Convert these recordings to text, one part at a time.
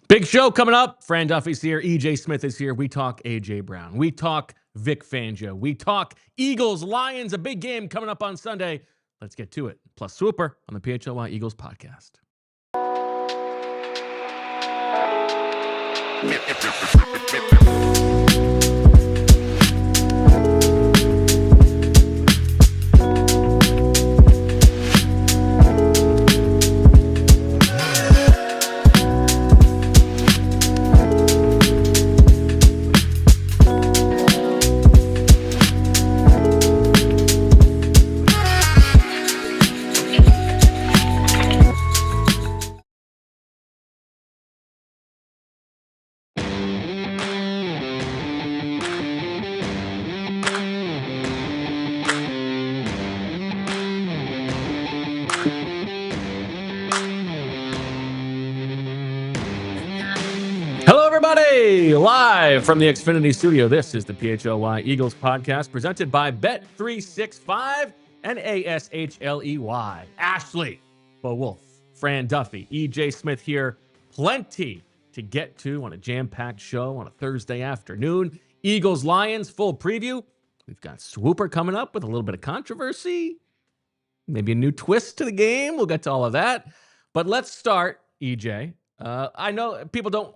Big show coming up. Fran Duffy's here. EJ Smith is here. We talk AJ Brown. We talk Vic Fangio. We talk Eagles, Lions, a big game coming up on Sunday. Let's get to it. Plus Swooper on the PHLY Eagles podcast. Live from the Xfinity studio, this is the PHLY Eagles podcast presented by Bet365 and ASHLEY. Ashley, Wulf, Fran Duffy, EJ Smith here. Plenty to get to on a jam-packed show on a Thursday afternoon. Eagles, Lions, full preview. We've got Swooper coming up with a little bit of controversy. Maybe a new twist to the game. We'll get to all of that. But let's start, EJ. I know people don't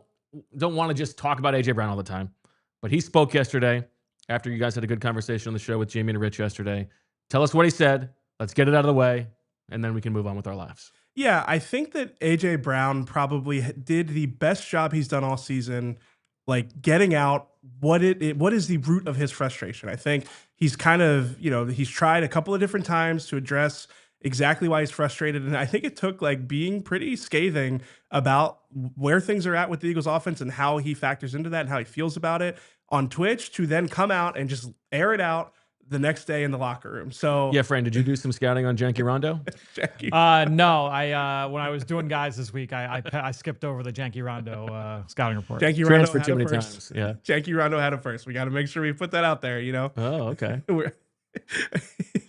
want to just talk about AJ Brown all the time, but he spoke yesterday after you guys had a good conversation on the show with Jamie and Rich yesterday. Tell us what he said. Let's get it out of the way, and then we can move on with our lives. Yeah, I think that AJ Brown probably did the best job he's done all season, like getting out what is the root of his frustration. I think he's kind of, he's tried a couple of different times to address exactly why he's frustrated. And I think it took like being pretty scathing about where things are at with the Eagles offense and how he factors into that and how he feels about it on Twitch to then come out and just air it out the next day in the locker room. So yeah, Fran, did you do some scouting on Janky Rondo? No, when I was doing guys this week, I skipped over the Janky Rondo scouting report. Janky Rondo transferred too many times. Yeah, Janky Rondo had it first. We got to make sure we put that out there. Oh, okay.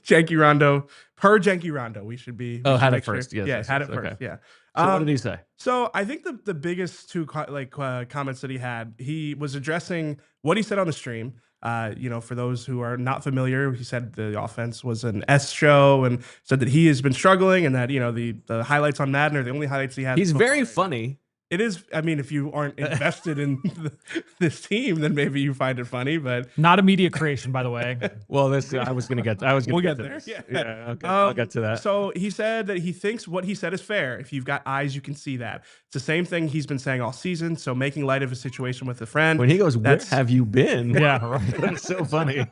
Janky Rondo, per Janky Rondo, we should be. Had it first. Yes, yes, had it okay. first. Yeah. So what did he say? So I think the biggest two comments that he had, he was addressing what he said on the stream. For those who are not familiar, he said the offense was an S show and said that he has been struggling and that, the highlights on Madden are the only highlights he had. He's very funny. It is. I mean, if you aren't invested in this team, then maybe you find it funny, but not a media creation, by the way. Well, we'll get there. Yeah. Okay. I'll get to that. So he said that he thinks what he said is fair. If you've got eyes, you can see that. It's the same thing he's been saying all season. So making light of a situation with a friend. When he goes, "Where have you been?" Yeah, right. That's so funny.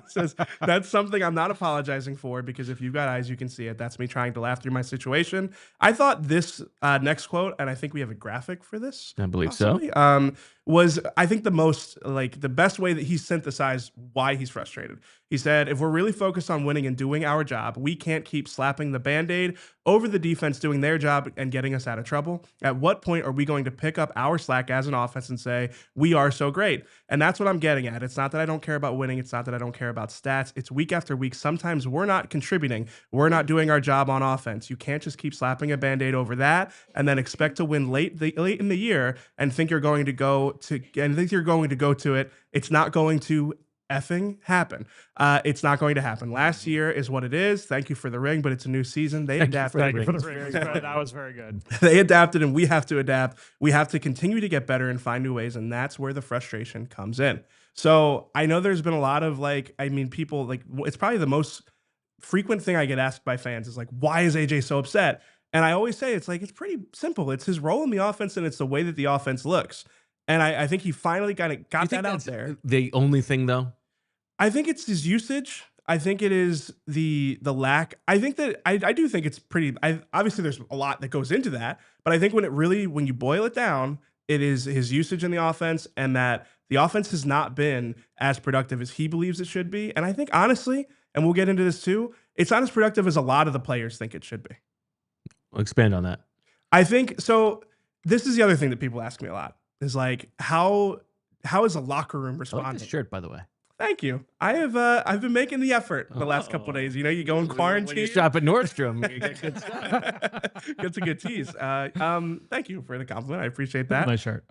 Says that's something I'm not apologizing for because if you've got eyes, you can see it. That's me trying to laugh through my situation. I thought this next quote, and I think we have a graphic for this. I believe possibly, so. Was I think the best way that he synthesized why he's frustrated. He said, if we're really focused on winning and doing our job, we can't keep slapping the Band-Aid over the defense doing their job and getting us out of trouble. At what point are we going to pick up our slack as an offense and say, we are so great? And that's what I'm getting at. It's not that I don't care about winning. It's not that I don't care about stats. It's week after week. Sometimes we're not contributing. We're not doing our job on offense. You can't just keep slapping a Band-Aid over that and then expect to win late in the year and think you're going to go to it. It's not going to effing happen. It's not going to happen. Last year is what it is. Thank you for the ring, but it's a new season. They adapted. Thank you for the ring. That was very good. They adapted, and we have to adapt. We have to continue to get better and find new ways, and that's where the frustration comes in. So I know there's been a lot of people it's probably the most frequent thing I get asked by fans is like, why is AJ so upset? And I always say it's pretty simple. It's his role in the offense, and it's the way that the offense looks. And I think he finally got that out there. The only thing, though? I think it's his usage. I think it is the lack. I think that I do think it's pretty. Obviously, there's a lot that goes into that. But I think when you boil it down, it is his usage in the offense and that the offense has not been as productive as he believes it should be. And I think, honestly, and we'll get into this too, it's not as productive as a lot of the players think it should be. I'll expand on that. I think so. This is the other thing that people ask me a lot. Is like how is the locker room responding? I like this shirt, by the way. Thank you. I've been making the effort the last couple of days. You know, you go in quarantine. When you shop at Nordstrom, you get good stuff. Gets a good tease. Thank you for the compliment. I appreciate that. Nice shirt.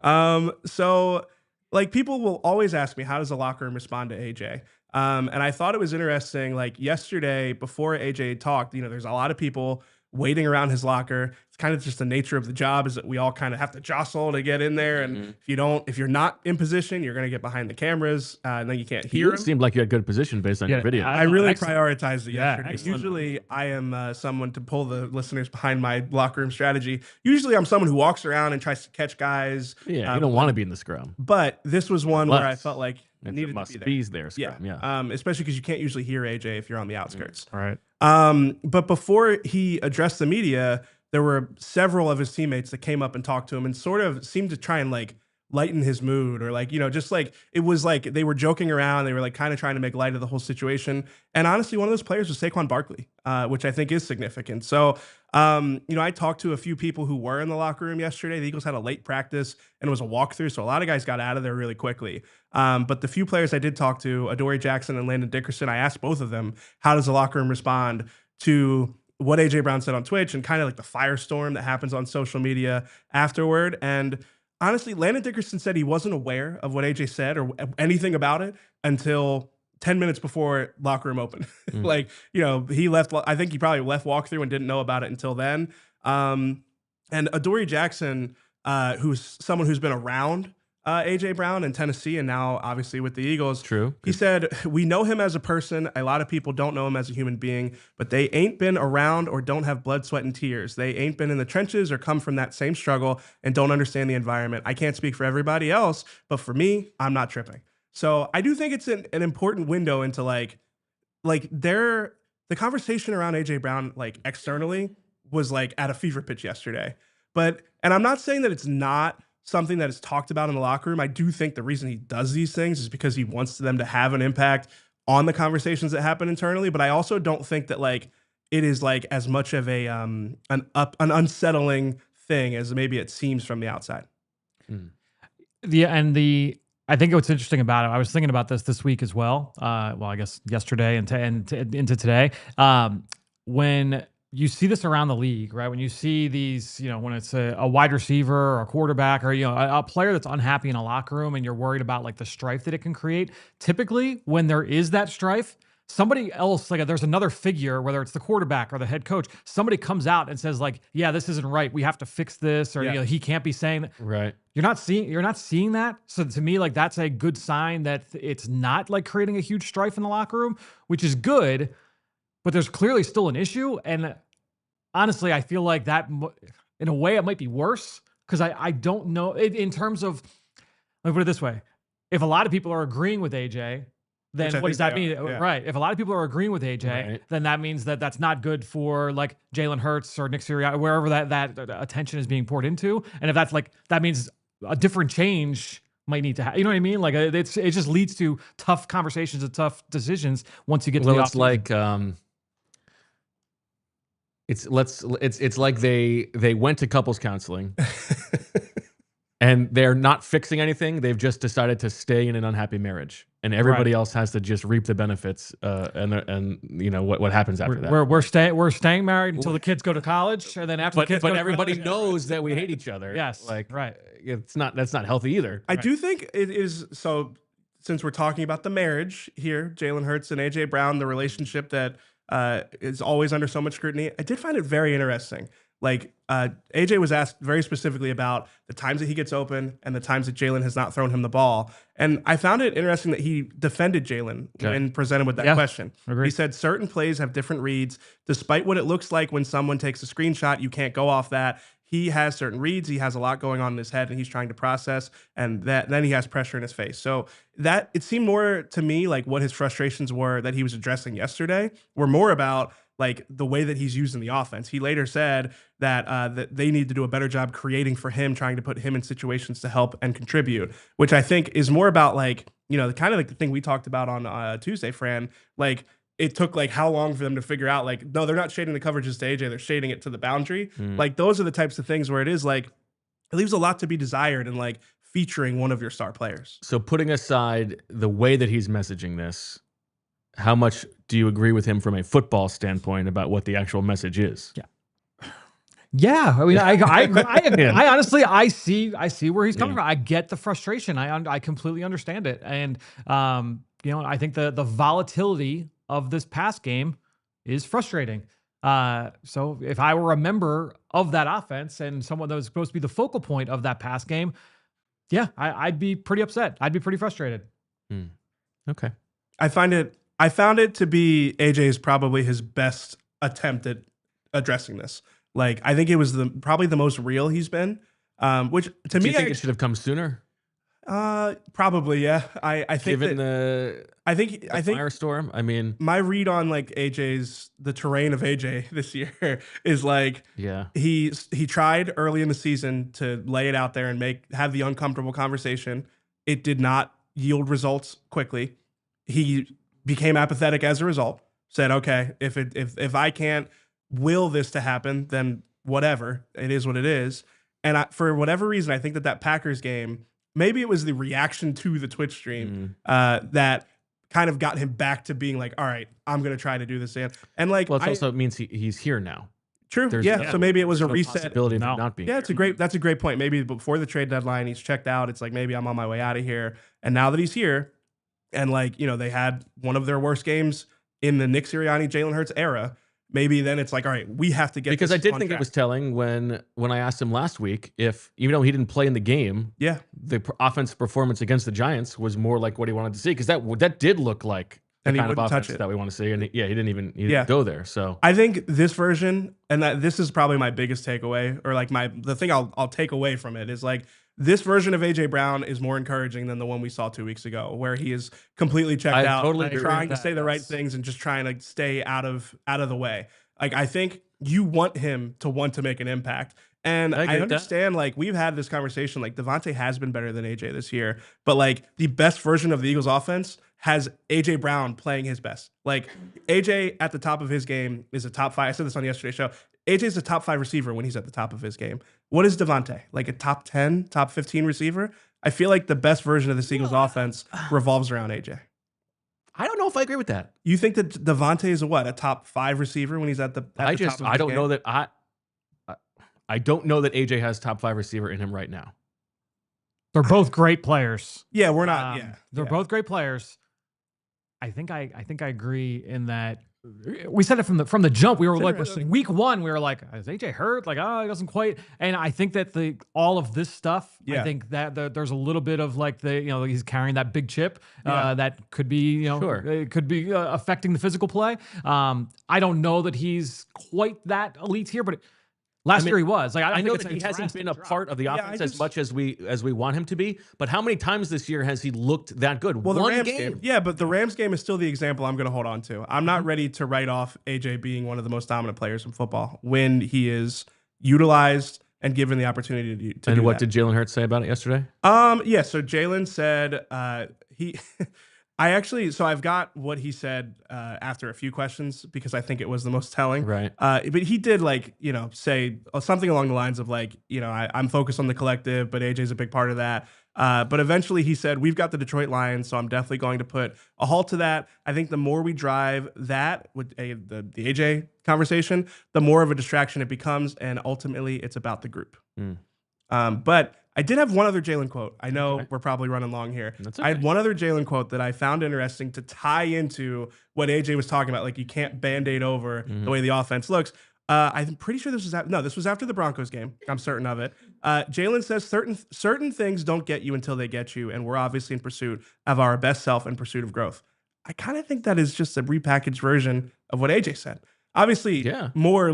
So like people will always ask me, how does the locker room respond to AJ? And I thought it was interesting. Like yesterday, before AJ talked, you know, there's a lot of people waiting around his locker. It's kind of just the nature of the job is that we all kind of have to jostle to get in there. And if you're not in position, you're going to get behind the cameras and then you can't hear You him. seemed like you had good position based on your video. I really excellent. prioritized it yesterday. Excellent. Usually I am someone to pull the listeners behind my locker room strategy. Usually I'm someone who walks around and tries to catch guys. Yeah, you don't want to be in the scrum. But this was one where I felt like It's needed a must to be be's there, scrum. Yeah. especially because you can't usually hear AJ if you're on the outskirts. All right. But before he addressed the media, there were several of his teammates that came up and talked to him and sort of seemed to try and like lighten his mood or like, you know, just like it was like they were joking around. They were like kind of trying to make light of the whole situation. And honestly, one of those players was Saquon Barkley, which I think is significant. So, you know, I talked to a few people who were in the locker room yesterday. The Eagles had a late practice and it was a walkthrough. So a lot of guys got out of there really quickly. But the few players I did talk to, Adoree Jackson and Landon Dickerson, I asked both of them, how does the locker room respond to what AJ Brown said on Twitch and kind of like the firestorm that happens on social media afterward. And honestly, Landon Dickerson said he wasn't aware of what AJ said or anything about it until 10 minutes before locker room open. Like, you know, he left, I think he probably left walkthrough and didn't know about it until then. And Adoree Jackson, who's someone who's been around AJ Brown in Tennessee and now obviously with the Eagles. True. He said, we know him as a person. A lot of people don't know him as a human being, but they ain't been around or don't have blood, sweat, and tears. They ain't been in the trenches or come from that same struggle and don't understand the environment. I can't speak for everybody else, but for me, I'm not tripping. So I do think it's an important window into the conversation around AJ Brown, like externally was like at a fever pitch yesterday. And I'm not saying that it's not something that is talked about in the locker room. I do think the reason he does these things is because he wants them to have an impact on the conversations that happen internally. But I also don't think that like it is like as much of a an unsettling thing as maybe it seems from the outside. I think what's interesting about it, I was thinking about this week as well. Well, I guess yesterday and into today. When you see this around the league, right? When you see these, you know, when it's a wide receiver or a quarterback or, you know, a player that's unhappy in a locker room and you're worried about like the strife that it can create, typically when there is that strife, somebody else, like there's another figure, whether it's the quarterback or the head coach, somebody comes out and says like, yeah, this isn't right. We have to fix this, or you know, he can't be saying that. Right. You're not seeing that. So to me, like that's a good sign that it's not like creating a huge strife in the locker room, which is good. But there's clearly still an issue. And honestly, I feel like that in a way it might be worse because I don't know in terms of, let me put it this way. If a lot of people are agreeing with AJ, then what does that mean? Yeah. Right. If a lot of people are agreeing with AJ, then that means that that's not good for like Jalen Hurts or Nick Sirianni, wherever that attention is being poured into. And if that's like, that means a different change might need to happen. You know what I mean? Like it just leads to tough conversations and tough decisions once you get to the offseason. It's like, it's like they went to couples counseling and they're not fixing anything. They've just decided to stay in an unhappy marriage, and everybody else has to just reap the benefits. And you know what happens after that. We're staying married until the kids go to college, and then after the kids. But everybody knows that we hate each other. Yes, like that's not healthy either. I do think it is. So since we're talking about the marriage here, Jalen Hurts and AJ Brown, the relationship that is always under so much scrutiny. I did find it very interesting. Like AJ was asked very specifically about the times that he gets open and the times that Jalen has not thrown him the ball. And I found it interesting that he defended Jalen when presented with that question. Agreed. He said certain plays have different reads. Despite what it looks like when someone takes a screenshot, you can't go off that. He has certain reads. He has a lot going on in his head, and he's trying to process. And then he has pressure in his face. So that it seemed more to me like what his frustrations were that he was addressing yesterday were more about like the way that he's using the offense. He later said that they need to do a better job creating for him, trying to put him in situations to help and contribute, which I think is more about like, you know, kind of like the thing we talked about on Tuesday, Fran, like. It took like how long for them to figure out like, no, they're not shading the coverages to AJ, they're shading it to the boundary. Like those are the types of things where it is like, it leaves a lot to be desired and like featuring one of your star players. So putting aside the way that he's messaging this, how much do you agree with him from a football standpoint about what the actual message is? Yeah, I mean, I honestly, I see where he's coming from. I get the frustration. I completely understand it, and I think the volatility of this pass game is frustrating. So if I were a member of that offense and someone that was supposed to be the focal point of that pass game, yeah, I'd be pretty upset. I'd be pretty frustrated. Okay, I found it to be AJ's probably his best attempt at addressing this. Like, I think it was probably the most real he's been, which to me, do you think it should have come sooner? Probably, yeah. I think given I think firestorm. I mean, my read on like the terrain of AJ this year is like, he tried early in the season to lay it out there and have the uncomfortable conversation. It did not yield results quickly. He became apathetic as a result. Said, okay, if I can't will this to happen, then whatever, it is what it is. And for whatever reason, I think that Packers game, maybe it was the reaction to the Twitch stream that kind of got him back to being like, all right, I'm going to try to do this again. And like, well, it also means he's here now. True. So maybe it was a reset. Possibility of not being. Yeah, that's a great point. Maybe before the trade deadline, he's checked out. It's like, maybe I'm on my way out of here. And now that he's here, and like, they had one of their worst games in the Nick Sirianni, Jalen Hurts era. Maybe then it's like, all right, we have to get because this I did on think track. It was telling when I asked him last week if, even though he didn't play in the game, the offensive performance against the Giants was more like what he wanted to see, because that did look like the kind of offense that we want to see, and he didn't go there. So I think this version, and this is probably my biggest takeaway, or like the thing I'll take away from it is like, this version of AJ Brown is more encouraging than the one we saw 2 weeks ago, where he is completely checked out, totally trying to say the right things and just trying to stay out of the way. Like, I think you want him to want to make an impact. And I understand, like, we've had this conversation, like, Devontae has been better than AJ this year, but like the best version of the Eagles offense has AJ Brown playing his best. Like, AJ at the top of his game is a top 5. I said this on yesterday's show. AJ's a top 5 receiver when he's at the top of his game. What is Devontae? Like a top 10, top 15 receiver? I feel like the best version of the Eagles offense revolves around AJ. I don't know if I agree with that. You think that Devontae is a top 5 receiver when he's at the top of his I don't game? know that I don't know that AJ has top 5 receiver in him right now. They're both great players. Yeah, we're not. They're both great players. I think I agree in that. We said it from the jump. We were like, week 1, we were like, is AJ hurt? Like, he doesn't quite. And I think that all of this stuff, I think that there's a little bit of like he's carrying that big chip that could be, it could be affecting the physical play. I don't know that he's quite that elite here, but last year he was. Like, I know that he hasn't been a part of the offense as much as we want him to be. But how many times this year has he looked that good? Well, the One Rams game. Yeah, but the Rams game is still the example I'm going to hold on to. I'm not ready to write off AJ being one of the most dominant players in football when he is utilized and given the opportunity to do that. And what did Jalen Hurts say about it yesterday? Yeah. So Jalen said he. I've got what he said after a few questions because I think it was the most telling. Right. But he did say something along the lines of I'm focused on the collective, but AJ's a big part of that. But eventually he said, we've got the Detroit Lions, so I'm definitely going to put a halt to that. I think the more we drive that with the AJ conversation, the more of a distraction it becomes. And ultimately it's about the group. But I did have one other Jalen quote. I know we're probably running long here. That's okay. I had one other Jalen quote that I found interesting to tie into what AJ was talking about. Like, you can't Band-Aid over the way the offense looks. I'm pretty sure this was after the Broncos game. I'm certain of it. Jalen says certain things don't get you until they get you, and we're obviously in pursuit of our best self in pursuit of growth. I kind of think that is just a repackaged version of what AJ said. Obviously, more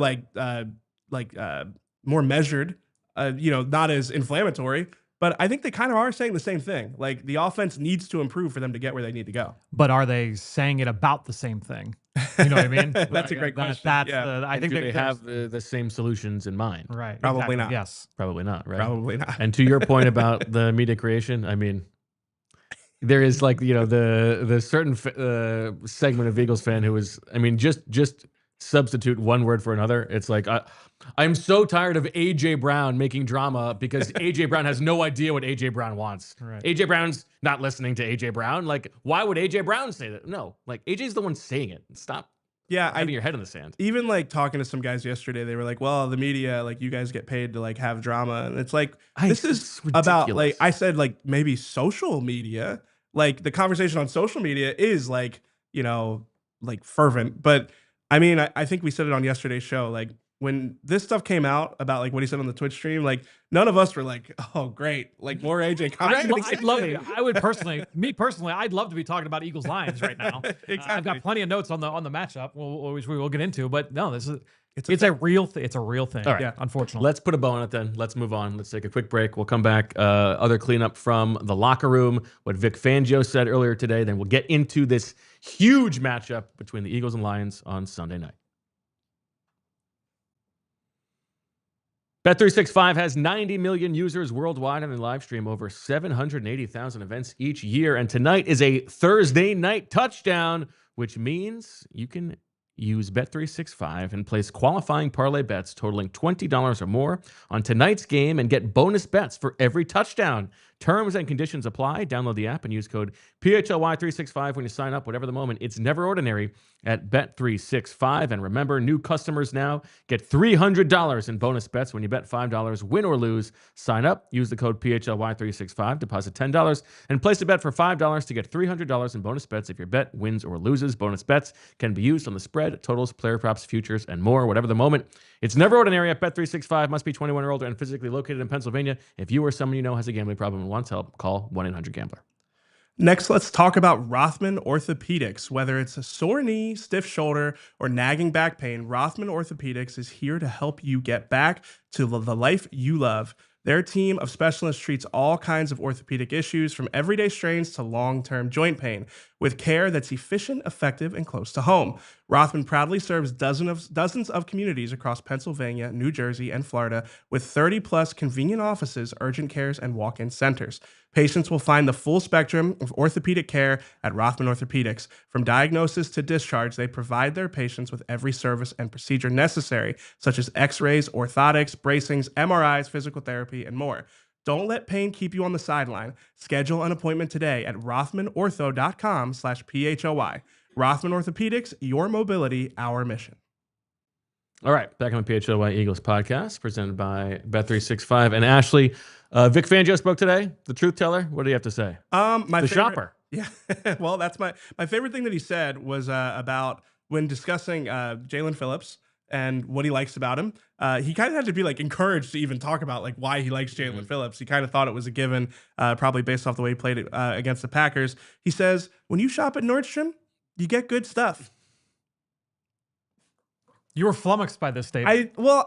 more measured. Not as inflammatory, but I think they kind of are saying the same thing. Like, the offense needs to improve for them to get where they need to go. But are they saying it about the same thing? You know what I mean? That's a great question. I think they have the same solutions in mind. Right. Probably not. Yes. Probably not. Right. Probably not. And to your point about the media creation, I mean, there is the certain segment of Eagles fan who is, I mean, just substitute one word for another. It's like I'm so tired of AJ Brown making drama because AJ Brown has no idea what AJ Brown wants. Right. AJ Brown's not listening to AJ Brown. Like, why would AJ Brown say that? No, like AJ's the one saying it. Stop having your head in the sand. Even like talking to some guys yesterday, they were like, well, the media, like you guys get paid to like have drama. And it's like, this is about like, I said, like maybe social media, like the conversation on social media is like, you know, like fervent. But I mean, I think we said it on yesterday's show, like when this stuff came out about like what he said on the Twitch stream, like none of us were like, oh, great. Like more AJ comments. I'd love it. I would personally, I'd love to be talking about Eagles Lions right now. Exactly. I've got plenty of notes on the matchup, which we will get into. But no, it's a real thing. It's a real thing. All right. Yeah, unfortunately. Let's put a bow on it then. Let's move on. Let's take a quick break. We'll come back. Other cleanup from the locker room, what Vic Fangio said earlier today. Then we'll get into this huge matchup between the Eagles and Lions on Sunday night. Bet365 has 90 million users worldwide and they live stream over 780,000 events each year. And tonight is a Thursday night touchdown, which means you can use Bet365 and place qualifying parlay bets totaling $20 or more on tonight's game and get bonus bets for every touchdown. Terms and conditions apply. Download the app and use code PHLY365 when you sign up. Whatever the moment, it's never ordinary at Bet365. And remember, new customers now get $300 in bonus bets when you bet $5, win or lose. Sign up, use the code PHLY365, deposit $10, and place a bet for $5 to get $300 in bonus bets if your bet wins or loses. Bonus bets can be used on the spread, totals, player props, futures, and more. Whatever the moment, it's never ordinary at Bet365. Must be 21 or older and physically located in Pennsylvania. If you or someone you know has a gambling problem and wants help, call 1-800-GAMBLER. Next, let's talk about Rothman Orthopedics. Whether it's a sore knee, stiff shoulder, or nagging back pain, Rothman Orthopedics is here to help you get back to the life you love. Their team of specialists treats all kinds of orthopedic issues, from everyday strains to long-term joint pain, with care that's efficient, effective, and close to home. Rothman proudly serves dozens of communities across Pennsylvania, New Jersey, and Florida, with 30-plus convenient offices, urgent cares, and walk-in centers. Patients will find the full spectrum of orthopedic care at Rothman Orthopedics. From diagnosis to discharge, they provide their patients with every service and procedure necessary, such as x-rays, orthotics, bracings, MRIs, physical therapy, and more. Don't let pain keep you on the sideline. Schedule an appointment today at rothmanortho.com/PHLY. Rothman Orthopedics, your mobility, our mission. All right, back on the PHLY Eagles podcast, presented by Bet365. And Ashley, Vic Fangio spoke today, the truth teller. What do you have to say? Shopper. Yeah, well, that's my favorite thing that he said was about when discussing Jaelan Phillips and what he likes about him. He kind of had to be like encouraged to even talk about like why he likes Jaelan Phillips. He kind of thought it was a given, probably based off the way he played it against the Packers. He says, when you shop at Nordstrom, you get good stuff. You were flummoxed by this statement. In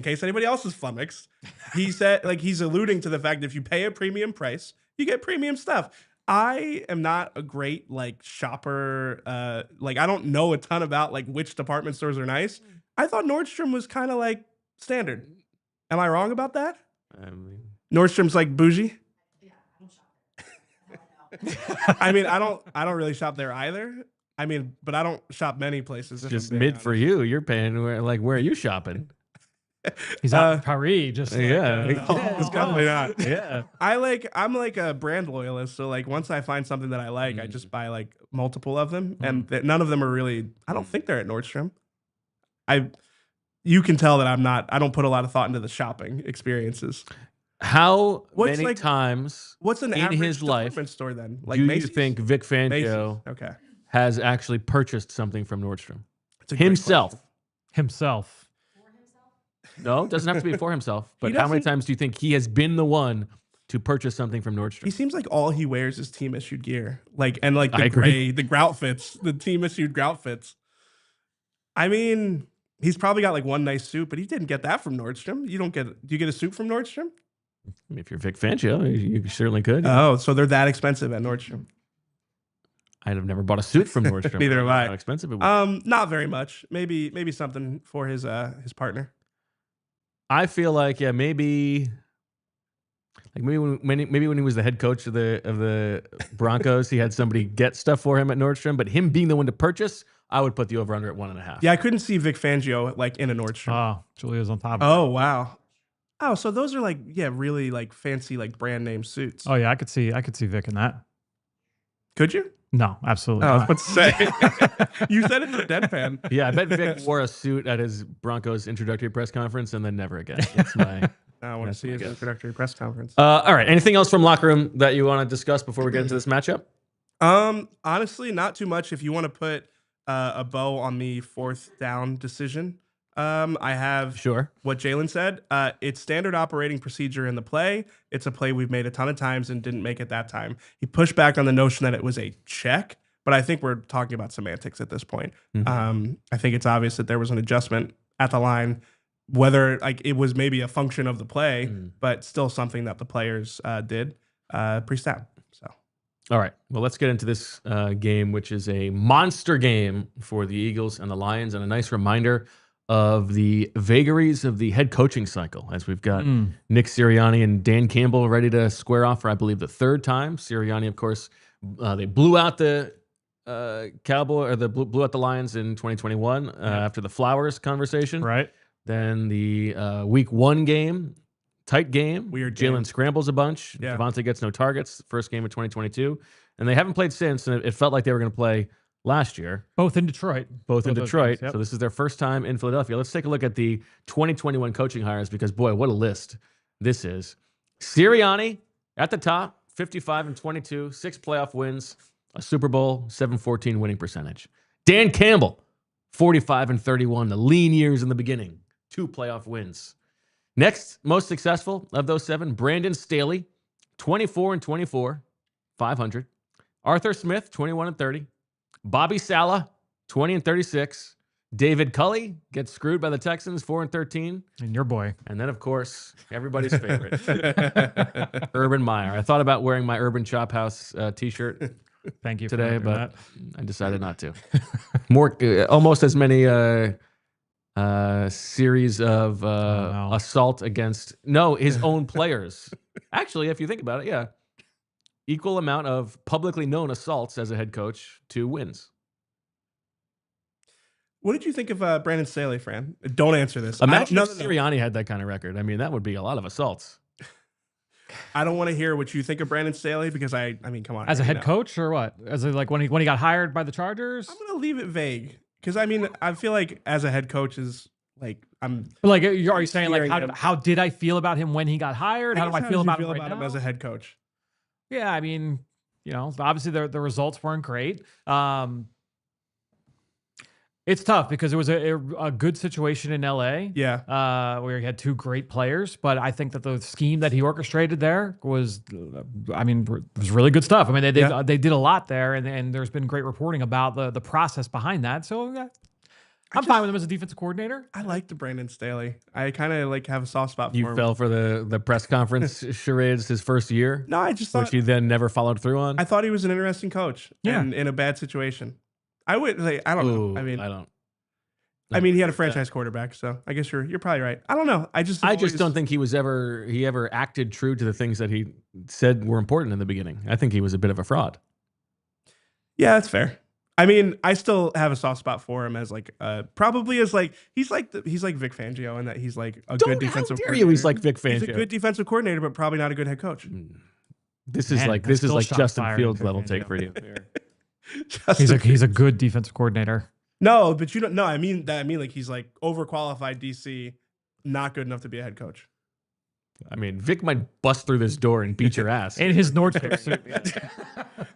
case anybody else is flummoxed, he said, like, he's alluding to the fact that if you pay a premium price, you get premium stuff. I am not a great like shopper. Like, I don't know a ton about like which department stores are nice. I thought Nordstrom was kind of like standard. Am I wrong about that? Nordstrom's like bougie. Yeah, I don't shop. I mean, I don't really shop there either. I mean, but I don't shop many places. Just mid for you. You're paying where are you shopping? He's out in Paris. Just it's definitely not. Yeah. I'm like a brand loyalist. So like once I find something that I like, I just buy like multiple of them, and none of them are really. I don't think they're at Nordstrom. You can tell that I don't put a lot of thought into the shopping experiences. How many times what's an in average his life department store then? Like do Macy's? you think Vic Fangio has actually purchased something from Nordstrom? Himself. No, it doesn't have to be for himself. But how many times do you think he has been the one to purchase something from Nordstrom? He seems like all he wears is team issued gear. Like the grout fits, the team issued grout fits. I mean, he's probably got like one nice suit, but he didn't get that from Nordstrom. Do you get a suit from Nordstrom? If you're Vic Fangio, you certainly could. Oh, so they're that expensive at Nordstrom. I'd have never bought a suit from Nordstrom. Neither have I. How expensive it was. Not very much. Maybe something for his partner. I feel like maybe Like maybe when he was the head coach of the Broncos, he had somebody get stuff for him at Nordstrom. But him being the one to purchase, I would put the over under at 1.5. Yeah, I couldn't see Vic Fangio like in a Nordstrom. Oh, Julia's on top of it. Oh, wow. Oh, so those are like, yeah, really like fancy like brand name suits. Oh yeah, I could see Vic in that. Could you? No, absolutely Oh, I was not. about to say. You said it to deadpan. Yeah, I bet Vic wore a suit at his Broncos introductory press conference and then never again. That's my. I want to see his introductory press conference. All right. Anything else from locker room that you want to discuss before we get into this matchup? Honestly, not too much. If you want to put a bow on the 4th down decision, I have what Jalen said. It's standard operating procedure in the play. It's a play we've made a ton of times and didn't make it that time. He pushed back on the notion that it was a check, but I think we're talking about semantics at this point. I think it's obvious that there was an adjustment at the line, whether like it was maybe a function of the play, but still something that the players did pre-snap. So, all right. Well, let's get into this game, which is a monster game for the Eagles and the Lions, and a nice reminder of the vagaries of the head coaching cycle, as we've got Nick Sirianni and Dan Campbell ready to square off for, I believe, the 3rd time. Sirianni, of course, they blew out the blew out the Lions in 2021 after the Flowers conversation. Right. Then the week 1 game, tight game. Weird Jalen game. Scrambles a bunch. Yeah. Devontae gets no targets. First game of 2022. And they haven't played since, and it felt like they were going to play last year. Both in Detroit. Both in Detroit. Games, yep. So this is their first time in Philadelphia. Let's take a look at the 2021 coaching hires because, boy, what a list this is. Sirianni at the top, 55-22, 6 playoff wins, a Super Bowl, 7-14 winning percentage. Dan Campbell, 45-31, the lean years in the beginning, 2 playoff wins. Next most successful of those 7, Brandon Staley, 24-24, 500. Arthur Smith, 21-30. Bobby Saleh, 20-36. David Culley gets screwed by the Texans, 4-13. And your boy. And then, of course, everybody's favorite, Urban Meyer. I thought about wearing my Urban Chop House T-shirt Thank you today, for but that. I decided not to. More, almost as many series of assault against his own players. Actually, if you think about it, yeah. Equal amount of publicly known assaults as a head coach, 2 wins. what did you think of Brandon Staley, Fran? Don't answer this. Imagine if Sirianni had that kind of record. I mean, that would be a lot of assaults. I don't want to hear what you think of Brandon Staley because I mean, come on. As a head coach or what? As a, like when he got hired by the Chargers? I'm gonna leave it vague because I mean, I feel like as a head coach is like But like, are you saying like how did I feel about him when he got hired? How do I feel about him right now? As a head coach? Yeah, I mean, you know, obviously the results weren't great. It's tough because it was a good situation in LA. Yeah. Where he had 2 great players, but I think that the scheme that he orchestrated there was really good stuff. I mean, they did a lot there, and there's been great reporting about the process behind that. So I'm fine with him as a defensive coordinator. I like the Brandon Staley. I kind of like have a soft spot for him. You fell for the press conference charades his first year? No, I just thought... Which he then never followed through on? I thought he was an interesting coach. Yeah. And in a bad situation. I would like, I don't know. I mean, I he had a franchise quarterback, so I guess you're probably right. I don't know. I just don't think he ever acted true to the things that he said were important in the beginning. I think he was a bit of a fraud. Yeah, that's fair. I mean, I still have a soft spot for him as like probably as like he's like Vic Fangio in that he's like a good defensive coordinator. He's like Vic Fangio. He's a good defensive coordinator, but probably not a good head coach. This is like Justin Fields level take for you. He's a good defensive coordinator. No, but you don't. No, I mean like he's like overqualified DC, not good enough to be a head coach. I mean, Vic might bust through this door and beat your ass. In his Nordstrom suit.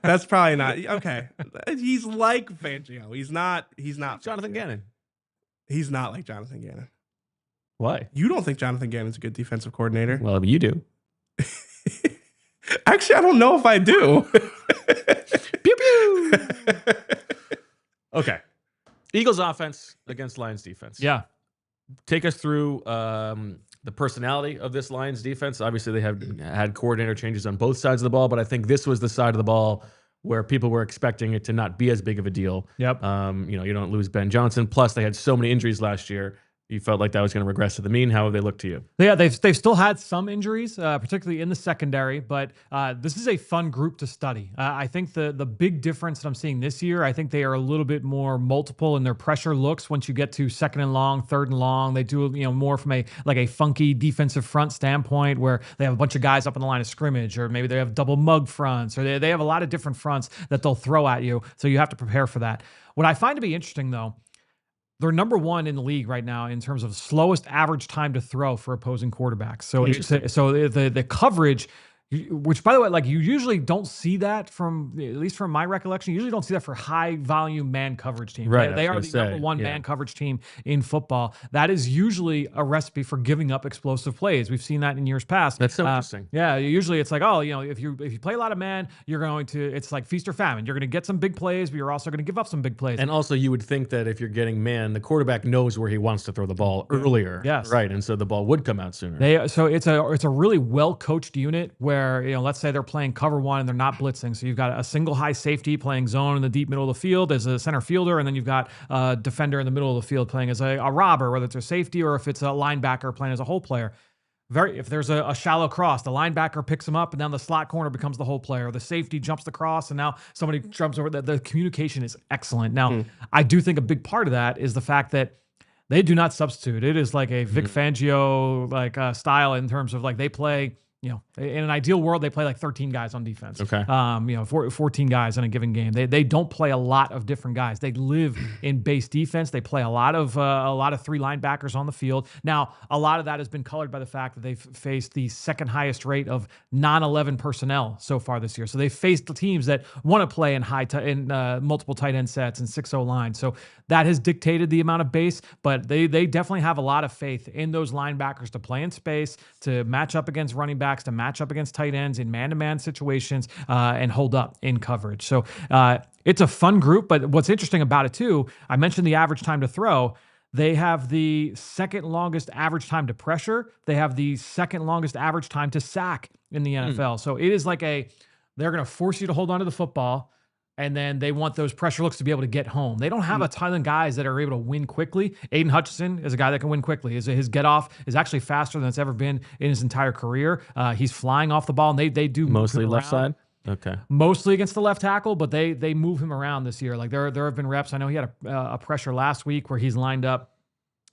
That's probably not okay. He's like Fangio. He's not Jonathan Gannon. He's not like Jonathan Gannon. Why? You don't think Jonathan Gannon's a good defensive coordinator? Well, you do. Actually, I don't know if I do. Pew pew. Okay. Eagles offense against Lions defense. Yeah. Take us through the personality of this Lions defense. Obviously, they have had coordinator changes on both sides of the ball, but I think this was the side of the ball where people were expecting it to not be as big of a deal. Yep. You don't lose Ben Johnson. Plus, they had so many injuries last year. You felt like that was going to regress to the mean. How have they looked to you? Yeah, they've still had some injuries, particularly in the secondary, but this is a fun group to study. I think the big difference that I'm seeing this year, I think they are a little bit more multiple in their pressure looks. Once you get to second and long, third and long, they do more from a funky defensive front standpoint where they have a bunch of guys up on the line of scrimmage, or maybe they have double mug fronts, or they have a lot of different fronts that they'll throw at you. So you have to prepare for that. What I find to be interesting though, they're number one in the league right now in terms of slowest average time to throw for opposing quarterbacks. So the coverage, which by the way, like you usually don't see that from, at least from my recollection, you usually don't see that for high volume man coverage teams. Right, They are the number one man coverage team in football. That is usually a recipe for giving up explosive plays. We've seen that in years past. That's so interesting. Yeah, usually it's like, oh, if you play a lot of man, you're going to, it's like feast or famine. You're going to get some big plays, but you're also going to give up some big plays. And also you would think that if you're getting man, the quarterback knows where he wants to throw the ball earlier. Yes. Right. And so the ball would come out sooner. So it's a really well-coached unit where, let's say they're playing cover one and they're not blitzing. So you've got a single high safety playing zone in the deep middle of the field as a center fielder, and then you've got a defender in the middle of the field playing as a robber, whether it's a safety or if it's a linebacker playing as a hole player. If there's a shallow cross, the linebacker picks him up and then the slot corner becomes the hole player. The safety jumps the cross and now somebody jumps over. The communication is excellent. Now, I do think a big part of that is the fact that they do not substitute. It is like a Vic Fangio style in terms of they play. In an ideal world, they play like 13 guys on defense. Okay. 14 guys in a given game. They don't play a lot of different guys. They live in base defense. They play a lot of three linebackers on the field. Now, a lot of that has been colored by the fact that they've faced the second highest rate of non-11 personnel so far this year. So they've faced the teams that want to play in multiple tight end sets and 6-0 lines. So that has dictated the amount of base, but they definitely have a lot of faith in those linebackers to play in space, to match up against running backs, to match up against tight ends in man-to-man situations and hold up in coverage. So it's a fun group, but what's interesting about it too, I mentioned the average time to throw. They have the second longest average time to pressure. They have the second longest average time to sack in the NFL. So it is like they're going to force you to hold on to the football, and then they want those pressure looks to be able to get home. They don't have a ton of guys that are able to win quickly. Aiden Hutchinson is a guy that can win quickly. His get off is actually faster than it's ever been in his entire career. He's flying off the ball, and they do mostly left side. Okay. Mostly against the left tackle, but they move him around this year. Like there have been reps. I know he had a pressure last week where he's lined up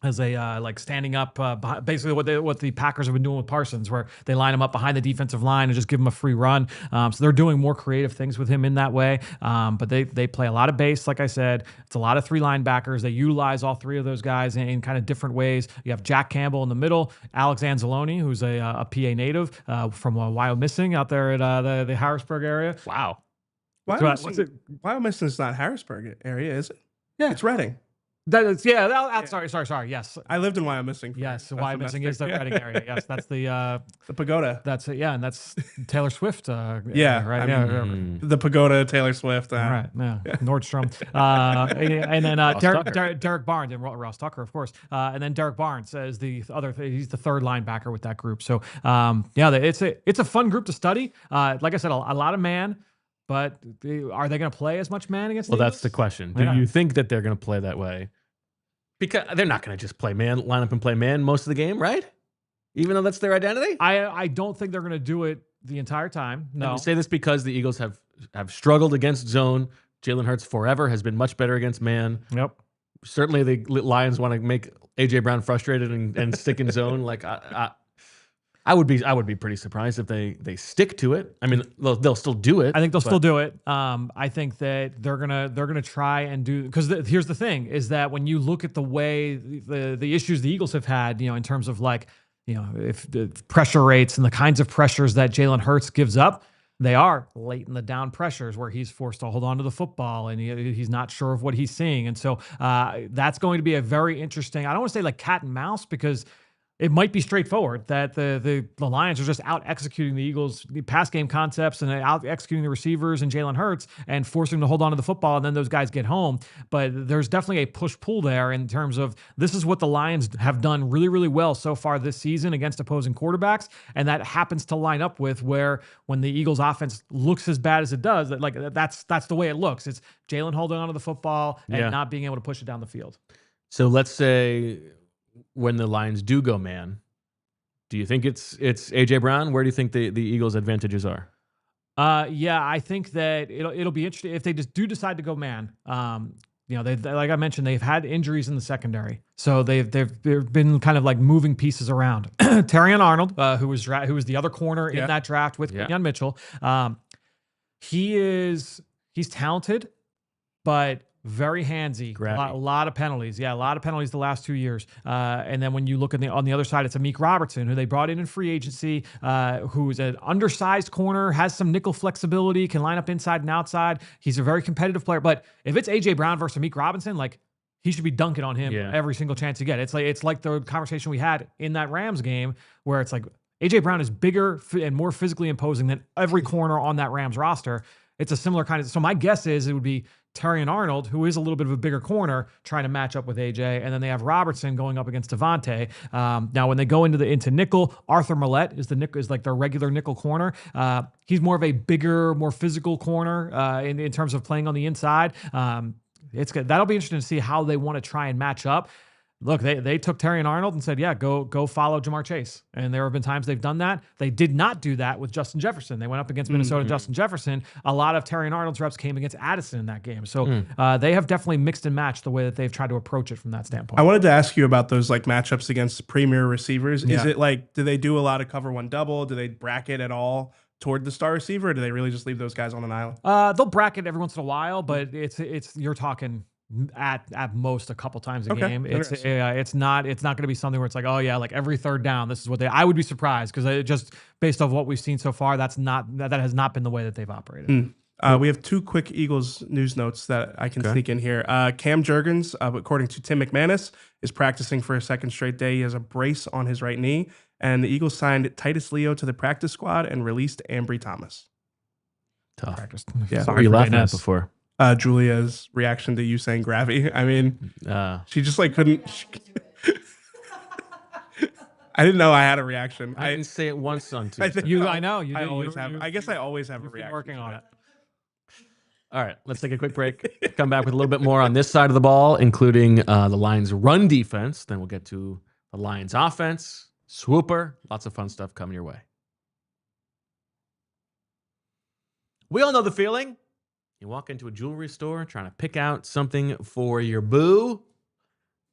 as a standing up, basically what the Packers have been doing with Parsons, where they line him up behind the defensive line and just give him a free run. So they're doing more creative things with him in that way. But they play a lot of base, like I said. It's a lot of three linebackers. They utilize all three of those guys in kind of different ways. You have Jack Campbell in the middle, Alex Anzalone, who's a PA native from Wyomissing out there at the Harrisburg area. Wow. Wyomissing is not Harrisburg area, is it? Yeah, it's Reading. Sorry. Yes, I lived in Wyomissing. Yes, Wyomissing is the Reading area. Yes, that's the pagoda. That's it. Yeah, and that's Taylor Swift. Right. The pagoda, Taylor Swift. Right. Yeah. Nordstrom. And then Derek Barnes and Ross Tucker, of course. And then Derek Barnes is he's the third linebacker with that group. So it's a fun group to study. Like I said, a lot of man. But are they going to play as much man against the Eagles? That's the question. Do you think that they're going to play that way? Because they're not going to just play man, line up and play man most of the game, right? Even though that's their identity? I don't think they're going to do it the entire time. No. I say this because the Eagles have struggled against zone. Jalen Hurts forever has been much better against man. Yep. Certainly the Lions want to make A.J. Brown frustrated and stick in zone. Like I would be pretty surprised if they stick to it. I mean, they'll still do it. I think they'll still do it. I think that they're gonna try and do, because here's the thing is that when you look at the way the issues the Eagles have had, in terms of if the pressure rates and the kinds of pressures that Jalen Hurts gives up, they are late in the down pressures where he's forced to hold on to the football and he's not sure of what he's seeing, and so that's going to be a very interesting. I don't want to say like cat and mouse, because it might be straightforward that the Lions are just out executing the Eagles' pass game concepts and out executing the receivers and Jalen Hurts and forcing them to hold on to the football, and then those guys get home. But there's definitely a push-pull there in terms of this is what the Lions have done really, really well so far this season against opposing quarterbacks, and that happens to line up with where when the Eagles' offense looks as bad as it does, that's the way it looks. It's Jalen holding on to the football and not being able to push it down the field. So let's say when the Lions do go man, do you think it's AJ Brown? Where do you think the Eagles' advantages are? Yeah, I think that it'll be interesting if they just do decide to go man. They like I mentioned, they've had injuries in the secondary, so they've been kind of like moving pieces around. Terrion Arnold, who was the other corner in that draft with Quinyon Mitchell. He's talented, but very handsy. A lot of penalties. Yeah, a lot of penalties the last 2 years. And then when you look on the other side, it's Amik Robertson, who they brought in free agency, who's an undersized corner, has some nickel flexibility, can line up inside and outside. He's a very competitive player. But if it's AJ Brown versus Amik Robinson, like, he should be dunking on him every single chance you get. It's like the conversation we had in that Rams game, where it's like AJ Brown is bigger and more physically imposing than every corner on that Rams roster. It's a similar kind of. So my guess is it would be Terrion Arnold, who is a little bit of a bigger corner, trying to match up with AJ, and then they have Robertson going up against Devontae. Now, when they go into nickel, Arthur Millette is like their regular nickel corner. He's more of a bigger, more physical corner in terms of playing on the inside. It's good. That'll be interesting to see how they want to try and match up. Look, they took Terrion Arnold and said, go follow Jamar Chase. And there have been times they've done that. They did not do that with Justin Jefferson. They went up against Minnesota Justin Jefferson. A lot of Terrion Arnold's reps came against Addison in that game. So they have definitely mixed and matched the way that they've tried to approach it from that standpoint. I wanted to ask you about those like matchups against premier receivers. Is it like, do they do a lot of cover one double? Do they bracket at all toward the star receiver, or do they really just leave those guys on an island? They'll bracket every once in a while, but it's you're talking at most a couple times a game. It's not going to be something where it's like, oh yeah, like every third down, this is what I would be surprised, because just based off what we've seen so far, that has not been the way that they've operated. We have two quick Eagles news notes that I can sneak in here. Cam Jurgens, according to Tim McManus, is practicing for a second straight day. He has a brace on his right knee, and the Eagles signed Titus Leo to the practice squad and released Ambry Thomas. Tough. Yeah. What were you laughing at before? Julia's reaction to you saying Gravy. I mean, she just like couldn't. I didn't know I had a reaction. I didn't say it once on Tuesday. I know. You I always have. I guess I always have a reaction. Working on it. All right, let's take a quick break. Come back with a little bit more on this side of the ball, including the Lions' run defense. Then we'll get to the Lions' offense, Swooper. Lots of fun stuff coming your way. We all know the feeling. You walk into a jewelry store trying to pick out something for your boo,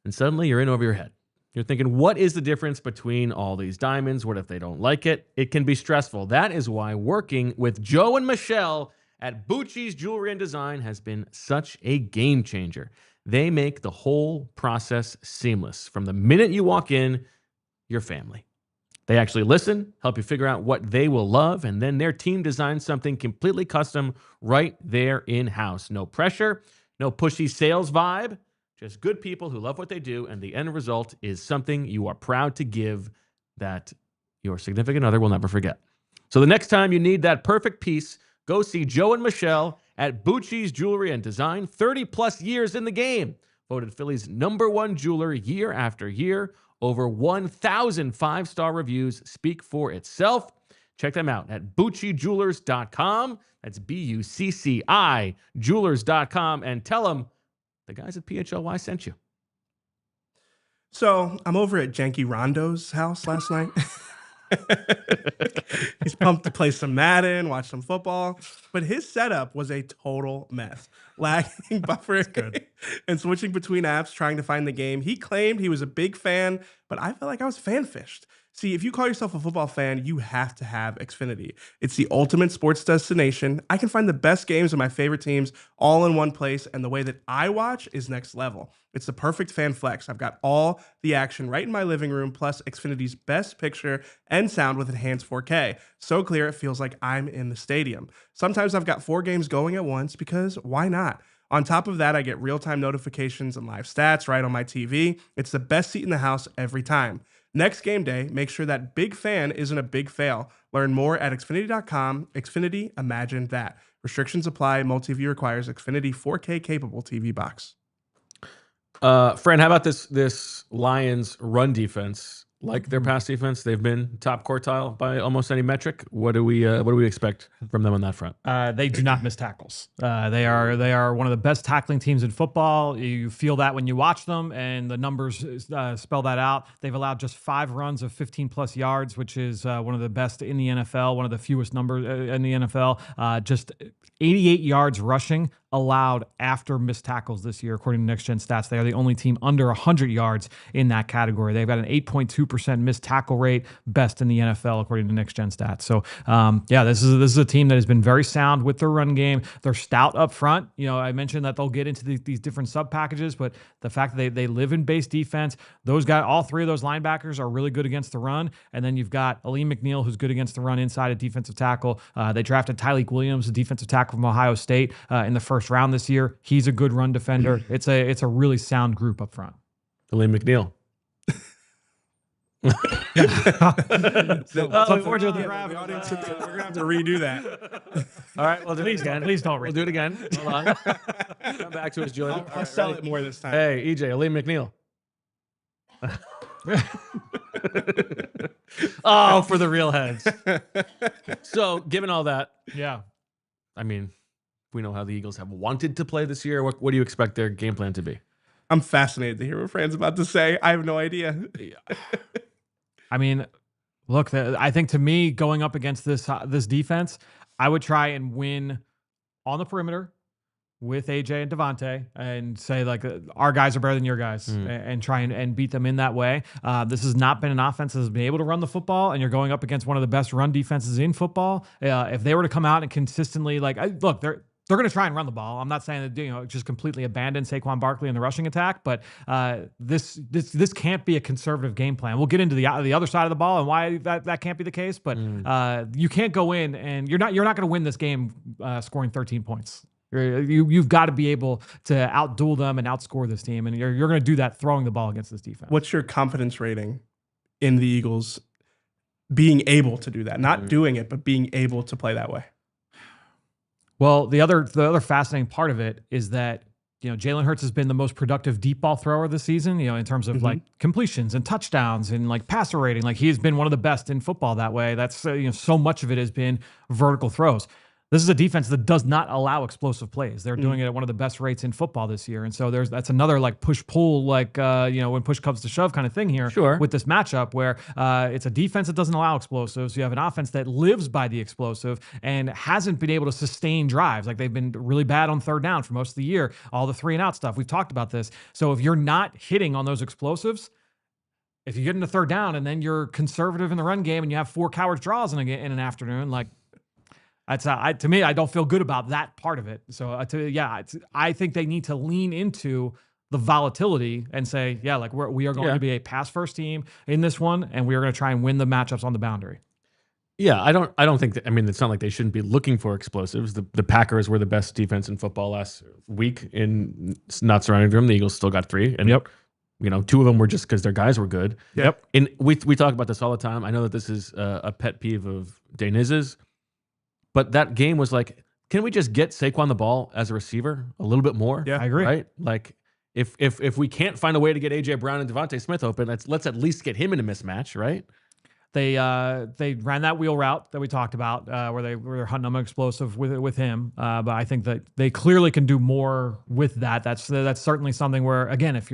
and suddenly you're in over your head. You're thinking, what is the difference between all these diamonds? What if they don't like it? It can be stressful. That is why working with Joe and Michelle at Bucci's Jewelry and Design has been such a game changer. They make the whole process seamless. From the minute you walk in, your family. They actually listen, help you figure out what they will love, and then their team designs something completely custom right there in-house. No pressure, no pushy sales vibe, just good people who love what they do, and the end result is something you are proud to give that your significant other will never forget. So the next time you need that perfect piece, go see Joe and Michelle at Bucci's Jewelry and Design, 30-plus years in the game. Voted Philly's #1 jeweler year after year. Over 1,000 5-star reviews speak for itself. Check them out at BucciJewelers.com. That's BUCCI Jewelers.com. And tell them the guys at PHLY sent you. So I'm over at Janky Rondo's house last night. He's pumped to play some Madden, watch some football, but his setup was a total mess. Lagging, buffering, and switching between apps, trying to find the game. He claimed he was a big fan, but I felt like I was fan-fished. See, if you call yourself a football fan, you have to have Xfinity. It's the ultimate sports destination. I can find the best games of my favorite teams all in one place, and the way that I watch is next level. It's the perfect fan flex. I've got all the action right in my living room, plus Xfinity's best picture and sound with enhanced 4K. So clear, it feels like I'm in the stadium. Sometimes I've got 4 games going at once because why not? On top of that, I get real-time notifications and live stats right on my TV. It's the best seat in the house every time. Next game day, make sure that big fan isn't a big fail. Learn more at Xfinity.com. Xfinity, imagine that. Restrictions apply. Multi-view requires Xfinity 4K capable TV box. Fran, how about this Lions run defense? like their pass defense. They've been top quartile by almost any metric. What do we expect from them on that front? They do not miss tackles. They are one of the best tackling teams in football. You feel that when you watch them, and the numbers spell that out. They've allowed just 5 runs of 15+ yards, which is one of the best in the NFL, one of the fewest numbers in the NFL. Just 88 yards rushing allowed after missed tackles this year, according to Next Gen Stats. They are the only team under 100 yards in that category. They've got an 8.2% missed tackle rate, best in the NFL, according to Next Gen Stats. So, this is a team that has been very sound with their run game. They're stout up front. I mentioned that they'll get into these different sub packages, but the fact that they live in base defense, those guys, all 3 of those linebackers are really good against the run. And then you've got Aleem McNeil, who's good against the run inside a defensive tackle. They drafted Tyleik Williams, a defensive tackle from Ohio State, in the first round this year. He's a good run defender. It's a really sound group up front. Aleem McNeil. Unfortunately, we're gonna have to redo that. All right, well, Please don't. We'll do it again. Hold on. Come back to us, Julian. I'll sell it more this time. Hey, EJ, Aleem McNeil. Oh, for the real heads. So, given all that, Yeah. I mean, we know how the Eagles have wanted to play this year. What do you expect their game plan to be? I'm fascinated to hear what Fran's about to say. I have no idea. I mean, look, I think to me, going up against this defense, I would try and win on the perimeter with AJ and Devontae and say, like, our guys are better than your guys, and try and beat them in that way. This has not been an offense that has been able to run the football, and you're going up against one of the best run defenses in football. If they were to come out and consistently, look, they're going to try and run the ball. I'm not saying that just completely abandon Saquon Barkley in the rushing attack, but this can't be a conservative game plan. We'll get into the other side of the ball and why that can't be the case, but you can't go in and you're not going to win this game scoring 13 points. You've got to be able to outduel them and outscore this team, and you're going to do that throwing the ball against this defense. What's your confidence rating in the Eagles being able to do that? Not doing it, but being able to play that way. Well, the other fascinating part of it is that Jalen Hurts has been the most productive deep ball thrower this season. In terms of like completions and touchdowns and like passer rating, like he has been one of the best in football that way. That's so much of it has been vertical throws. This is a defense that does not allow explosive plays. They're doing it at one of the best rates in football this year. And so that's another like push-pull, like, when push comes to shove kind of thing here with this matchup where it's a defense that doesn't allow explosives. You have an offense that lives by the explosive and hasn't been able to sustain drives. Like they've been really bad on third down for most of the year, all the 3-and-out stuff. We've talked about this. So if you're not hitting on those explosives, if you get into third down and then you're conservative in the run game and you have 4 cowards draws in an afternoon, like, to me, I don't feel good about that part of it. So, I think they need to lean into the volatility and say, we are going to be a pass-first team in this one, and we are going to try and win the matchups on the boundary. Yeah, I don't think that. I mean, it's not like they shouldn't be looking for explosives. The Packers were the best defense in football last week in not surrounding them. The Eagles still got 3, and 2 of them were just because their guys were good. Yep. And we talk about this all the time. I know that this is a pet peeve of Deniz's. But that game was like, can we just get Saquon the ball as a receiver a little bit more? Yeah, I agree. Right? Like, if we can't find a way to get A.J. Brown and Devontae Smith open, let's at least get him in a mismatch, right? They ran that wheel route that we talked about where they're hunting them explosive with him. But I think that they clearly can do more with that. That's certainly something where, again, if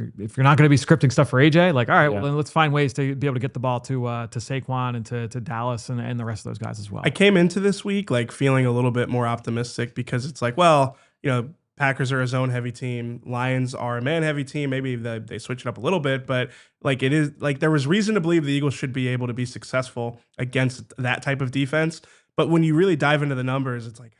you're not going to be scripting stuff for AJ, like, all right, well, then let's find ways to be able to get the ball to Saquon and to Dallas and the rest of those guys as well. I came into this week like feeling a little bit more optimistic because it's like, well, Packers are a zone-heavy team. Lions are a man-heavy team. Maybe they switch it up a little bit, but like it is like there was reason to believe the Eagles should be able to be successful against that type of defense. But when you really dive into the numbers, it's like,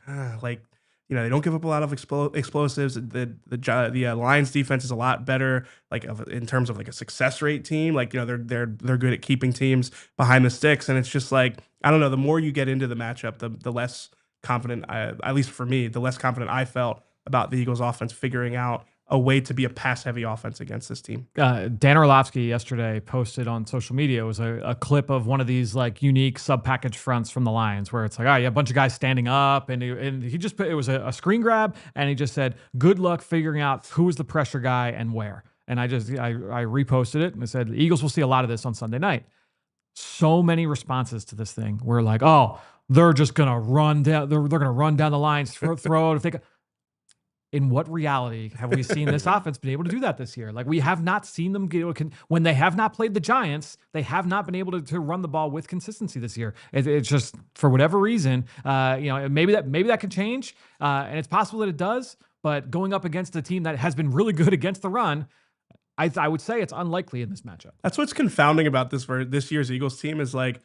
they don't give up a lot of explosives. The Lions defense is a lot better, like in terms of like a success rate team. Like they're good at keeping teams behind the sticks, and it's just like I don't know. The more you get into the matchup, the less confident, at least for me, the less confident I felt about the Eagles' offense figuring out a way to be a pass-heavy offense against this team. Dan Orlovsky yesterday posted on social media. It was a clip of one of these like unique sub-package fronts from the Lions where it's like, a bunch of guys standing up, and he just put, it was a screen grab, and he just said, good luck figuring out who is the pressure guy and where. And I reposted it and I said, the Eagles will see a lot of this on Sunday night. So many responses to this thing. We're like, oh, they're just going to run down. They're going to run down the lines, throw it. If they in what reality have we seen this offense been able to do that this year? Like, we have not seen them when they have not played the Giants, they have not been able to run the ball with consistency this year. It's just, for whatever reason, maybe that can change, and it's possible that it does. But going up against a team that has been really good against the run, I would say it's unlikely in this matchup. That's what's confounding about this year's Eagles team is like,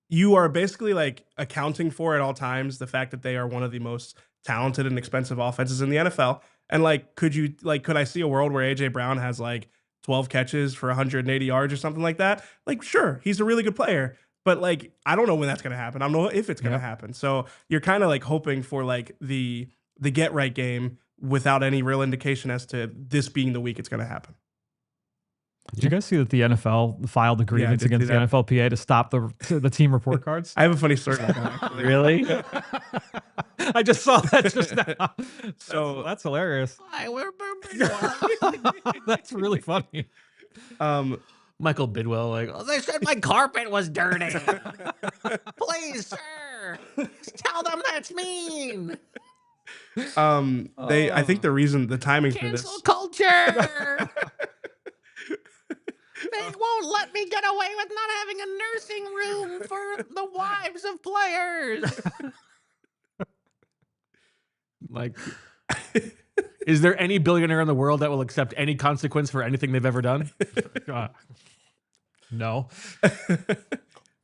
you are basically like accounting for at all times the fact that they are one of the most talented and expensive offenses in the NFL. And like, could I see a world where AJ Brown has like 12 catches for 180 yards or something like that? Like, sure, he's a really good player, but like, I don't know when that's going to happen. I don't know if it's going to happen. So you're kind of like hoping for like the get right game without any real indication as to this being the week it's going to happen. Did you guys see that the NFL filed a grievance against the NFLPA to stop the team report cards? I have a funny story about that, actually. Really? I just saw that just now. So that's hilarious. That's really funny. Michael Bidwell, like, oh, they said my carpet was dirty. Please, sir, tell them that's mean. I think the timing for this Cancel culture. They won't let me get away with not having a nursing room for the wives of players. Like, is there any billionaire in the world that will accept any consequence for anything they've ever done? No.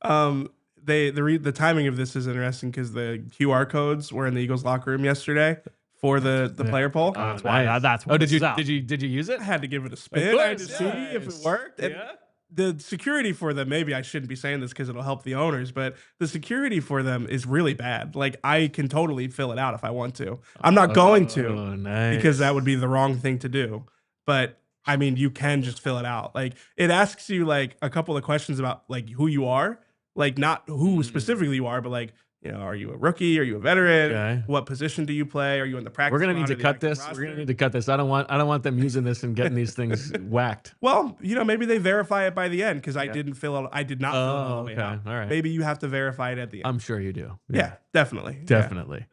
The timing of this is interesting because the QR codes were in the Eagles locker room yesterday for the player poll. That's why. That's what did you use it? I had to give it a spin. I had to see if it worked. And Yeah. the security for them, maybe I shouldn't be saying this because it'll help the owners, but the security for them is really bad. Like, I can totally fill it out if I want to. I'm not going to because that would be the wrong thing to do. But I mean, you can just fill it out. Like, it asks you like a couple of questions about like who you are, like not who specifically you are, but like, you know, are you a rookie? Are you a veteran? Okay. What position do you play? Are you in the practice? We're gonna need squad to or the cut active this. roster? We're gonna need to cut this. I don't want them using this and getting these things whacked. Well, you know, maybe they verify it by the end because I did not fill it all the way out. All right. Maybe you have to verify it at the end. I'm sure you do. Yeah, definitely. Definitely.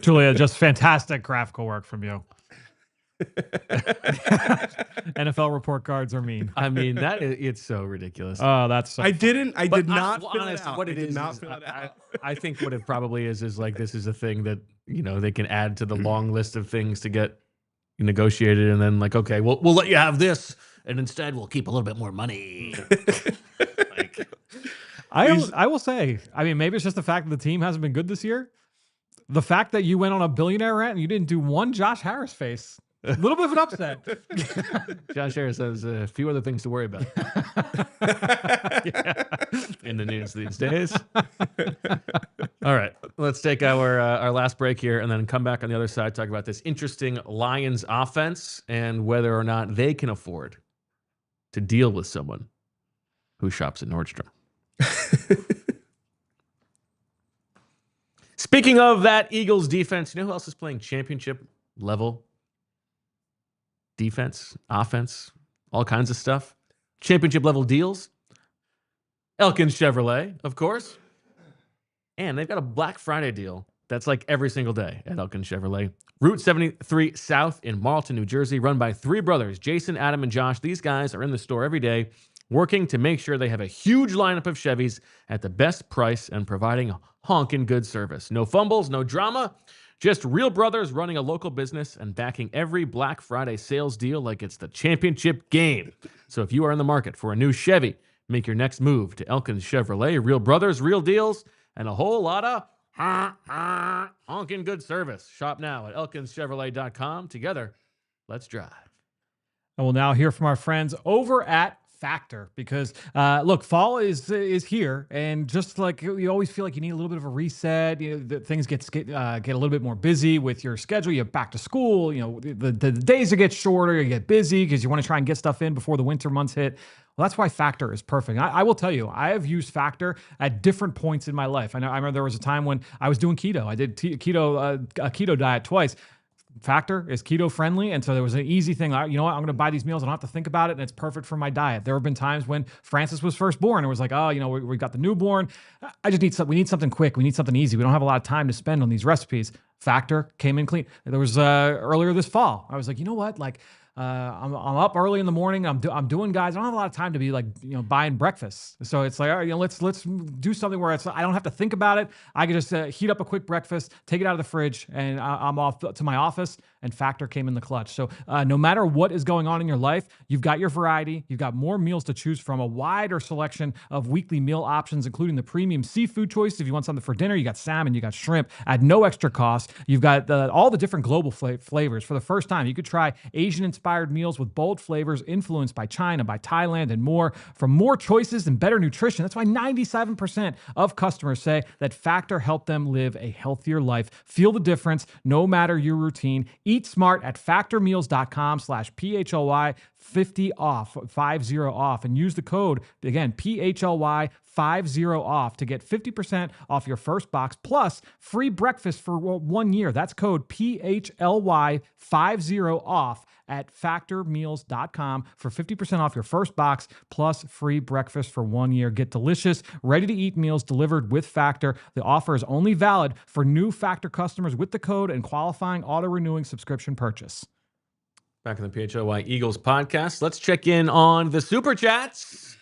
Julia, just fantastic graphical work from you. NFL report cards are mean. I mean, it's so ridiculous. Oh, that's so I did not well, fill honest, it out. what it I did is not fill it out. I think what it probably is like, this is a thing that, you know, they can add to the long list of things to get negotiated, and then like, okay, we'll let you have this, and instead we'll keep a little bit more money. Like, I will say, I mean, maybe it's just the fact that the team hasn't been good this year. The fact that you went on a billionaire rant and you didn't do one Josh Harris face. A little bit of an upset. Josh Harris has a few other things to worry about in the news these days. All right, let's take our last break here and then come back on the other side, talk about this interesting Lions offense and whether or not they can afford to deal with someone who shops at Nordstrom. Speaking of that Eagles defense, you know who else is playing championship level defense, offense, all kinds of stuff? Championship level deals. Elkins Chevrolet, of course. And they've got a Black Friday deal that's like every single day at Elkins Chevrolet. Route 73 South in Marlton, New Jersey, run by three brothers, Jason, Adam, and Josh. These guys are in the store every day working to make sure they have a huge lineup of Chevys at the best price and providing honking good service. No fumbles, no drama. Just real brothers running a local business and backing every Black Friday sales deal like it's the championship game. So if you are in the market for a new Chevy, make your next move to Elkins Chevrolet. Real brothers, real deals, and a whole lot of honking good service. Shop now at elkinschevrolet.com. Together, let's drive. And we'll now hear from our friends over at Factor, because look, fall is here, and just like you always feel like you need a little bit of a reset. You know, things get a little bit more busy with your schedule. You have back to school. You know, the days get shorter. You get busy because you want to try and get stuff in before the winter months hit. Well, that's why Factor is perfect. I will tell you, I have used Factor at different points in my life. I remember there was a time when I was doing keto. I did a keto diet twice. Factor is keto friendly. And so there was an easy thing. You know what? I'm going to buy these meals. I don't have to think about it. And it's perfect for my diet. There have been times when Francis was first born. It was like, oh, you know, we got the newborn. I just need we need something quick. We need something easy. We don't have a lot of time to spend on these recipes. Factor came in clean. There was earlier this fall. I was like, you know what? Like, I'm up early in the morning. I'm doing, guys. I don't have a lot of time to be like, you know, buying breakfast. So it's like, all right, you know, let's do something where I don't have to think about it. I can just heat up a quick breakfast, take it out of the fridge, and I'm off to my office. And Factor came in the clutch. So no matter what is going on in your life, you've got your variety. You've got more meals to choose from, a wider selection of weekly meal options, including the premium seafood choice. If you want something for dinner, you got salmon, you got shrimp at no extra cost. You've got all the different global flavors. For the first time, you could try Asian-inspired meals with bold flavors influenced by China, by Thailand, and more. For more choices and better nutrition, that's why 97% of customers say that Factor helped them live a healthier life. Feel the difference no matter your routine. Eat smart at factormeals.com/PHLY 50 off, 50 off, and use the code, again, PHLY 50 off to get 50% off your first box plus free breakfast for 1 year. That's code PHLY 50 off at factormeals.com for 50% off your first box plus free breakfast for 1 year. Get delicious, ready-to-eat meals delivered with Factor. The offer is only valid for new Factor customers with the code and qualifying auto-renewing subscription purchase. Back in the PHLY Eagles podcast, let's check in on the Super Chats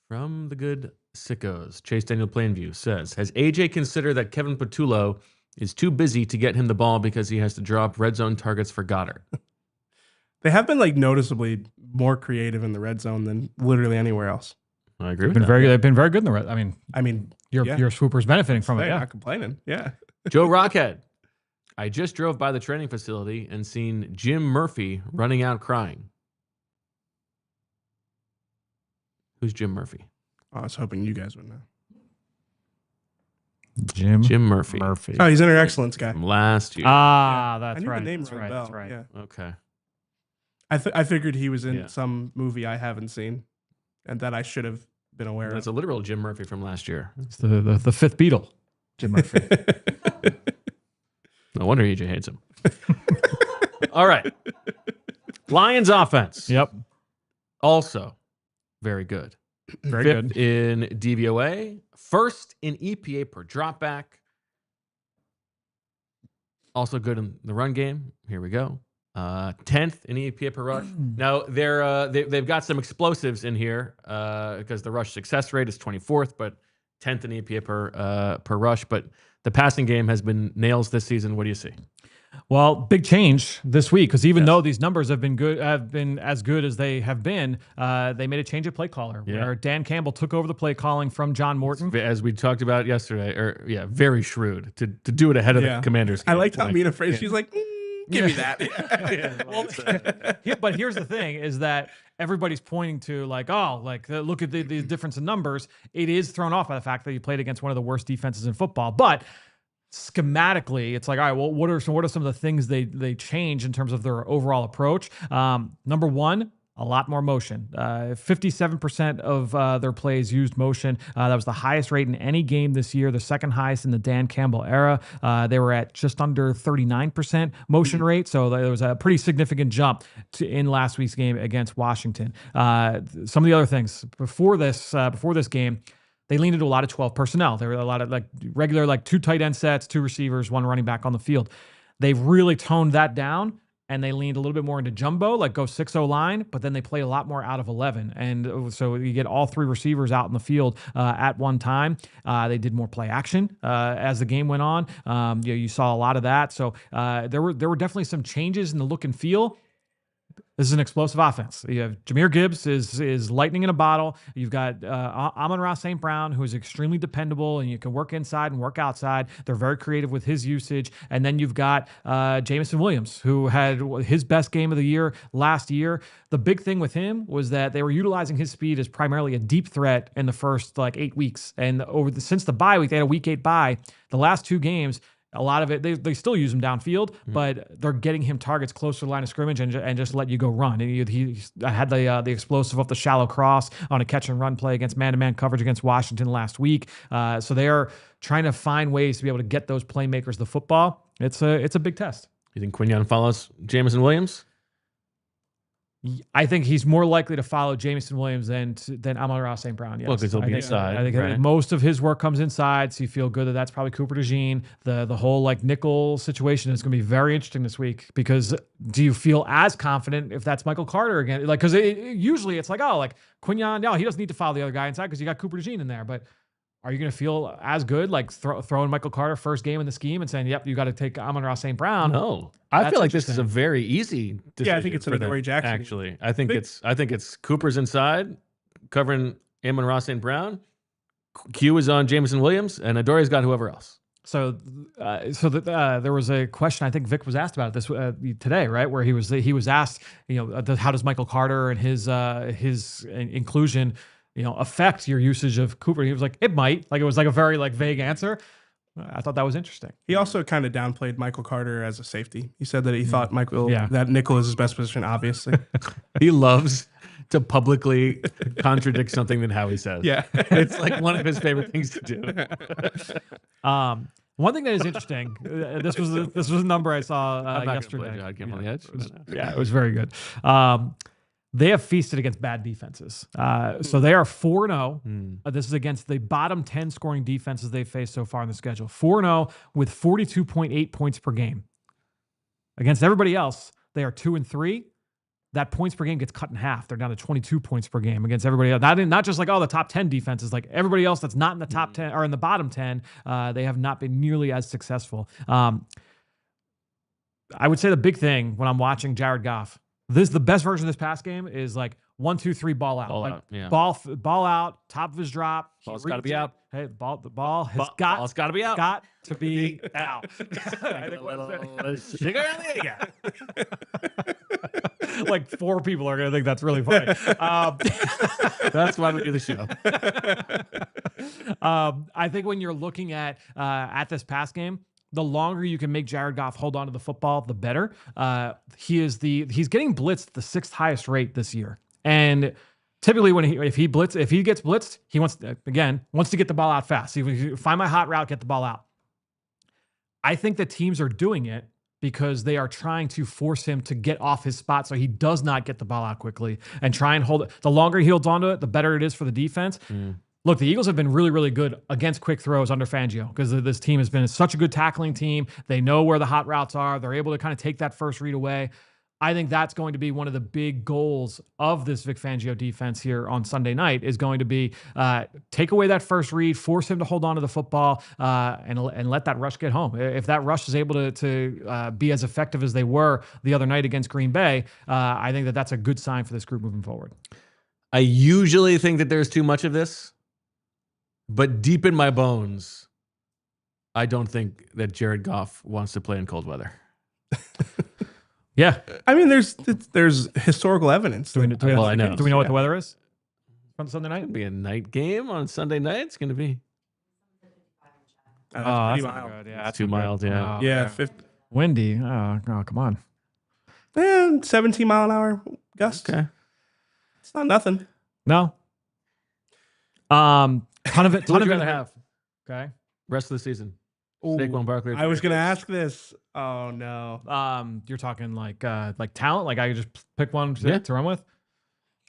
from the good sickos. Chase Daniel Plainview says, has AJ considered that Kevin Patullo is too busy to get him the ball because he has to drop red zone targets for Goddard? They have been like noticeably more creative in the red zone than literally anywhere else. I agree with They've that. been very good in the red. I mean, yeah. your Swooper's benefiting from it. Hey, Yeah. not complaining. Yeah. Joe Rockhead. I just drove by the training facility and seen Jim Murphy running out crying. Who's Jim Murphy? I was hoping you guys would know. Jim Murphy. Oh, he's Inner Excellence guy. From last year. That's I knew right. the name That's rang a right. bell. That's right. Yeah. Okay. I figured he was in Yeah. some movie I haven't seen and that I should have been aware That's of. a literal Jim Murphy from last year. It's the fifth Beatle, Jim Murphy. No wonder EJ hates him. All right. Lions offense. Yep. Also very good. Very Fifth good. in DVOA. First in EPA per dropback. Also good in the run game. Here we go. 10th in EPA per rush. Now they've got some explosives in here because the rush success rate is 24th, but 10th in EPA per rush. But the passing game has been nails this season. What do you see? Well, big change this week because even though these numbers have been as good as they have been, they made a change of play caller where Dan Campbell took over the play calling from John Morton. As we talked about yesterday, very shrewd to do it ahead of the Commanders game. I liked how Mina phrased. She's like, give me that. But here's the thing: is that everybody's pointing to look at the difference in numbers. It is thrown off by the fact that you played against one of the worst defenses in football, but schematically, it's like, all right, well, what are some of the things they change in terms of their overall approach? Number one, a lot more motion. 57% of their plays used motion. That was the highest rate in any game this year, the second highest in the Dan Campbell era. They were at just under 39% motion rate, so there was a pretty significant jump in last week's game against Washington. Some of the other things before this game, they leaned into a lot of 12 personnel. There were a lot of regular 2 tight end sets, 2 receivers, 1 running back on the field. They've really toned that down, and they leaned a little bit more into jumbo, go 6-0 line, but then they play a lot more out of 11. And so you get all 3 receivers out in the field at one time. They did more play action as the game went on. You saw a lot of that. So there were definitely some changes in the look and feel. This is an explosive offense. You have Jahmyr Gibbs is lightning in a bottle. You've got Amon-Ra St. Brown, who is extremely dependable, and you can work inside and work outside. They're very creative with his usage. And then you've got Jameson Williams, who had his best game of the year last year. The big thing with him was that they were utilizing his speed as primarily a deep threat in the first 8 weeks. And since the bye week, they had a week 8 bye. The last 2 games, a lot of it, they still use him downfield, but they're getting him targets close to the line of scrimmage and just let you go run. And he had the explosive off the shallow cross on a catch and run play against man-to-man coverage against Washington last week. So they are trying to find ways to be able to get those playmakers the football. It's a big test. You think Quinyon follows Jameson Williams? I think he's more likely to follow Jameson Williams than Amon-Ra St. Brown. Yes. Well, because he'll be think, inside. I think right? most of his work comes inside, so you feel good that that's probably Cooper DeJean. The whole like nickel situation is going to be very interesting this week, because do you feel as confident if that's Michael Carter again? Like, because usually it's like, oh, like Quinyon, no, he doesn't need to follow the other guy inside because you got Cooper DeJean in there. But are you going to feel as good like throwing Michael Carter first game in the scheme and saying, yep, you got to take Amon-Ra St. Brown? No, I feel like this is a very easy decision. Yeah, I think it's an Adoree Jackson. Actually, I think it's Cooper's inside covering Amon-Ra St. Brown. Q is on Jameson Williams, and Adoree's got whoever else. So there was a question I think Vic was asked about this today, right? Where he was asked, how does Michael Carter and his inclusion, affect your usage of Cooper? He was like, it might. Like, it was like a very like vague answer. I thought that was interesting. He also kind of downplayed Michael Carter as a safety. He said that he thought that nickel is his best position, obviously. He loves to publicly contradict something that Howie says. Yeah. It's like one of his favorite things to do. One thing that is interesting, this was a number I saw yesterday. God came on the edge. Yeah, it was very good. They have feasted against bad defenses. So they are 4-0. This is against the bottom 10 scoring defenses they've faced so far in the schedule. 4-0 with 42.8 points per game. Against everybody else, they are 2-3. That points per game gets cut in half. They're down to 22 points per game against everybody else. Not just like, the top 10 defenses, like everybody else that's not in the top 10 or in the bottom 10, they have not been nearly as successful. I would say the big thing when I'm watching Jared Goff, the best version of this pass game is like 1, 2, 3, ball out. Ball out, top of his drop. Ball's got to be out. Hey, the ball has ball's got to be out. Got to be out. Like 4 people are going to think that's really funny. That's why we do the show. I think when you're looking at this pass game, the longer you can make Jared Goff hold on to the football, the better. He's getting blitzed the 6th highest rate this year. And typically if he gets blitzed, he wants to get the ball out fast. So find my hot route, get the ball out. I think that teams are doing it because they are trying to force him to get off his spot so he does not get the ball out quickly and try and hold it. The longer he holds onto it, the better it is for the defense. Look, the Eagles have been really, really good against quick throws under Fangio because this team has been such a good tackling team. They know where the hot routes are. They're able to kind of take that first read away. I think that's going to be one of the big goals of this Vic Fangio defense here on Sunday night is going to be take away that first read, force him to hold on to the football, and let that rush get home. If that rush is able to be as effective as they were the other night against Green Bay, I think that's a good sign for this group moving forward. I usually think that there's too much of this, but deep in my bones, I don't think that Jared Goff wants to play in cold weather. Yeah, I mean, there's historical evidence. Do we know what the weather is on Sunday night? It's gonna be a night game on Sunday night. It's gonna be. That's not good. Yeah, that's too mild. Yeah, Oh, Yeah, okay. 50, Windy. Oh, come on. 17-mile-an-hour gust. Okay. It's not nothing. No. Ton of it. Who would you rather have? Okay. Rest of the season. Ooh, Saquon Barkley. I was going to ask this. Oh, no. You're talking like talent. Like I could just pick one to run with.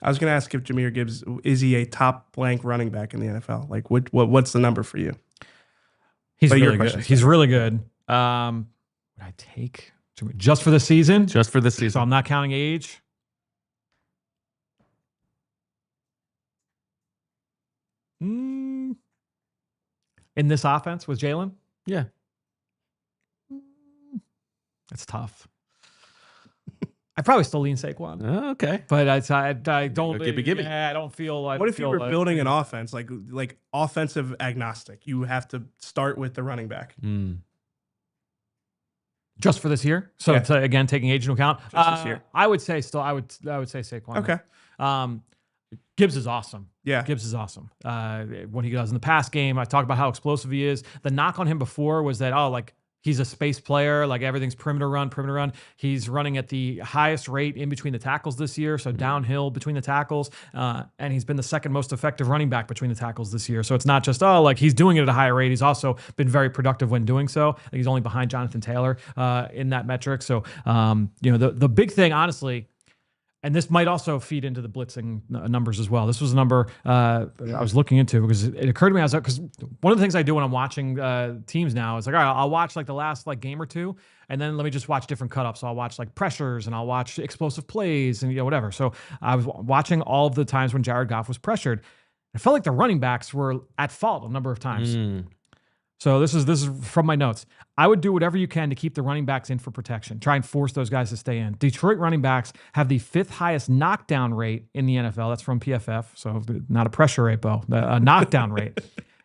I was going to ask if Jahmyr Gibbs, is he a top blank running back in the NFL? Like what's the number for you? He's But your really good. question's He's really good. Would I take just for the season? Just for the So season. I'm not counting age. In this offense with Jalen? Yeah. It's tough. I probably still lean Saquon. Oh, okay. But I don't. Gibby. Yeah, I don't feel. What if you were building an offense, like offensive agnostic? You have to start with the running back. Just for this year? So Yeah. it's, again, taking age into account. Just this year. I would say still. I would say Saquon. Okay. Gibbs is awesome. Yeah. Gibbs is awesome. What he does in the pass game, I talked about how explosive he is. The knock on him before was that, He's a space player, like everything's perimeter run. He's running at the highest rate in between the tackles this year, so downhill between the tackles. And he's been the second most effective running back between the tackles this year. So it's not just, like he's doing it at a higher rate. He's also been very productive when doing so. He's only behind Jonathan Taylor in that metric. So, the big thing, honestly, and this might also feed into the blitzing numbers as well. This was a number I was looking into because it occurred to me. Because one of the things I do when I'm watching teams now is like, all right, I'll watch like the last like game or two, and then let me just watch different cut ups. So I'll watch like pressures and I'll watch explosive plays and whatever. So I was watching all of the times when Jared Goff was pressured. I felt like the running backs were at fault a number of times. So this is from my notes. I would do whatever you can to keep the running backs in for protection. Try and force those guys to stay in. Detroit running backs have the 5th highest knockdown rate in the NFL. That's from PFF, so not a pressure rate, Bo. A knockdown rate.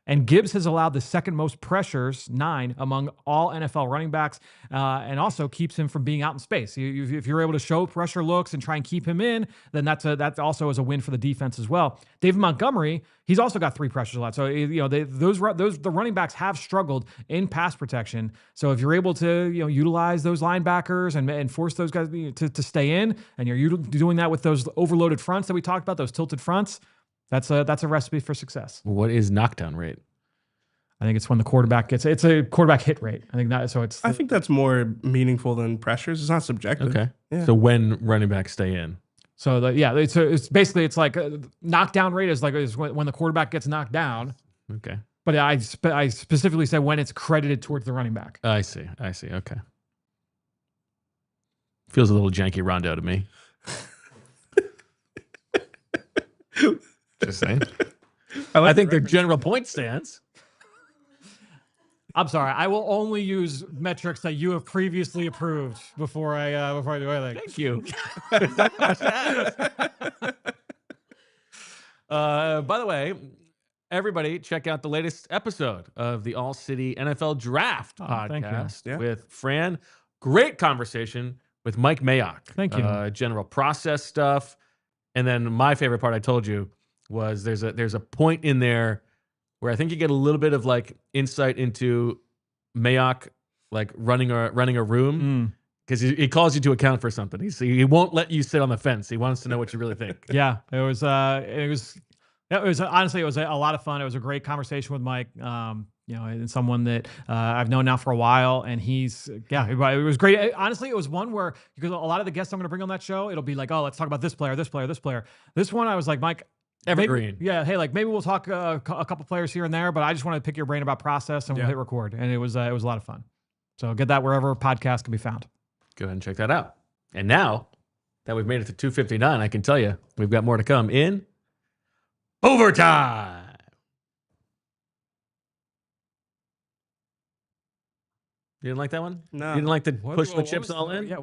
And Gibbs has allowed the 2nd most pressures, 9, among all NFL running backs, and also keeps him from being out in space. If you're able to show pressure looks and try and keep him in, then that also is a win for the defense as well. David Montgomery, he's also got 3 pressures allowed. So the running backs have struggled in pass protection. So if you're able to utilize those linebackers and force those guys to stay in, and you're doing that with those overloaded fronts that we talked about, those tilted fronts. That's a recipe for success. What is knockdown rate? I think it's when the quarterback it's a quarterback hit rate. I think that, so it's. I think that's more meaningful than pressures. It's not subjective. Okay. Yeah. So when running backs stay in. So it's basically like knockdown rate is when the quarterback gets knocked down. Okay. But I specifically said when it's credited towards the running back. I see. Okay. Feels a little janky rondo to me. Just saying. I think their general point stands. I'm sorry. I will only use metrics that you have previously approved before I do anything. Thank you. By the way, everybody check out the latest episode of the All City NFL Draft podcast with Fran. Great conversation with Mike Mayock. Thank you. General process stuff. And then my favorite part I told you was there's a point in there where I think you get a little bit of like insight into Mayock like running a room because he calls you to account for something. He won't let you sit on the fence. He wants to know what you really think. Yeah, it was honestly a lot of fun. It was a great conversation with Mike. And someone that I've known now for a while, and it was great. Honestly, it was one where, because a lot of the guests I'm going to bring on that show, it'll be like, oh, let's talk about this player. This one, I was like, Mike, evergreen. Hey, like maybe we'll talk a couple players here and there, but I just wanted to pick your brain about process, and we'll hit record, and it was a lot of fun. So get that wherever podcasts can be found. Go ahead and check that out. And now that we've made it to 2:59, I can tell you we've got more to come in overtime. You didn't like that one? No. You didn't like the pushing the chips all in? Yeah,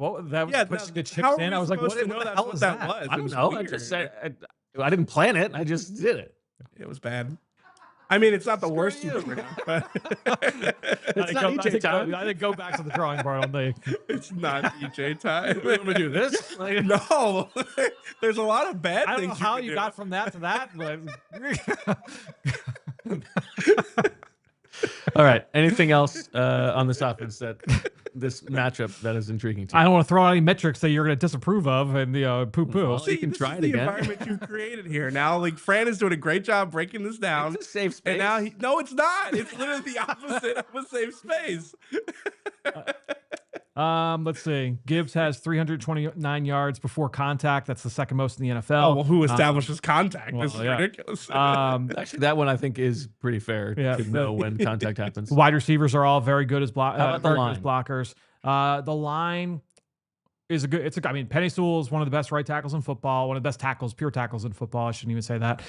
pushing the chips how in. I was like, what the hell was that? Was? I don't know. I just said I didn't plan it. I just did it. It was bad. I mean, it's not the worst you've ever done, but it's not EJ time. I think go back to the drawing board on the. It's not EJ time. We want to do this? No, there's a lot of bad things. I don't know how you got from that to that, but. All right. Anything else on this offense this matchup that is intriguing to you? I don't want to throw out any metrics that you're going to disapprove of and poo-poo. Well, you can try it again. The environment you've created here. Now, like Fran is doing a great job breaking this down. It's a safe space. And now no, it's not. It's literally the opposite of a safe space. Let's see. Gibbs has 329 yards before contact. That's the 2nd most in the NFL. Oh, well, who establishes contact? This is ridiculous. Actually, that one I think is pretty fair to know when contact happens. Wide receivers are all very good as blockers. The line is I mean, Penny Sewell is one of the best right tackles in football, one of the best pure tackles in football. I shouldn't even say that.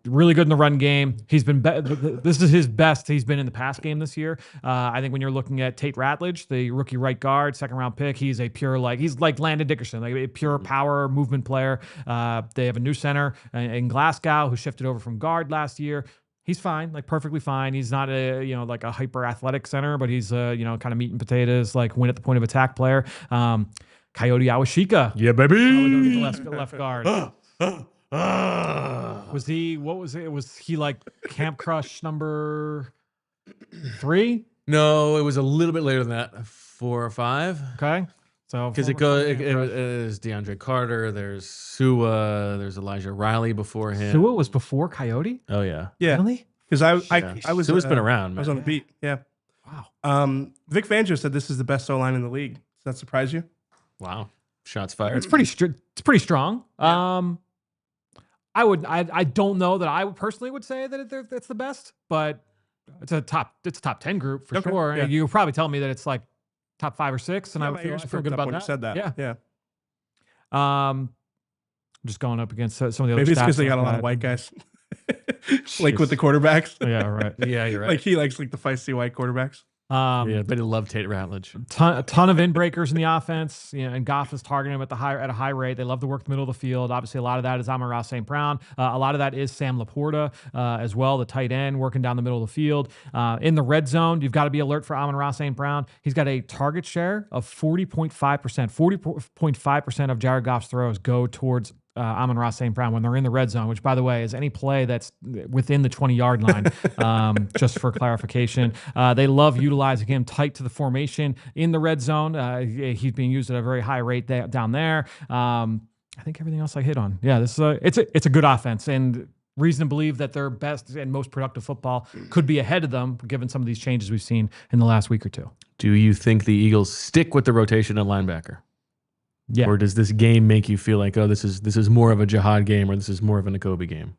Really good in the run game. He's been, this is his best he's been in the pass game this year. I think when you're looking at Tate Ratledge, the rookie right guard, 2nd round pick, he's like Landon Dickerson, like a pure power movement player. They have a new center in Glasgow who shifted over from guard last year. He's fine, like perfectly fine. He's not like a hyper athletic center, but he's kind of meat and potatoes, like win at the point of attack player. Coyote Awashika. Yeah, baby. Left guard. Was he, what was it? Was he like Camp Crush number 3? No, it was a little bit later than that, 4 or 5. Okay. So Because it is DeAndre Carter. There's Sua. There's Elijah Riley before him. Sua was before Coyote? Oh yeah. Yeah. Really? Because I was. Sua's been around. I was on the beat. Yeah. Wow. Vic Fangio said this is the best O-line in the league. Does that surprise you? Wow. Shots fired. It's pretty strong. Yeah. I don't know that I personally would say that it's the best, but it's a top 10 group for Okay, sure. yeah. You probably tell me that it's like top 5 or 6, and Yeah, I my feel, ears I feel perked good up about when that. you said that. Yeah. Yeah. Just going up against some of the other. Maybe it's because stats they got a like lot that. of white guys. Like with the quarterbacks. Yeah, right. Yeah, you're right. Like he likes like the feisty white quarterbacks. Yeah, but he loved Tate Ratledge. A ton of inbreakers in the offense, and Goff is targeting him at a high rate. They love to work the middle of the field. Obviously, a lot of that is Amon-Ra St. Brown. A lot of that is Sam Laporta as well, the tight end, working down the middle of the field. In the red zone, you've got to be alert for Amon-Ra St. Brown. He's got a target share of 40.5%. 40.5% of Jared Goff's throws go towards Amon-Ra St. Brown when they're in the red zone, which, by the way, is any play that's within the 20-yard line, just for clarification. They love utilizing him tight to the formation in the red zone. He's being used at a very high rate down there. I think everything else I hit on. Yeah, this is it's a good offense, and reason to believe that their best and most productive football could be ahead of them, given some of these changes we've seen in the last week or two. Do you think the Eagles stick with the rotation at linebacker? Yeah. Or does this game make you feel like, oh, this is more of a Jihad game, or this is more of a Nakobe game?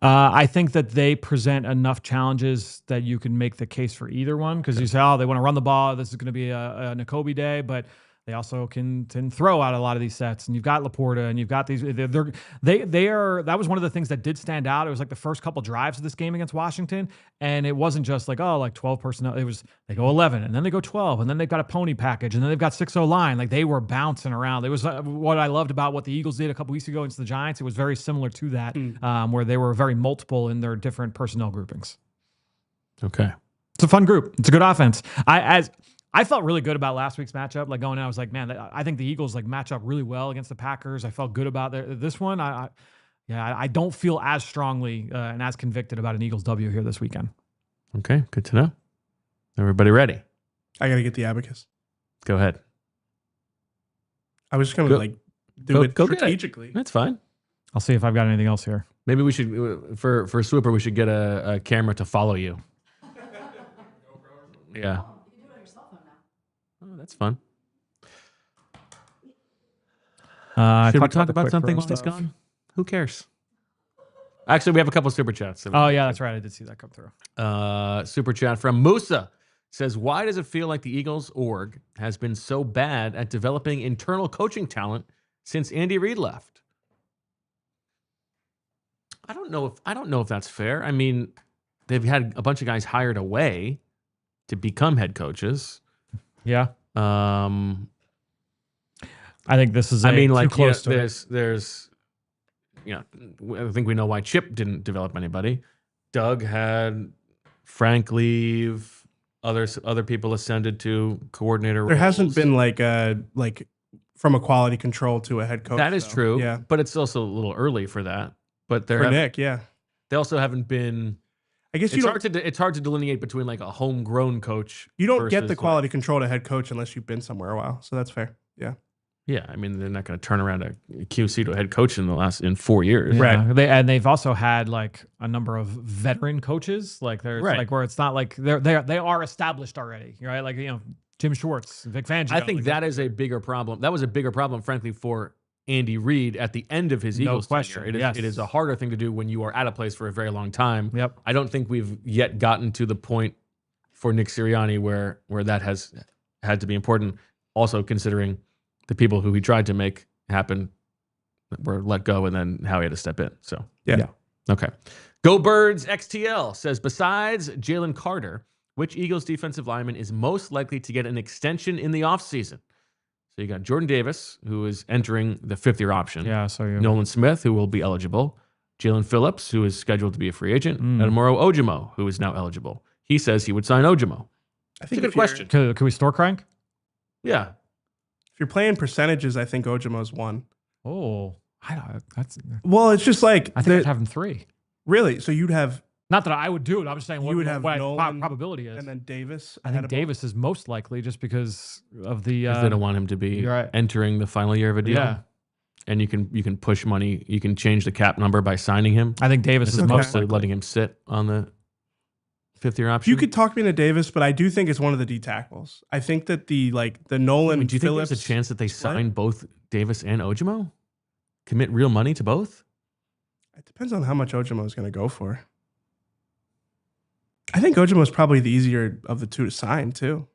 I think that they present enough challenges that you can make the case for either one, because you say, oh, they want to run the ball. This is going to be a Nakobe day, but they also can throw out a lot of these sets. And you've got Laporta, and you've got these. They are. That was one of the things that did stand out. It was like the first couple drives of this game against Washington, and it wasn't just like, oh, like 12 personnel. It was they go 11, and then they go 12, and then they've got a pony package, and then they've got 6-0 line. Like they were bouncing around. It was what I loved about what the Eagles did a couple weeks ago against the Giants. It was very similar to that, where they were very multiple in their different personnel groupings. Okay. It's a fun group. It's a good offense. I felt really good about last week's matchup. Like going out, I was like, man, I think the Eagles like match up really well against the Packers. I felt good about this one. I don't feel as strongly and as convicted about an Eagles W here this weekend. Okay, good to know. Everybody ready? I got to get the abacus. Go ahead. I was just going to like do it strategically. That's fine. I'll see if I've got anything else here. Maybe we should, for Swooper, we should get a camera to follow you. Yeah. You can do it on your cell phone now. Oh, that's fun. Should we talk about something while he's gone? Who cares? Actually, we have a couple super chats. Oh, yeah, that's right. I did see that come through. Super chat from Musa says, why does it feel like the Eagles org has been so bad at developing internal coaching talent since Andy Reid left? I don't know if that's fair. I mean, they've had a bunch of guys hired away to become head coaches. Yeah. I think this is too close to there's I think we know why Chip didn't develop anybody. Doug had Frank leave. Other people ascended to coordinator roles. There hasn't been like from a quality control to a head coach. That is true. Yeah. But it's also a little early for that. But For Nick, yeah. They also haven't been. I guess it's hard to delineate between like a homegrown coach. You don't get the versus, quality control to head coach unless you've been somewhere a while. So that's fair. Yeah. Yeah, I mean, they're not going to turn around a QC to a head coach in 4 years. Yeah. Right. They've also had like a number of veteran coaches. Like there's like where it's not like they are established already, right? Like Jim Schwartz, Vic Fangio. I think that is a bigger problem. That was a bigger problem, frankly, for Andy Reid at the end of his Eagles tenure. It is a harder thing to do when you are at a place for a very long time. Yep. I don't think we've yet gotten to the point for Nick Sirianni where that has had to be important. Also considering the people who he tried to make happen were let go, and then how he had to step in. So yeah. Okay. Go Birds XTL says, besides Jalen Carter, which Eagles defensive lineman is most likely to get an extension in the offseason? So you got Jordan Davis, who is entering the 5th-year option. Yeah, so you Nolan Smith, who will be eligible. Jaelan Phillips, who is scheduled to be a free agent. And Amaro Ojimo, who is now eligible. He says he would sign Ojimo. I think it's a good question. Can we store crank? Yeah. If you're playing percentages, I think Ojimo's one. Oh, that's. Well, it's just like I think I'd have him 3. really. So you'd have Not that I would do it. I'm just saying You would have what Nolan probability is. and then Davis. I think Davis is most likely just because of the. Because they don't want him to be you're right. entering the final year of a deal. Yeah. And you can push money. You can change the cap number by signing him. I think Davis As is opposed most to likely. letting him sit on the 5th-year option. You could talk me into Davis, but I do think it's one of the D tackles. I think that the Nolan. do you think Phillips there's a chance that they split? sign both Davis and Ojimo? Commit real money to both? It depends on how much Ojimo is going to go for. I think Ojimo is probably the easier of the two to sign too.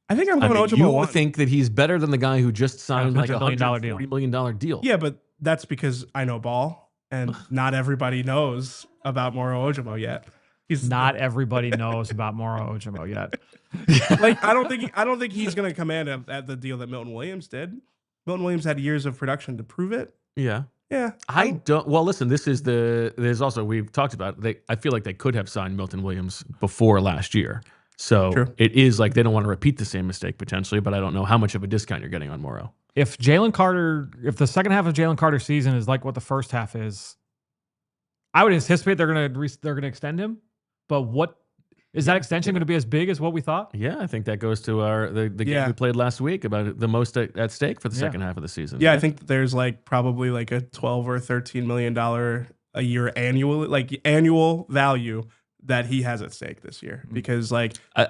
I think I'm going Ojimo you one. think that he's better than the guy who just signed like a $100 $140 million deal. Yeah, but that's because I know ball, and not everybody knows about Moro Ojimo yet. He's Not everybody knows about Moro Ojimo yet. like I don't think he's going to command at the deal that Milton Williams did. Milton Williams had years of production to prove it. Yeah. Yeah, I don't. Well, listen. There's also we've talked about. I feel like they could have signed Milton Williams before last year. So True. it is like they don't want to repeat the same mistake potentially. But I don't know how much of a discount you're getting on Morrow. If the second half of Jalen Carter's season is like what the first half is, I would anticipate they're gonna extend him. But what is that extension going to be as big as what we thought? Yeah, I think that goes to the game Yeah. we played last week about the most at stake for the second half of the season. Yeah, I think there's probably a $12 or $13 million a year annual value that he has at stake this year because I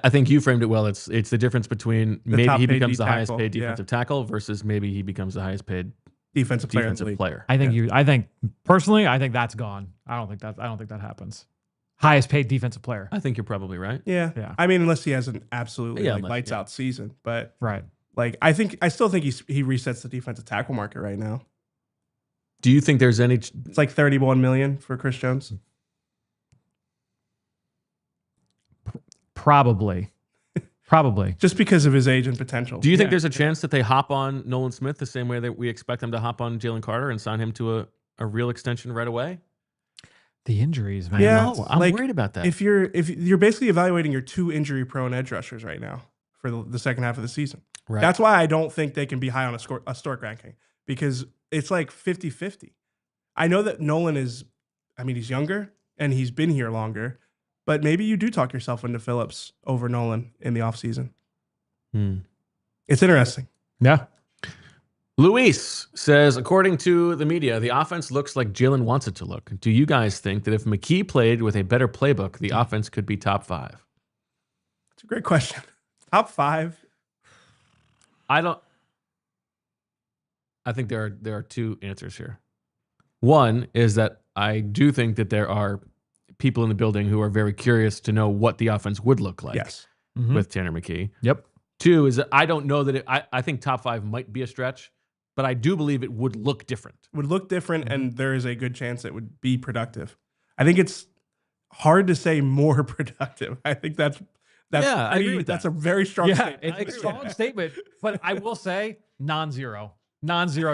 think you framed it well. It's the difference between maybe top he paid becomes D the highest tackle, paid yeah. defensive tackle versus maybe he becomes the highest paid defensive player. defensive player. I think personally, I think that's gone. I don't think that happens. Highest paid defensive player. I think you're probably right. Yeah. Yeah. I mean, unless he has an absolutely unless- lights out season, but Right. I still think he resets the defensive tackle market right now. Do you think there's any? It's like $31 million for Chris Jones. Probably. Just because of his age and potential. Do you think there's a chance that they hop on Nolan Smith the same way that we expect them to hop on Jalen Carter and sign him to a real extension right away? The injuries, man. Yeah. No, I'm worried about that. If you're basically evaluating your two injury prone edge rushers right now for the second half of the season. Right. That's why I don't think they can be high on a Stork ranking because it's like 50-50. I know that Nolan he's younger and he's been here longer, but maybe you do talk yourself into Phillips over Nolan in the offseason. It's interesting. Yeah. Luis says, according to the media, the offense looks like Jalen wants it to look. Do you guys think that if McKee played with a better playbook, the offense could be top 5? It's a great question. Top 5. I think there are two answers here. One is that I do think that there are people in the building who are very curious to know what the offense would look like Yes. with Tanner McKee. Yep. Two is that I don't know that I think top 5 might be a stretch, but I do believe it would look different. Would look different, and there is a good chance it would be productive. I think it's hard to say more productive. I think that's Yeah, I agree with that's that. a very strong Yeah, statement. it's a strong statement, but I will say non-zero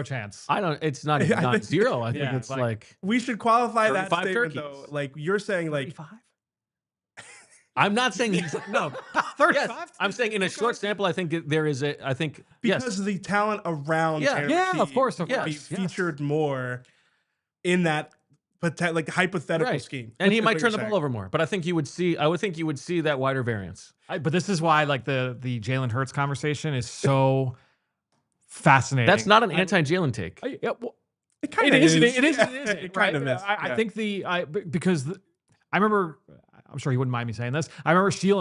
chance. It's not even I not think- zero. I think Yeah, it's like- like We should qualify that 35 statement turkeys. though. Like you're saying, like 35? I'm not saying he's no. 35? Yes, I'm saying in a short sample, I think there is a. I think because yes. of the talent around. Yeah. Tanner Yeah, McKee of course, of would be course, yes. featured more in that hypothetical Right. scheme. And he That's might what turn you're the saying. ball over more, but I think you would see. I would think you would see that wider variance. But this is why like the Jalen Hurts conversation is so fascinating. That's not an anti-Jalen take. Yeah, well, It kind it of is. is. It is. Yeah, It is. It kind of is. I Yeah. think because I remember. I'm sure he wouldn't mind me saying this. I remember Sheil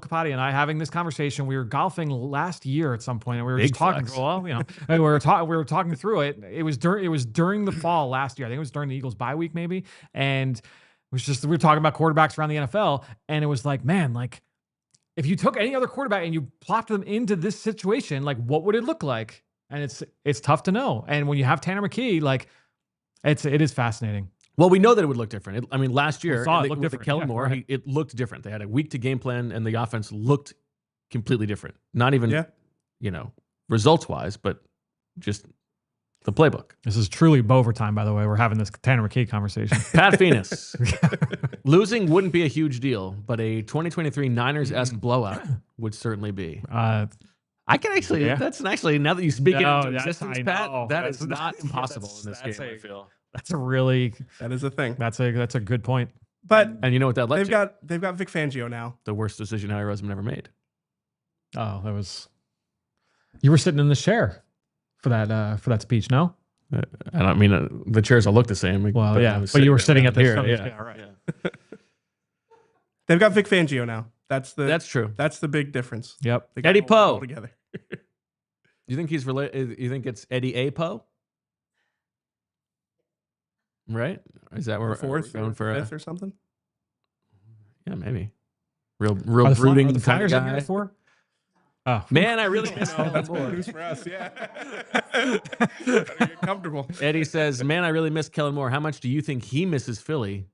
Kapati and I having this conversation. We were golfing last year at some point, and we were Big just talking. flex. Well, and we were talking through it. It was during the fall last year. I think it was during the Eagles bye week, maybe. And we were talking about quarterbacks around the NFL, and it was like, man, like if you took any other quarterback and you plopped them into this situation, like what would it look like? And it's tough to know. And when you have Tanner McKee, like it is fascinating. Well, we know that it would look different. Last We year saw it with look the different. Kellen Yeah, Moore, right. it looked different. They had a week to game plan, and the offense looked completely different. Not even, results wise, but just the playbook. This is truly overtime, by the way. We're having this Tanner McKee conversation. Pat Phoenix. Losing wouldn't be a huge deal, but a 2023 Niners-esque blowout would certainly be. I can actually, Yeah. that's actually, now that you speak it No, into that's- existence, I Pat, know. that That's- is not impossible in this that's game, a- I feel. That's a really That is a thing. that's a good point. But And you know what that led to? they've got Vic Fangio now. The worst decision Howie Roseman ever made. Oh, that was. You were sitting in the chair for that speech, no? I don't mean the chairs all look the same. Well, I yeah, was but you were sitting right at the here. front of the Yeah, chair, right? yeah. They've got Vic Fangio now. That's true. That's the big difference. Yep. They got Eddie it all Poe. together. You think he's related? You think it's Eddie A. Poe? Right? Is that where Fourth we're going or for fifth or something? Yeah, maybe. Real Are the brooding kind of Flyers in here guy. for? Oh, Man, I really miss Kellen That's Moore. good news for us. Yeah. Better get comfortable. Eddie says, "Man, I really miss Kellen Moore. How much do you think he misses Philly?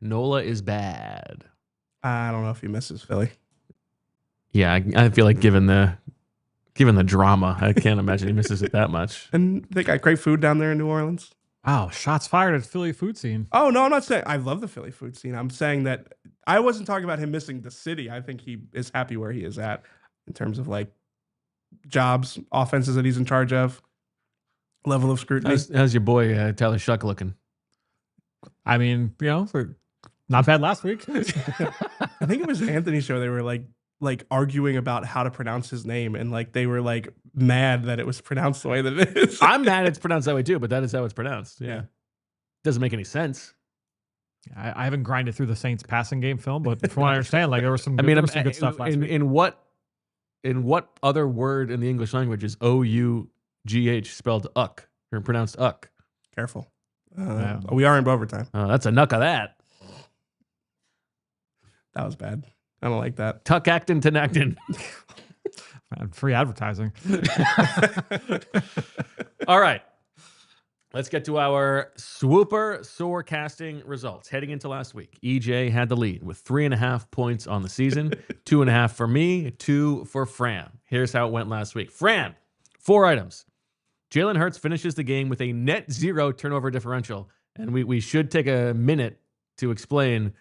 Nola is bad." I don't know if he misses Philly. Yeah, I feel like given the drama, I can't imagine he misses it that much. And they got great food down there in New Orleans. wow! Shots fired at Philly food scene. Oh, no, I'm not saying I love the Philly food scene. I'm saying that I wasn't talking about him missing the city. I think he is happy where he is at in terms of like jobs, offenses that he's in charge of, level of scrutiny. How's your boy Tyler Shuck looking? I mean, not bad last week. I think it was Anthony's show. They were like arguing about how to pronounce his name, and like they were like mad that it was pronounced the way that it is. I'm mad it's pronounced that way too, but that is how it's pronounced. Yeah. Doesn't make any sense. I haven't grinded through the Saints passing game film, but from what I understand, like there was some. I mean, there was some good stuff last week. in what other word in the English language is OUGH spelled uck or pronounced uck? Careful. Yeah. We are in overtime. That's a knuck of that. That was bad. I don't like that. Tuck actin to actin. Man, free advertising. All right. Let's get to our Swooper Sorecasting results. Heading into last week, EJ had the lead with 3.5 points on the season, 2.5 for me, 2 for Fran. Here's how it went last week. Fran, 4 items. Jalen Hurts finishes the game with a net 0 turnover differential. And we should take a minute to explain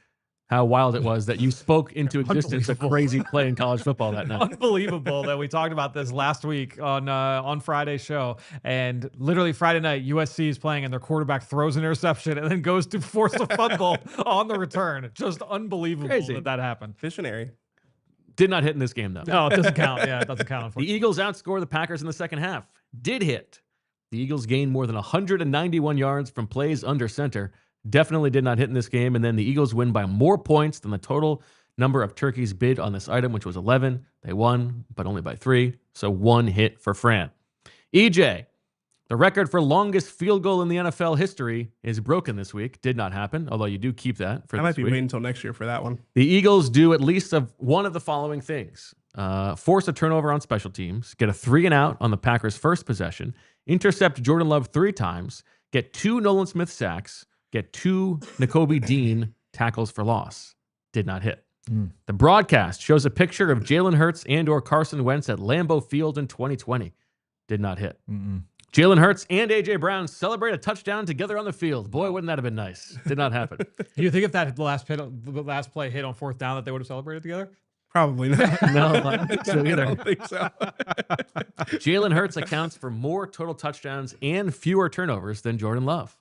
how wild it was that you spoke into existence a crazy play in college football that night. Unbelievable that we talked about this last week on Friday's show, and literally Friday night USC is playing and their quarterback throws an interception and then goes to force a fumble on the return. Just unbelievable that happened. Visionary. Did not hit in this game though. No, it doesn't count. Yeah, it doesn't count. The Eagles outscore the Packers in the second half. Did hit. The Eagles gained more than 191 yards from plays under center. Definitely did not hit in this game. And then the Eagles win by more points than the total number of turkeys bid on this item, which was 11. They won, but only by 3. So 1 hit for Fran. EJ, the record for longest field goal in the NFL history is broken this week. Did not happen, although you do keep that for I this might be week. waiting until next year for that one. The Eagles do at least one of the following things. Force a turnover on special teams, get a 3-and-out on the Packers' first possession, intercept Jordan Love 3 times, get 2 Nolan Smith sacks, get 2 Nakobe Dean tackles for loss. Did not hit. The broadcast shows a picture of Jalen Hurts and or Carson Wentz at Lambeau Field in 2020. Did not hit. Jalen Hurts and A.J. Brown celebrate a touchdown together on the field. Boy, wouldn't that have been nice. Did not happen. Do you think if the last play hit on 4th down that they would have celebrated together? Probably not. No, I don't think so I either. don't think so. Jalen Hurts accounts for more total touchdowns and fewer turnovers than Jordan Love.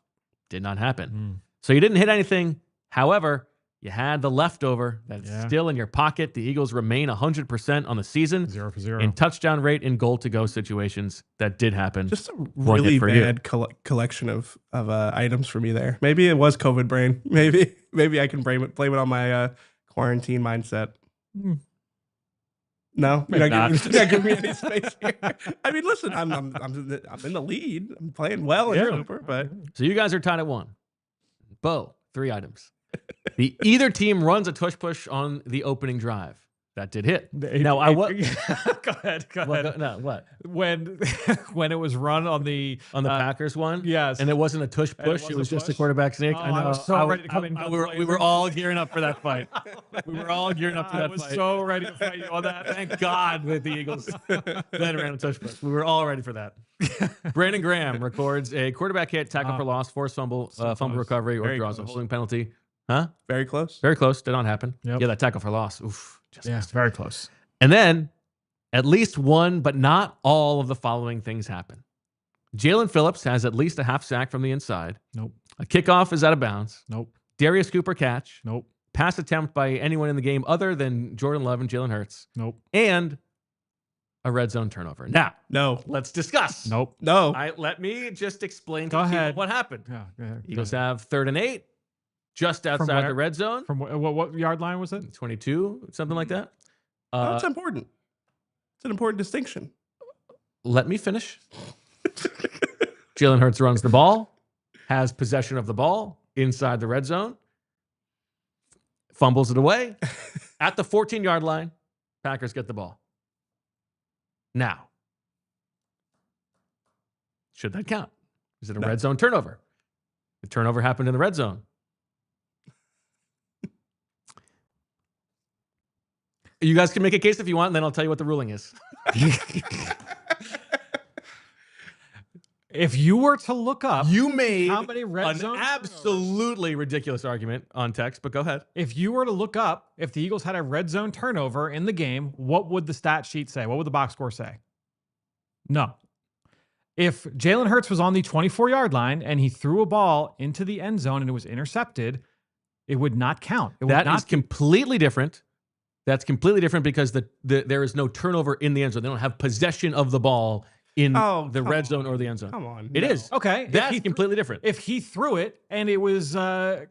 Did not happen. So you didn't hit anything. However, you had the leftover that's still in your pocket. The Eagles remain 100% on the season. 0 for 0. In touchdown rate in goal-to-go situations. That did happen. Just a One hit really for you. bad collection of items for me there. Maybe it was COVID brain. Maybe I can blame it on my quarantine mindset. No, you're not giving me any space here. I mean, listen, I'm in the lead. I'm playing well in Super, but So you guys are tied at 1. Bo, 3 items. Either team runs a tush push on the opening drive. That did hit. Now I was. Go ahead. No, what? When it was run on the Packers one, yes, and it wasn't a tush push; it was just a quarterback sneak. Oh, I know. I was so ready to come in. We were all gearing up for that fight. We were all gearing up for that I was fight. so ready to fight you on that. Thank God that the Eagles then ran a tush push. We were all ready for that. Brandon Graham records a quarterback hit, tackle for loss, forced fumble, fumble recovery, or Very draws a close. holding penalty. Huh? very close. Very close. Did not happen. Yep. Yeah, that tackle for loss. Oof. Just Yeah, missed. very close. And then at least one, but not all of the following things happen. Jaelan Phillips has at least a half sack from the inside. Nope. A kickoff is out of bounds. Nope. Darius Cooper catch, Nope. pass attempt by anyone in the game other than Jordan Love and Jalen Hurts, Nope. and a red zone turnover. Now, No. let's discuss. Nope. No. Let me just explain to Go the people ahead. what happened. Yeah. Go ahead. Eagles have 3rd and 8, just outside where? the red zone. From what yard line was it? 22, something like that. That's important. It's an important distinction. Let me finish. Jalen Hurts runs the ball, has possession of the ball inside the red zone, fumbles it away. At the 14-yard line, Packers get the ball. Now, should that count? Is it a red zone turnover? The turnover happened in the red zone. You guys can make a case if you want, and then I'll tell you what the ruling is. If you were to look up, You made how many red an zone absolutely ridiculous argument on text, but go ahead. if you were to look up if the Eagles had a red zone turnover in the game, what would the stat sheet say? What would the box score say? No. If Jalen Hurts was on the 24-yard line and he threw a ball into the end zone and it was intercepted, it would not count. It would That not is completely different. That's completely different because there is no turnover in the end zone. They don't have possession of the ball in the red zone or the end zone. Come on. It is. Okay. That's completely different. If he threw it and it was, I'm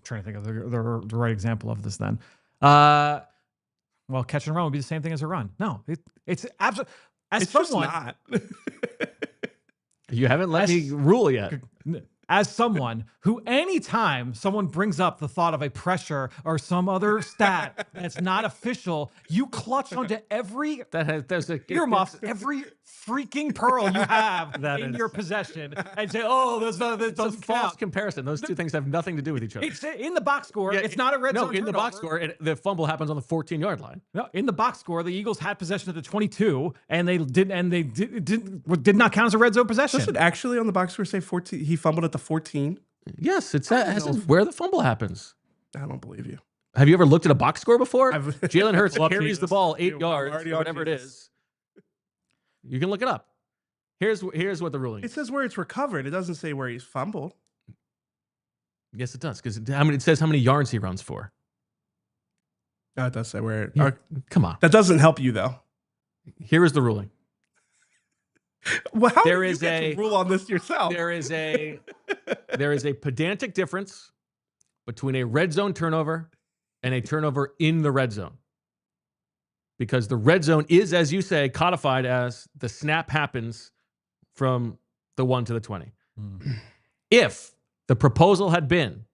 trying to think of the right example of this then. Well, catch and run would be the same thing as a run. No, it's absolutely. It's just not. You haven't let me rule yet. As someone who, anytime someone brings up the thought of a pressure or some other stat that's not official, you clutch onto every earmuff, every freaking pearl you have in your possession, and say, "Oh, that's not that It's a doesn't false count." comparison. Those two things have nothing to do with each other. It's in the box score. It's not a red zone. No, in the box turnover. score, the fumble happens on the 14-yard line. No, in the box score, the Eagles had possession at the 22, and they did not count as a red zone possession. Does it actually on the box score say 14? He fumbled at the 14? Yes, it says where the fumble happens. I don't believe you. Have you ever looked at a box score before? Jalen Hurts Love carries Jesus. the ball 8 I'm yards, already or on whatever it Jesus. is. You can look it up. Here's what the ruling It is. says where it's recovered. It doesn't say where he's fumbled. Yes, it does, because it says how many yards he runs for. No, it does say where. Come on. That doesn't help you though. Here is the ruling. Well, how There did is you get a- to rule on this yourself? There is a pedantic difference between a red zone turnover and a turnover in the red zone. Because the red zone is, as you say, codified as the snap happens from the 1 to the 20. If the proposal had been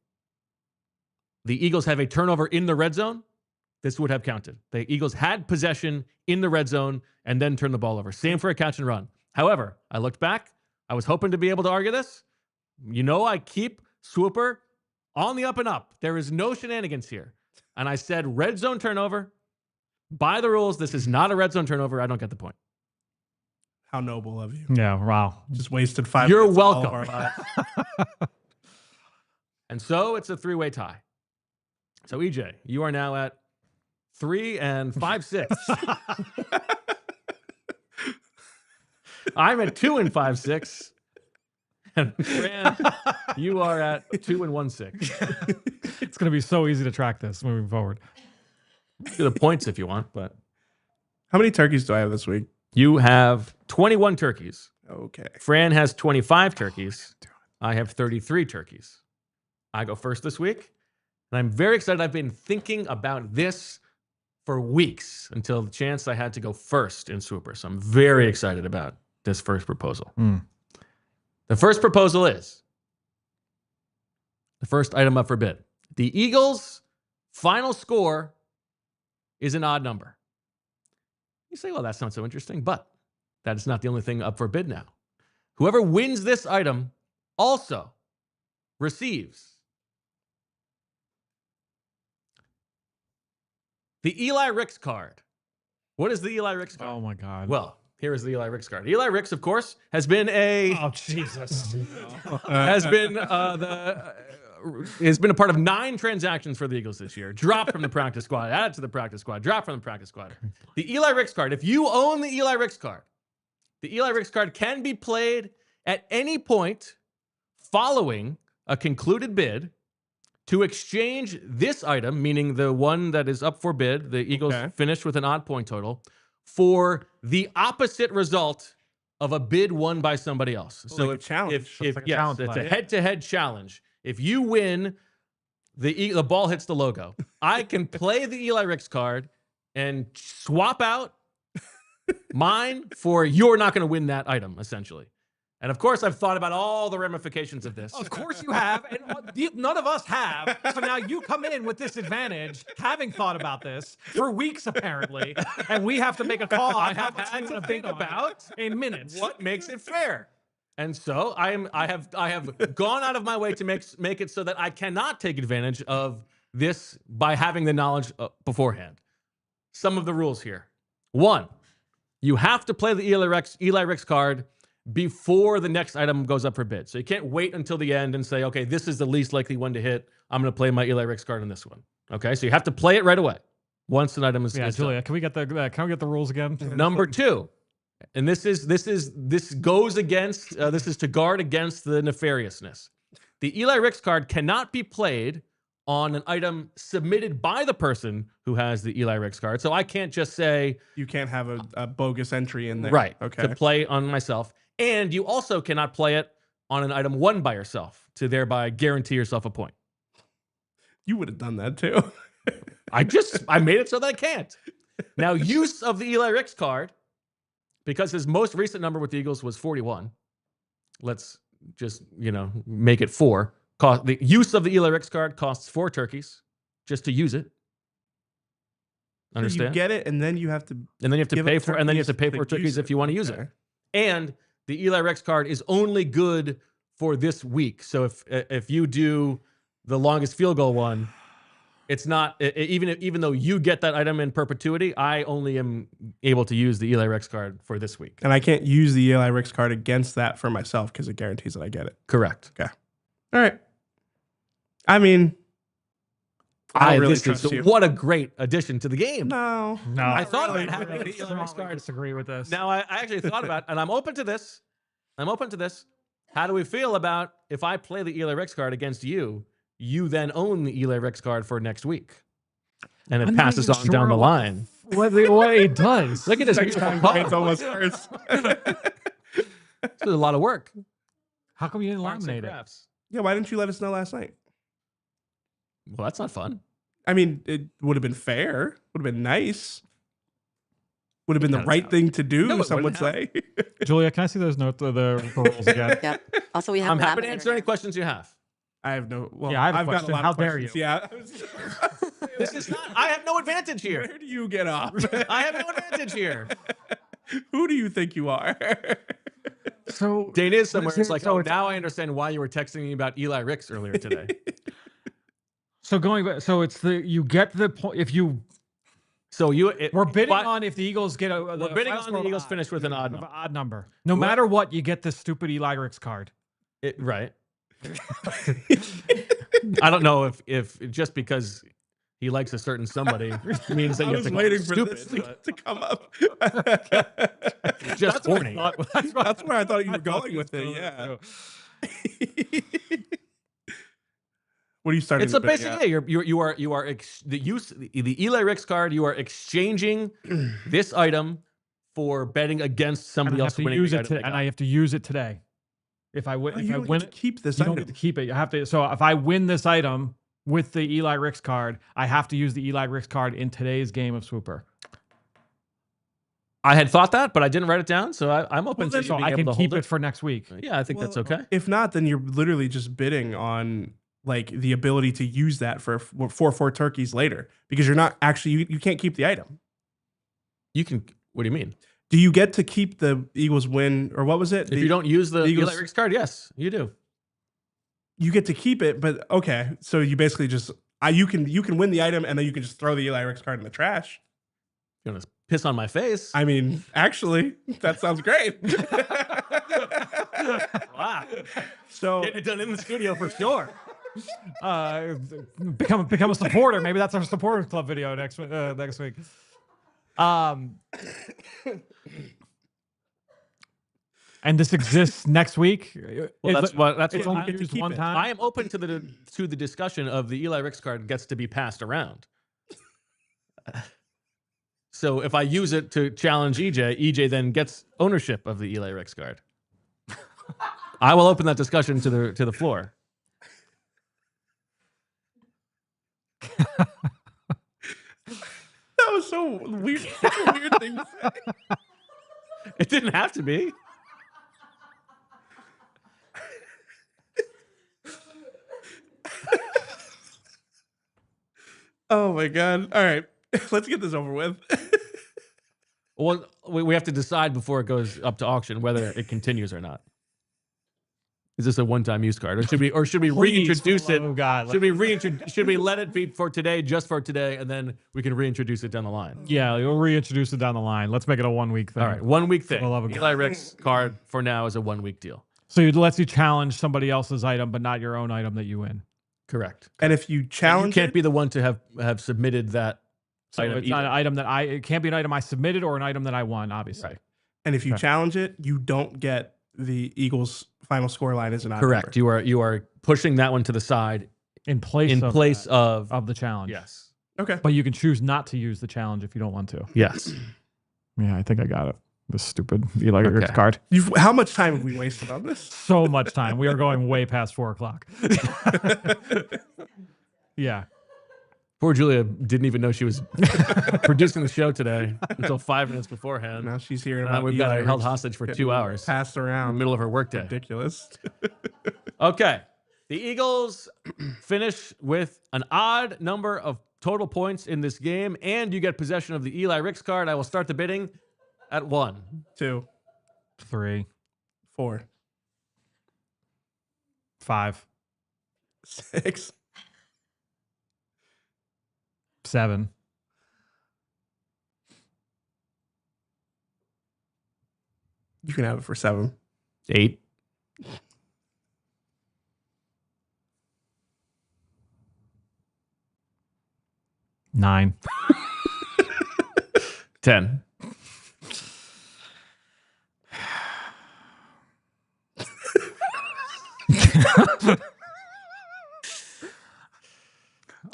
the Eagles have a turnover in the red zone, this would have counted. The Eagles had possession in the red zone and then turned the ball over. Same for a catch and run. However, I looked back. I was hoping to be able to argue this. You know, I keep Swooper on the up and up. There is no shenanigans here. And I said red zone turnover. By the rules, this is not a red zone turnover. I don't get the point. How noble of you. Yeah, wow. Just wasted 5 You're minutes of all of welcome. our lives. And so it's a 3-way tie. So EJ, you are now at 3 and 5-6. I'm at 2 and 5-6. And Fran, you are at 2 and 1-6. It's going to be so easy to track this moving forward. Do the points if you want, but How many turkeys do I have this week? you have 21 turkeys. Okay. Fran has 25 turkeys. I have 33 turkeys. I go first this week. And I'm very excited. I've been thinking about this for weeks until the chance I had to go first in Swooper. So I'm very excited about this first proposal. The first proposal is the first item up for bid. The Eagles' final score is an odd number. You say, well, that's not so interesting, but that is not the only thing up for bid now. Whoever wins this item also receives the Eli Ricks card. What is the Eli Ricks card? Oh my God. Well, here is the Eli Ricks card. Eli Ricks, of course, has been Jesus. has been has been a part of 9 transactions for the Eagles this year. Dropped from the practice squad, added to the practice squad, dropped from the practice squad. The Eli Ricks card, if you own the Eli Ricks card, the Eli Ricks card can be played at any point following a concluded bid to exchange this item, meaning the one that is up for bid, the Eagles finished with an odd point total, for the opposite result of a bid won by somebody else. So like a challenge. It's like a challenge it's play. a head-to-head challenge. If you win, the ball hits the logo. I can play the Eli Ricks card and swap out mine for you're not going to win that item, essentially. And of course, I've thought about all the ramifications of this. Of course you have, and none of us have. So now you come in with this advantage, having thought about this for weeks apparently, and we have to make a call. I have had to think about in minutes what makes it fair. And so I have gone out of my way to make it so that I cannot take advantage of this by having the knowledge beforehand. Some of the rules here. 1, you have to play the Eli Ricks card before the next item goes up for bid. So you can't wait until the end and say, okay, this is the least likely one to hit. I'm going to play my Eli Ricks card on this one. Okay, so you have to play it right away once an item is Julia, done. can we get the rules again? Number 2, and this goes against this is to guard against the nefariousness. The Eli Ricks card cannot be played on an item submitted by the person who has the Eli Ricks card. So I can't just say You can't have a bogus entry in there. right Okay. to play on myself. And you also cannot play it on an item won by yourself to thereby guarantee yourself a point. You would have done that too. I made it so that I can't. Now, use of the Eli Ricks card, because his most recent number with the Eagles was 41. Let's just, make it 4. The use of the Eli Ricks card costs 4 turkeys just to use it. Understand? So you get it, and then you have to. And then you have to give pay up for, and then you have to pay turkeys for to turkeys use if you want to use it. Okay. And the Eli Ricks card is only good for this week. So if you do the longest field goal one, it's not even though you get that item in perpetuity, I only am able to use the Eli Ricks card for this week. And I can't use the Eli Ricks card against that for myself because it guarantees that I get it. Correct. Okay. All right. I mean, I don't really trust you. What a great addition to the game. No. I thought really. about having the Eli Ricks card. Disagree with this. Now, I actually thought about it, and I'm open to this. How do we feel about if I play the Eli Ricks card against you, you then own the Eli Ricks card for next week? And it passes on down the line. What it does. Look at this. It's almost first. This is a lot of work. How come you didn't Arts and laminate it? crafts. Yeah, why didn't you let us know last night? Well, that's not fun. I mean, it would have been fair. Would have been nice. Would have been the right thing to do, No, it some would wouldn't say. Julia, can I see those notes, the rules again? Yep. Also, we have. I'm happy to laminator answer any now. questions you have. I have no. Well, Yeah, I have a I've got question. a lot How of dare questions. you? Yeah. This is not. I have no advantage here. Where do you get off? I have no advantage here. Who do you think you are? So Dane is somewhere. It's like, so oh, now I understand why you were texting me about Eli Ricks earlier today. So going back, so it's you get the point if you. So We're bidding on if the Eagles get a. We're bidding on the Eagles finish with an odd number. Odd number. No matter what, you get this stupid Eli Ricks card. Right. I don't know if just because he likes a certain somebody means that I you was have to waiting call for him this to come up. Just horny. That's where I thought you were going with it. Yeah. What are you starting? It's a basic. Yeah, you are the Eli Ricks card. You are exchanging this item for betting against somebody else winning the item. And I have to use it today. If I win, You if I don't win get to keep this you don't item. get to keep it. You have to. So if I win this item with the Eli Ricks card, I have to use the Eli Ricks card in today's game of Swooper. I had thought that, but I didn't write it down, so I'm open to you So being I able can to keep hold it for next week. Yeah, I think that's okay. If not, then you're literally just bidding on like the ability to use that for 4 turkeys later because you're not actually you can't keep the item. You can. What do you mean? Do you get to keep the Eagles win or what was it? If you don't use the Eagles- Eli Ricks card, yes, you do. You get to keep it, but okay. So you basically just you can win the item and then you can just throw the Eli Ricks card in the trash. You're gonna piss on my face. I mean, actually, that sounds great. Wow. So Getting it done in the studio for sure. Become a supporter. Maybe that's our supporters club video next week. And this exists next week. Well, that's what It's you only get to used keep one it. time. I am open to the discussion of the Eli Ricks card gets to be passed around. So if I use it to challenge EJ then gets ownership of the Eli Ricks card. I will open that discussion to the floor. That was so weird. Such a weird thing to say. It didn't have to be. Oh my god! All right, let's get this over with. Well, we have to decide before it goes up to auction whether it continues or not. Is this a one-time use card, or should we Please, reintroduce for the it? love of God. Should we let it be for today, just for today, and then we can reintroduce it down the line? Yeah, we'll reintroduce it down the line. Let's make it a 1 week thing. All right, 1 week thing. the love of God. Eli Ricks card for now is a 1 week deal. So it lets you challenge somebody else's item, but not your own item that you win. Correct. And if you You challenge, can't be the one to have submitted that. So item it's not an item that it can't be an item I submitted or an item that I won, obviously. Right. and if you Okay. challenge it, you don't get the Eagles' final score line as an odd Correct. number. You are pushing that one to the side In place in of place that, of of the challenge. yes. Okay. But you can choose not to use the challenge if you don't want to. Yes. Yeah, I think I got it. This stupid Eli Ricks Okay. card. How much time have we wasted on this? So much time. We are going way past 4 o'clock. Yeah. Poor Julia didn't even know she was producing the show today until 5 minutes beforehand. Now she's hearing Now about we've got her Eli held Ricks hostage for getting 2 hours in passed the around. middle of her workday. Ridiculous. Okay. The Eagles finish with an odd number of total points in this game, and you get possession of the Eli Ricks card. I will start the bidding at 1. 2, 3, 4, 5, 6, 7. You can have it for 7. 8. 9. 10.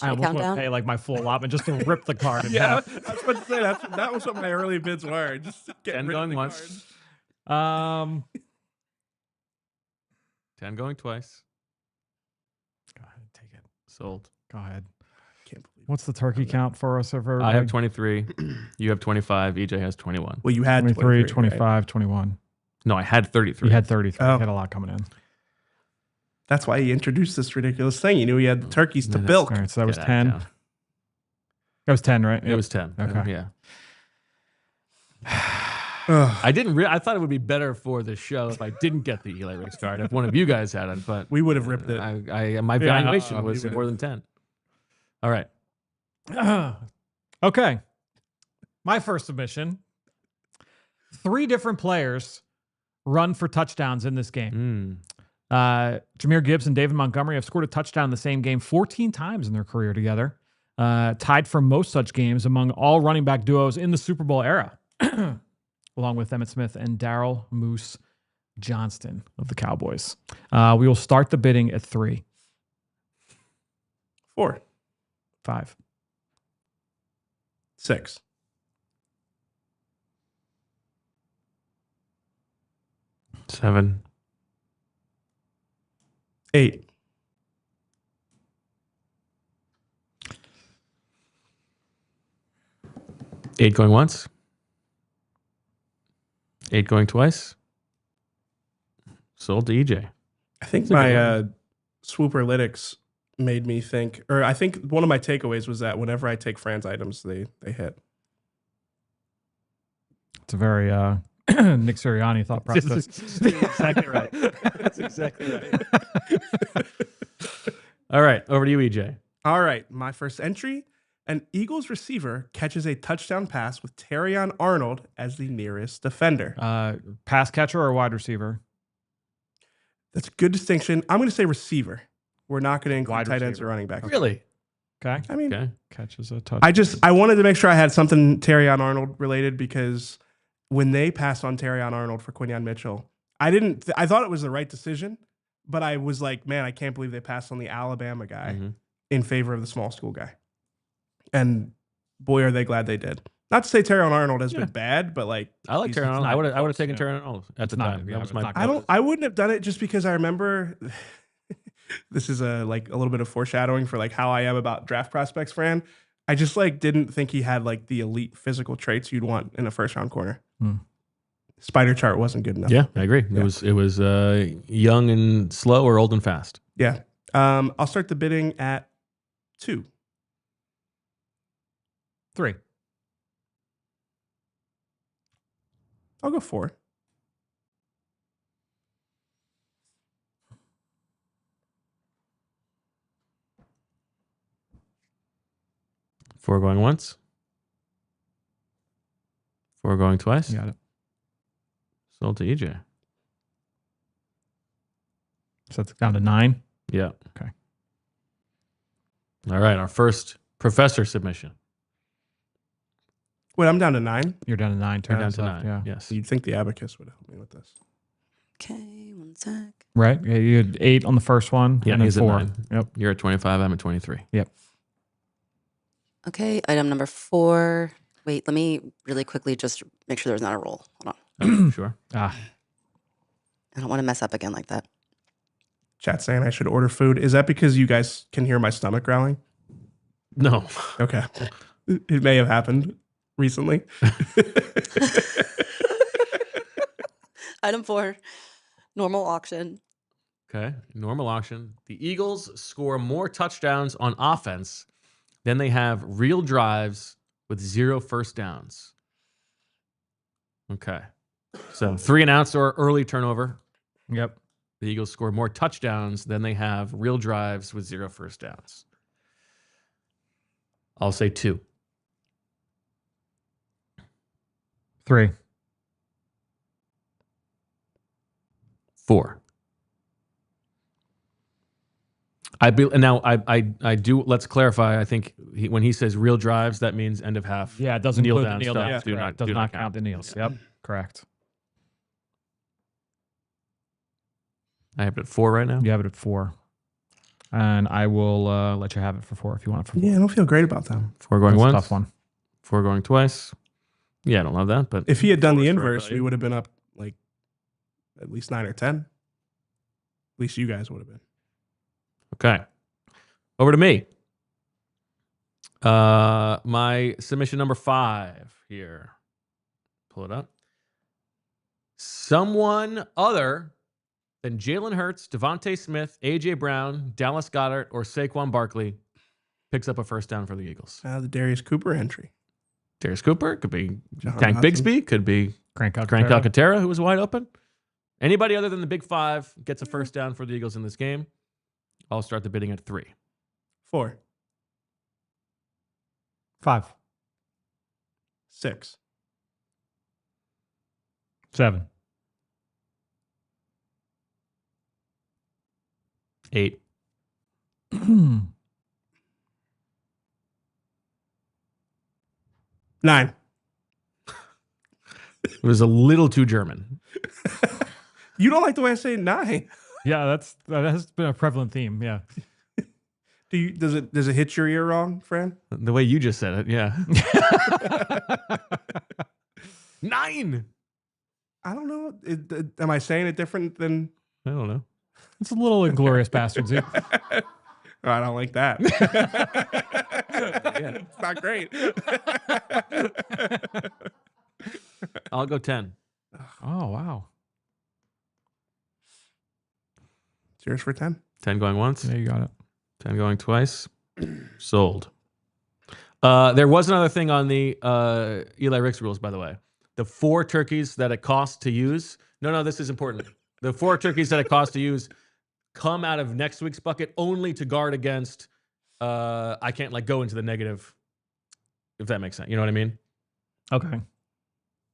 I almost want to countdown? pay like my full allotment just to rip the card in Yeah, half. I was about to say that was what my early bids were. Just get 10 rid of going the once. cards. 10 going twice. Go ahead, take it. Sold. Go ahead. Can't believe it. What's the turkey count for us? For I have 23. You have 25. EJ has 21. Well, you had 23, 23, 25, right? 21. No, I had 33. You had 33. Oh. You had a lot coming in. That's why he introduced this ridiculous thing. He knew he had the turkeys to Yeah, bilk. All right, so that was Get 10. down. That was 10, right? It was 10. Okay. Yeah. Ugh. I didn't. I thought it would be better for the show if I didn't get the Eli Ricks card. If one of you guys had it, but We would have ripped it. my valuation we was would've- more than 10. All right. Okay. My first submission. 3 different players run for touchdowns in this game. Jahmyr Gibbs and David Montgomery have scored a touchdown in the same game 14 times in their career together. Tied for most such games among all running back duos in the Super Bowl era, along with Emmitt Smith and Darrell Moose Johnston of the Cowboys. We will start the bidding at 3. 4, 5. 6, 7. 8, 8 going once. 8 going twice. Sold to EJ. I think That's a good my Swooper Lytics made me think, or I think one of my takeaways was that whenever I take Fran's items, they hit. It's a very Nick Sirianni thought process. Exactly right. That's exactly right. All right, over to you, EJ. All right, my first entry. An Eagles receiver catches a touchdown pass with Terrion Arnold as the nearest defender. Pass catcher or wide receiver? That's a good distinction. I'm going to say receiver. We're not going to include Wide tight ends receiver. or running backs. Really? Okay. I mean, Okay. Catches a touch. I wanted to make sure I had something Terrion Arnold related because when they passed on Terrion Arnold for Quinyon Mitchell, I thought it was the right decision, but I was like, man, I can't believe they passed on the Alabama guy in favor of the small school guy. And boy, are they glad they did. Not to say Terron Arnold has been bad, but like I like Terron Arnold. I would have taken Terron Arnold at the time. That was my. I wouldn't have done it just because I remember. This is a little bit of foreshadowing for like how I am about draft prospects, Fran. I just like didn't think he had like the elite physical traits you'd want in a first round corner. Spider chart wasn't good enough. Yeah, I agree. Yeah. It was young and slow or old and fast. Yeah. I'll start the bidding at 2. 3. I'll go 4. Four going once. 4 going twice. Got it. Sold to EJ. So it's down to 9. Yeah. Okay. All right. Our first professor submission. Wait, I'm down to 9. You're down to 9. You're down to left, 9. Yeah. Yes. You'd think the abacus would help me with this. Okay, one sec. Right. Yeah, you had 8 on the first one. Yeah, and then he's 4. at 9. Yep. You're at 25. I'm at 23. Yep. Okay, item number 4. Wait, let me really quickly just make sure there's not a roll. Hold on. Sure. I don't want to mess up again like that. Chat saying I should order food. Is that because you guys can hear my stomach growling? No. Okay. It may have happened recently. Item 4, normal auction. Okay. Normal auction. The Eagles score more touchdowns on offense than they have real drives with 0 first downs. Okay. So 3 and outs or early turnover. Yep. The Eagles score more touchdowns than they have real drives with 0 first downs. I'll say 2. 3. 4. I do. Let's clarify. I think when he says real drives, that means end of half. Yeah, it doesn't kneel include down the kneel stuff. down. Do Correct. not Does not count the kneels. Yeah. Yep. Correct. I have it at 4 right now. You have it at 4. And I will let you have it for 4 if you want it for 4. Yeah, I don't feel great about that. 4 going That's once. a tough one. 4 going twice. Yeah, I don't love that. But If he had done the 4 is inverse, fair we value. would have been up like at least 9 or 10. At least you guys would have been. Okay. Over to me. My submission number 5 here. Pull it up. Someone other than Jalen Hurts, Devontae Smith, A.J. Brown, Dallas Goedert, or Saquon Barkley picks up a first down for the Eagles. The Darius Cooper entry. Darius Cooper, could be Jahan Tank Hudson. Bigsby, could be Crank Crank Alcantara, who was wide open. Anybody other than the Big 5 gets a first down for the Eagles in this game. I'll start the bidding at 3. 4. 5. 6. 7. 8. 9. It was a little too German. You don't like the way I say 9. Yeah, that has been a prevalent theme. Yeah. Does it hit your ear wrong, Fran? The way you just said it, yeah. 9. I don't know. Am I saying it different than? I don't know. It's a little Inglorious Bastards. Yeah. Oh, I don't like that. It's not great. I'll go 10. Oh, wow. It's yours for 10. 10 going once. Yeah, you got it. 10 going twice. Sold. There was another thing on the Eli Ricks rules, by the way. The 4 turkeys that it costs to use. No, this is important. The 4 turkeys that it costs to use come out of next week's bucket only to guard against. I can't go into the negative, if that makes sense. You know what I mean? Okay.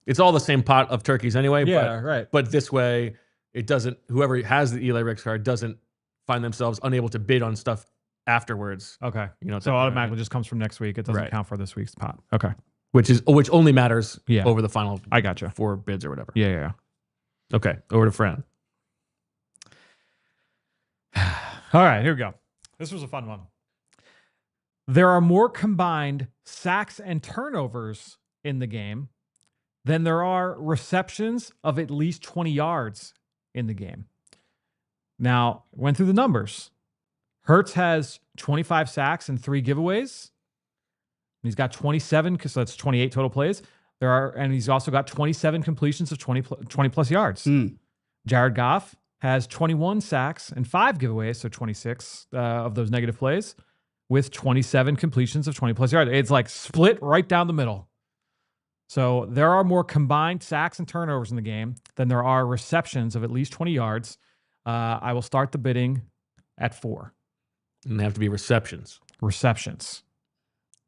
It's all the same pot of turkeys anyway. Yeah, right. But this way, it doesn't. Whoever has the Eli Ricks card doesn't find themselves unable to bid on stuff afterwards. Okay. You know, So automatically just comes from next week. It doesn't Right. count for this week's pot. Okay. which only matters Yeah. over the final I gotcha. 4 bids or whatever. Yeah. Okay, over to Fran. All right, here we go. This was a fun one. There are more combined sacks and turnovers in the game than there are receptions of at least 20 yards in the game. Now, went through the numbers. Hurts has 25 sacks and 3 giveaways. He's got 27, so that's 28 total plays. And he's also got 27 completions of 20 plus yards. Jared Goff has 21 sacks and 5 giveaways, so 26 of those negative plays, with 27 completions of 20 plus yards. It's like split right down the middle. So there are more combined sacks and turnovers in the game than there are receptions of at least 20 yards. I will start the bidding at 4. And they have to be receptions. Receptions.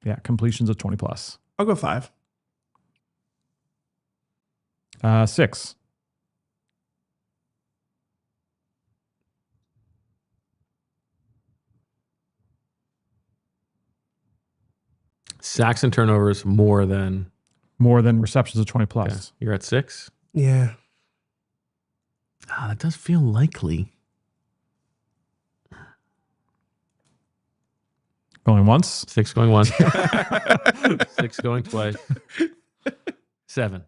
Yeah, completions of 20 plus. I'll go 5. 6. Sacks and turnovers more than receptions of 20 plus. Okay. You're at 6? Yeah. That does feel likely. Going once. 6 going once. 6 going twice. 7.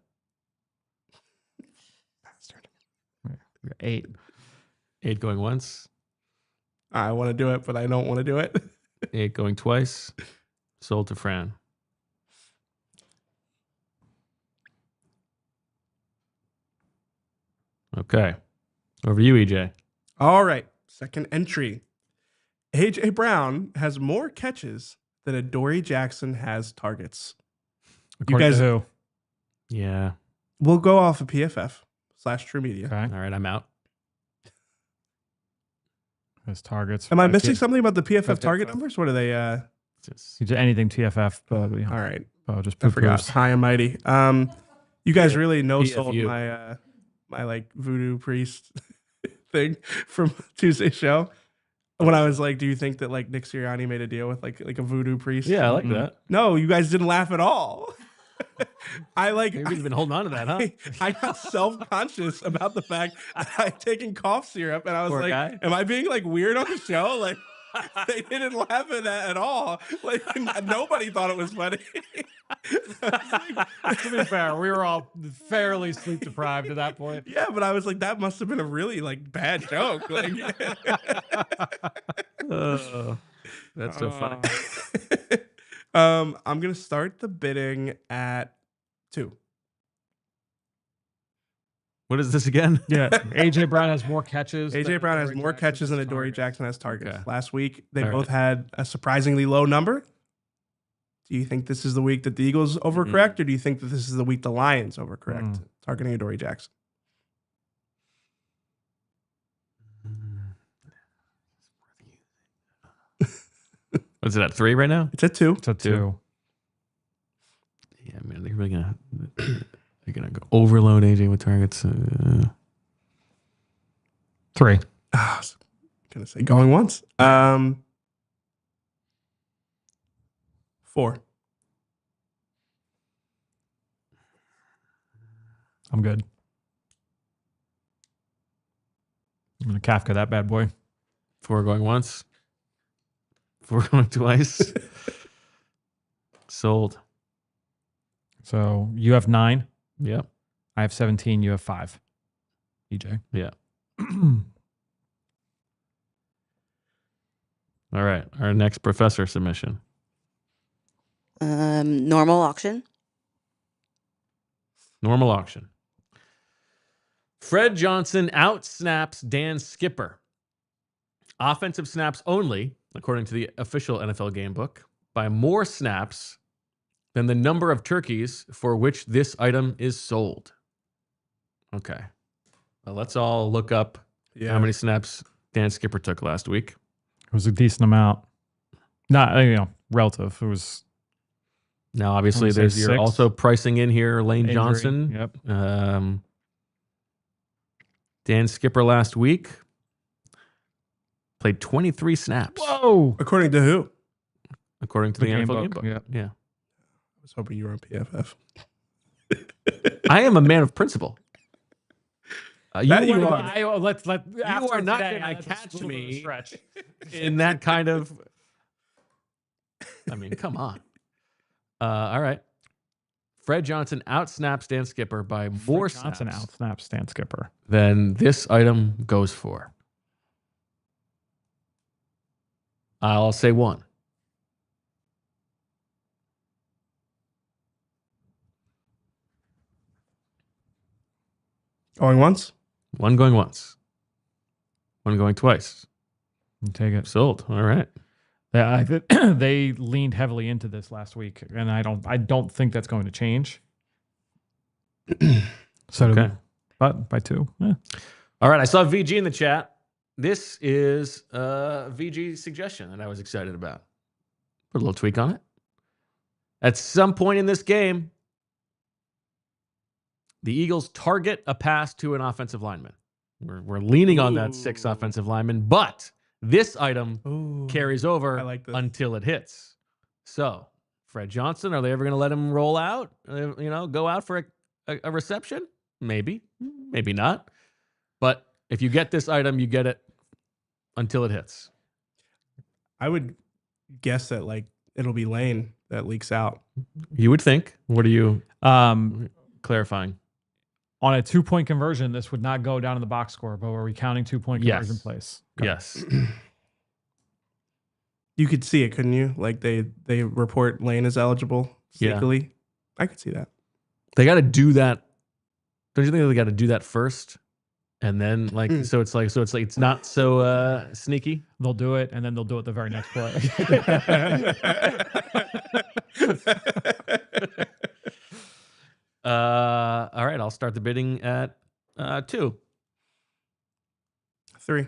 8. 8 going once. I want to do it, but I don't want to do it. 8 going twice. Sold to Fran. Okay. Over to you, EJ. All right. Second entry. A.J. Brown has more catches than Adoree Jackson has targets. According to who? Yeah. We'll go off of PFF/True Media. Okay. All right, I'm out. His targets. Am I missing Okay. something about the PFF Okay. target numbers? What are they? Just, You did anything TFF. All right. Just I forgot. poo-poos. High and mighty. You guys really no-sold PFU. my like voodoo priest thing from Tuesday's show. When I was like, do you think that like Nick Sirianni made a deal with like a voodoo priest? yeah, I like that. No, you guys didn't laugh at all. I like. Maybe you've been holding on to that, huh? I got self-conscious about the fact that I'd taken cough syrup, and I was Poor like, guy. "Am I being like weird on the show?" Like, they didn't laugh at that at all. Like, nobody thought it was funny. To be fair, we were all fairly sleep deprived at that point. Yeah, but I was like, that must have been a really like bad joke. Like, That's so funny. I'm gonna start the bidding at 2. What is this again? Yeah. AJ Brown has more catches. AJ Brown has Adoree more Jackson catches than has Adoree targets. Jackson has targets. Okay. Last week, they All both right. had a surprisingly low number. Do you think this is the week that the Eagles overcorrect, or do you think that this is the week the Lions overcorrect, targeting Adoree Jackson? What's it at 3 right now? It's at 2. It's a 2. Yeah, man, they're really gonna go overload AJ with targets. 3. I was gonna say going once. 4. I'm good. I'm gonna Kafka that bad boy. 4 going once. 4 going twice. Sold. So you have 9. Yep. I have 17. You have 5. EJ. Yeah. All right. Our next professor submission. Normal auction. Normal auction. Fred Johnson outsnaps Dan Skipper. Offensive snaps only, according to the official NFL game book, by more snaps than the number of turkeys for which this item is sold. Okay. Well, let's all look up how many snaps Dan Skipper took last week. It was a decent amount. Not, relative. It was. Now, obviously, I would say you're 6. also pricing in here Lane Injury. Johnson. Yep. Dan Skipper last week played 23 snaps. Whoa. According to who? According to the game NFL game book, book. Yeah. I was hoping you were on PFF. I am a man of principle. You That you are, are. Let's let you are not going to catch me in that kind of. I mean, come on. All right. Fred Johnson outsnaps Stan Skipper by more Johnson snaps outsnaps Stan Skipper. than this item goes for. I'll say 1. Going once? 1 going once. 1 going twice. You take it. Sold. All right. They leaned heavily into this last week, and I don't think that's going to change. So, Okay. but by 2. Yeah. All right. I saw VG in the chat. This is a VG suggestion that I was excited about. Put a little tweak on it. At some point in this game, the Eagles target a pass to an offensive lineman. We're leaning on that 6 offensive lineman, but this item carries over until it hits. So, Fred Johnson, are they ever going to let him roll out? Go out for a reception? Maybe, maybe not. But if you get this item, you get it until it hits. I would guess that it'll be Lane that leaks out. You would think. What are you clarifying? On a 2-point conversion, this would not go down in the box score, but were we counting 2-point conversion plays? Okay. Yes. You could see it, couldn't you? Like they report Lane as eligible sneakily. Yeah. I could see that. They got to do that. Don't you think they got to do that first? And then so it's not so sneaky. They'll do it, and then they'll do it the very next play. All right, I'll start the bidding at 2. 3.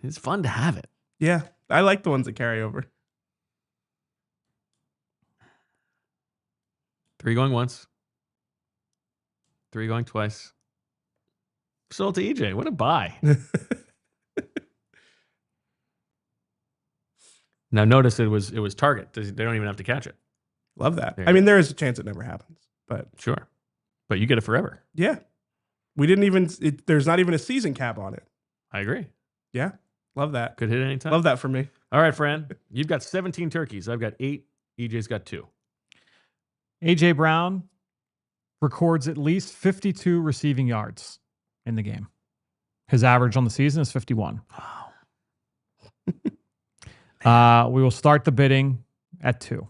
It's fun to have it. Yeah, I like the ones that carry over. 3 going once. 3 going twice. Sold to EJ. What a buy. Now notice it was target. They don't even have to catch it. Love that. I mean, there is a chance it never happens, but sure. But you get it forever. Yeah. We didn't even. There's not even a season cap on it. I agree. Yeah. Love that. Could hit anytime. Love that for me. All right, Fran. You've got 17 turkeys. I've got 8. EJ's got 2. AJ Brown records at least 52 receiving yards in the game. His average on the season is 51. Wow. We will start the bidding at 2.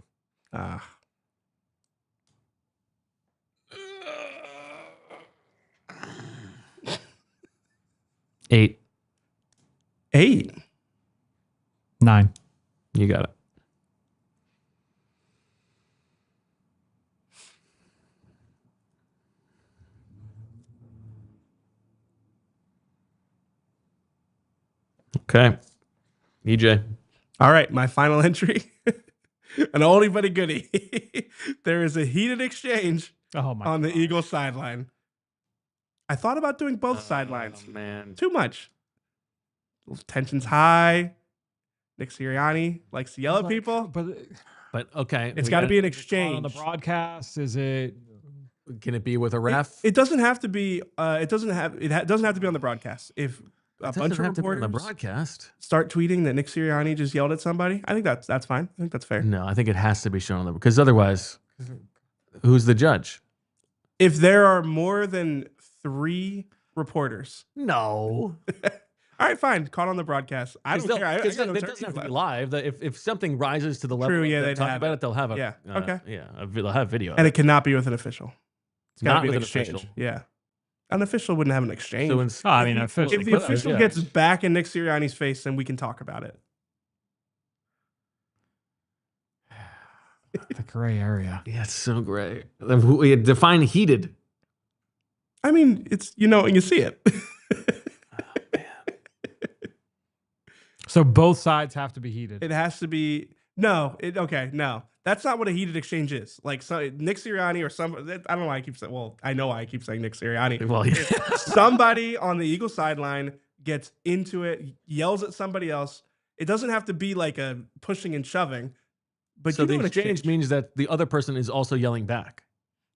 8. 8. 9. You got it. Okay. EJ. All right, my final entry. An oldie but a goodie. There is a heated exchange on the Eagles sideline. I thought about doing both sidelines. Man. Too much. Tension's high. Nick Sirianni likes to yell at people. But okay. It's got to be an exchange. On the broadcast, is it? Can it be with a ref? It doesn't have to be. It doesn't have to be on the broadcast. If a bunch of reporters on the broadcast start tweeting that Nick Sirianni just yelled at somebody, I think that's fine. I think that's fair. No, I think it has to be shown on the, because otherwise, who's the judge? If there are more than 3 reporters, no. All right, fine. Caught on the broadcast. I don't care. It doesn't have to be live. If something rises to the level they'd talk have about it, they'll have a they'll have video. And it cannot be with an official. It's got to be with an an exchange. official. Yeah. An official wouldn't have an exchange. So if the official gets back in Nick Sirianni's face, then we can talk about it. The gray area. Yeah, it's so gray. We define heated. I mean, it's, and you see it. So both sides have to be heated. It has to be. No. That's not what a heated exchange is. Like Nick Sirianni or somebody. I don't know why I keep saying. Well, I know why I keep saying Nick Sirianni. Well, yeah. Somebody on the Eagles sideline gets into it, yells at somebody else. It doesn't have to be like a pushing and shoving. But so you the do an exchange means that the other person is also yelling back.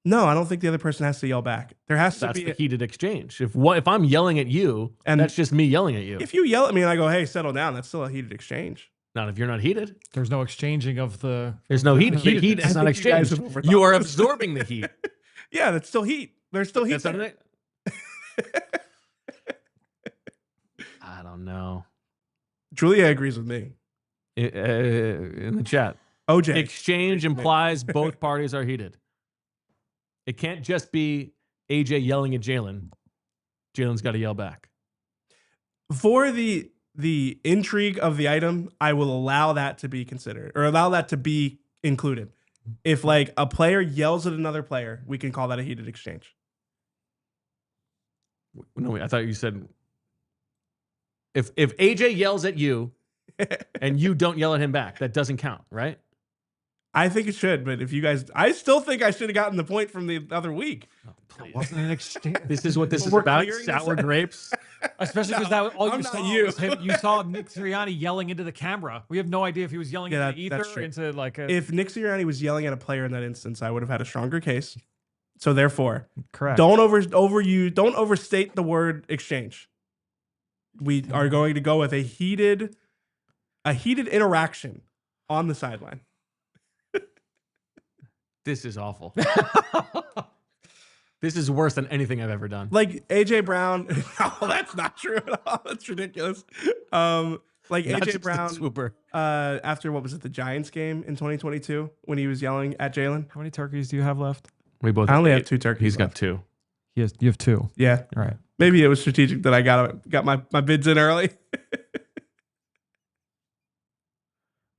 No, I don't think the other person has to yell back. There has to That's be the heated exchange. If I'm yelling at you, And that's just me yelling at you. If you yell at me and I go, "Hey, settle down," that's still a heated exchange. Not if you're not heated. There's no exchanging of the. There's no heat. The heat I is not think you guys exchanged. have You are overthought this. absorbing the heat. Yeah, that's still heat. There's still heat. That's there. I don't know. Julia agrees with me. In the chat. OJ. Exchange implies both parties are heated. It can't just be AJ yelling at Jalen. Jalen's got to yell back. For the intrigue of the item, I will allow that to be considered or allow that to be included. If like a player yells at another player, we can call that a heated exchange. No, wait, I thought you said if AJ yells at you and you don't yell at him back, that doesn't count, right? I think it should, but if you guys, I still think I should have gotten the point from the other week. Oh, It wasn't an exchange. This is what this is We're about. clearing Sour this- grapes. Especially because that was all I'm you not saw. you. Was him, you saw Nick Sirianni yelling into the camera. We have no idea if he was yelling Yeah, into the that's ether, true. into like a. If Nick Sirianni was yelling at a player in that instance, I would have had a stronger case. So therefore, Correct. don't overstate the word exchange. We are going to go with a heated interaction on the sideline. This is awful. This is worse than anything I've ever done. Like AJ Brown. No, that's not true at all. That's ridiculous. Like Not AJ just the Brown Swooper. after what was it, the Giants game in 2022 when he was yelling at Jalen. How many turkeys do you have left? We both. I only have 2 turkeys. He's got left. 2. You have 2. Yeah. All right. Maybe it was strategic that I got my bids in early.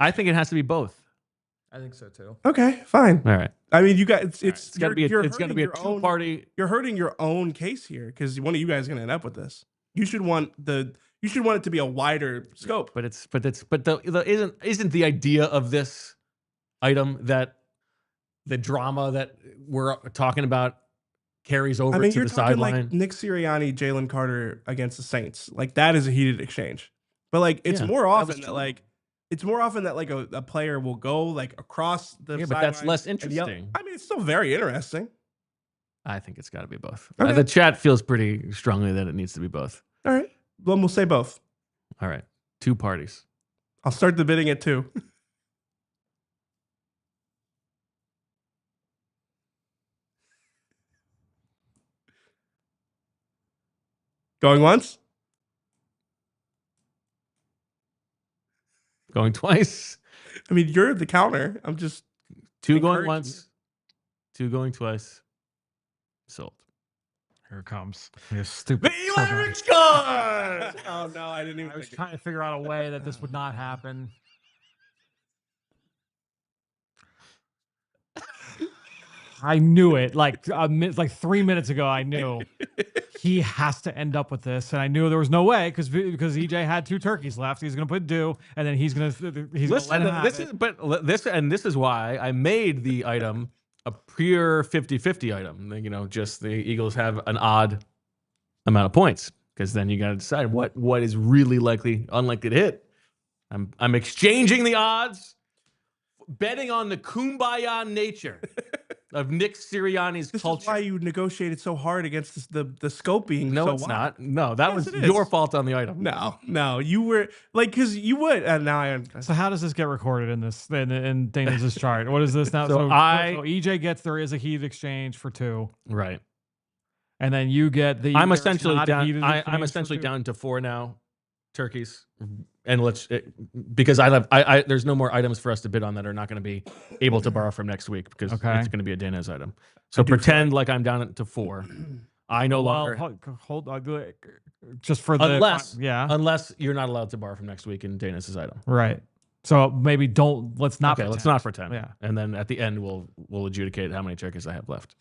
I think it has to be both. I think so too. Okay, fine. All right. I mean, you guys, It's got to be. you're It's got to be a hurting your own- two-party. You're hurting your own case here because one of you guys is going to end up with this. You should want it to be a wider scope. But isn't the idea of this item that the drama that we're talking about carries over I mean, to you're the talking sideline? like Nick Sirianni, Jalen Carter against the Saints. Like that is a heated exchange. But like it's Yeah, more that often was that true. like it's more often that like a player will go like across the Yeah, but that's sideline less and yell. interesting. I mean, it's still very interesting. I think it's got to be both. Okay. The chat feels pretty strongly that it needs to be both. All right. Well, we'll say both. All right. 2 parties. I'll start the bidding at 2. Going once? Going twice. I mean, you're the counter. I'm just 2 going encouraging once. 2 going twice. Sold. Here it comes. You stupid. The lyrics gone. Oh no, I didn't even I was think trying to figure out a way that this would not happen. I knew it. Like 3 minutes ago, I knew he has to end up with this, and I knew there was no way because EJ had 2 turkeys left. He's going to put due, and then he's going to Listen, let him this have is this is why I made the item a pure 50-50 item. You know, just the Eagles have an odd amount of points because then you got to decide what is really unlikely to hit. I'm exchanging the odds, betting on the kumbaya nature of Nick Sirianni's this culture. is why you negotiated so hard against the scope being No, so it's wide. not. No, that Yes, was it is. your fault on the item. No, you were like because you would. And now I So how does this get recorded in this in Dana's chart? What is this now? So So I- EJ gets there is a heat exchange for 2, Right. and then you get the. I'm there's essentially not a down. heated I'm exchange for essentially 2. down to 4 now, turkeys, and because there's no more items for us to bid on that are not going to be able to borrow from next week because Okay. it's going to be a Dana's item. So pretend like I'm down to 4. I no longer Hold just for the unless you're not allowed to borrow from next week in Dana's item. right. So maybe let's not. Okay, let's not pretend. Yeah. And then at the end we'll adjudicate how many turkeys I have left.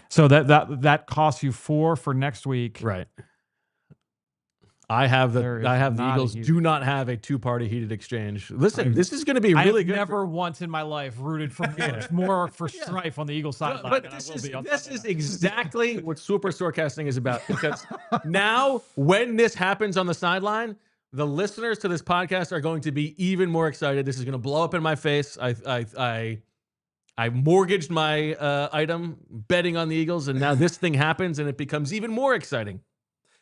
So that costs you 4 for next week. Right. I have There is the not a Eagles heated- do not have a 2-party heated exchange. Listen, this is going to be I really have good. never once in my life rooted for more for strife on the Eagles sideline. But than I this will is be on this Sunday is night. exactly what super forecasting is about. Because now, when this happens on the sideline, the listeners to this podcast are going to be even more excited. This is going to blow up in my face. I mortgaged my item betting on the Eagles, and now this thing happens, and it becomes even more exciting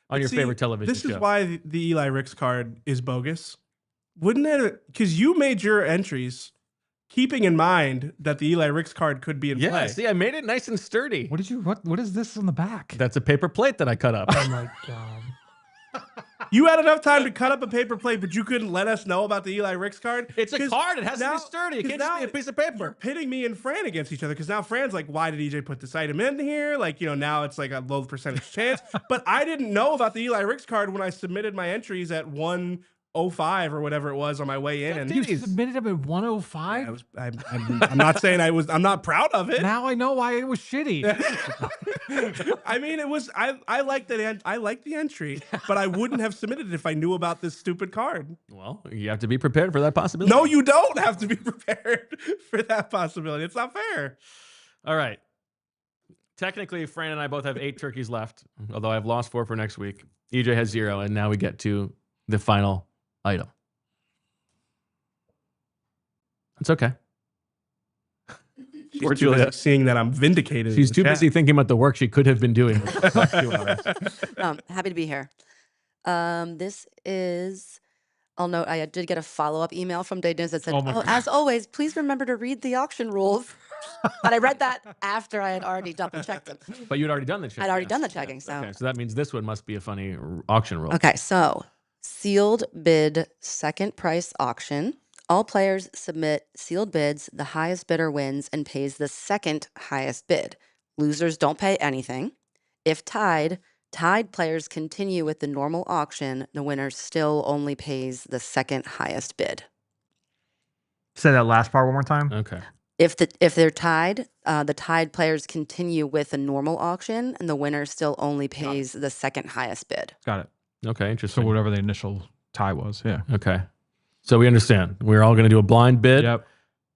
on your favorite television This show. is why the Eli Ricks card is bogus. Wouldn't it? Because you made your entries keeping in mind that the Eli Ricks card could be in play. See, I made it nice and sturdy. What is this on the back? That's a paper plate that I cut up. Oh my God. You had enough time to cut up a paper plate, but you couldn't let us know about the Eli Ricks card. It's a card. It has to be sturdy. It can't just be a piece of paper. You're pitting me and Fran against each other because now Fran's like, why did EJ put this item in here? Like, now it's like a low percentage chance. But I didn't know about the Eli Ricks card when I submitted my entries at 105 or whatever it was on my way in. And You submitted him at 105? I'm not saying I'm not proud of it. Now I know why it was shitty. I mean, it was. I like that. I like the entry, but I wouldn't have submitted it if I knew about this stupid card. Well, you have to be prepared for that possibility. No, you don't have to be prepared for that possibility. It's not fair. All right. Technically, Fran and I both have 8 turkeys left, although I've lost 4 for next week. EJ has 0, and now we get to the final item. It's okay. Or Julia, seeing that I'm vindicated. She's too busy thinking about the work she could have been doing. Happy to be here. This is, I'll note, I did get a follow-up email from Day News that said, as always, please remember to read the auction rules. But I read that after I had already double-checked them. But you'd already done the checking. I'd already done the checking, so. Okay, so that means this one must be a funny auction rule. Okay, so sealed bid second price auction. All players submit sealed bids. The highest bidder wins and pays the second highest bid. Losers don't pay anything. If tied players continue with the normal auction. The winner still only pays the second highest bid. Say that last part one more time. Okay. If they're tied, the tied players continue with a normal auction, and the winner still only pays the second highest bid. Got it. Okay, interesting. So whatever the initial tie was, yeah. Okay. So we understand. We're all going to do a blind bid. Yep.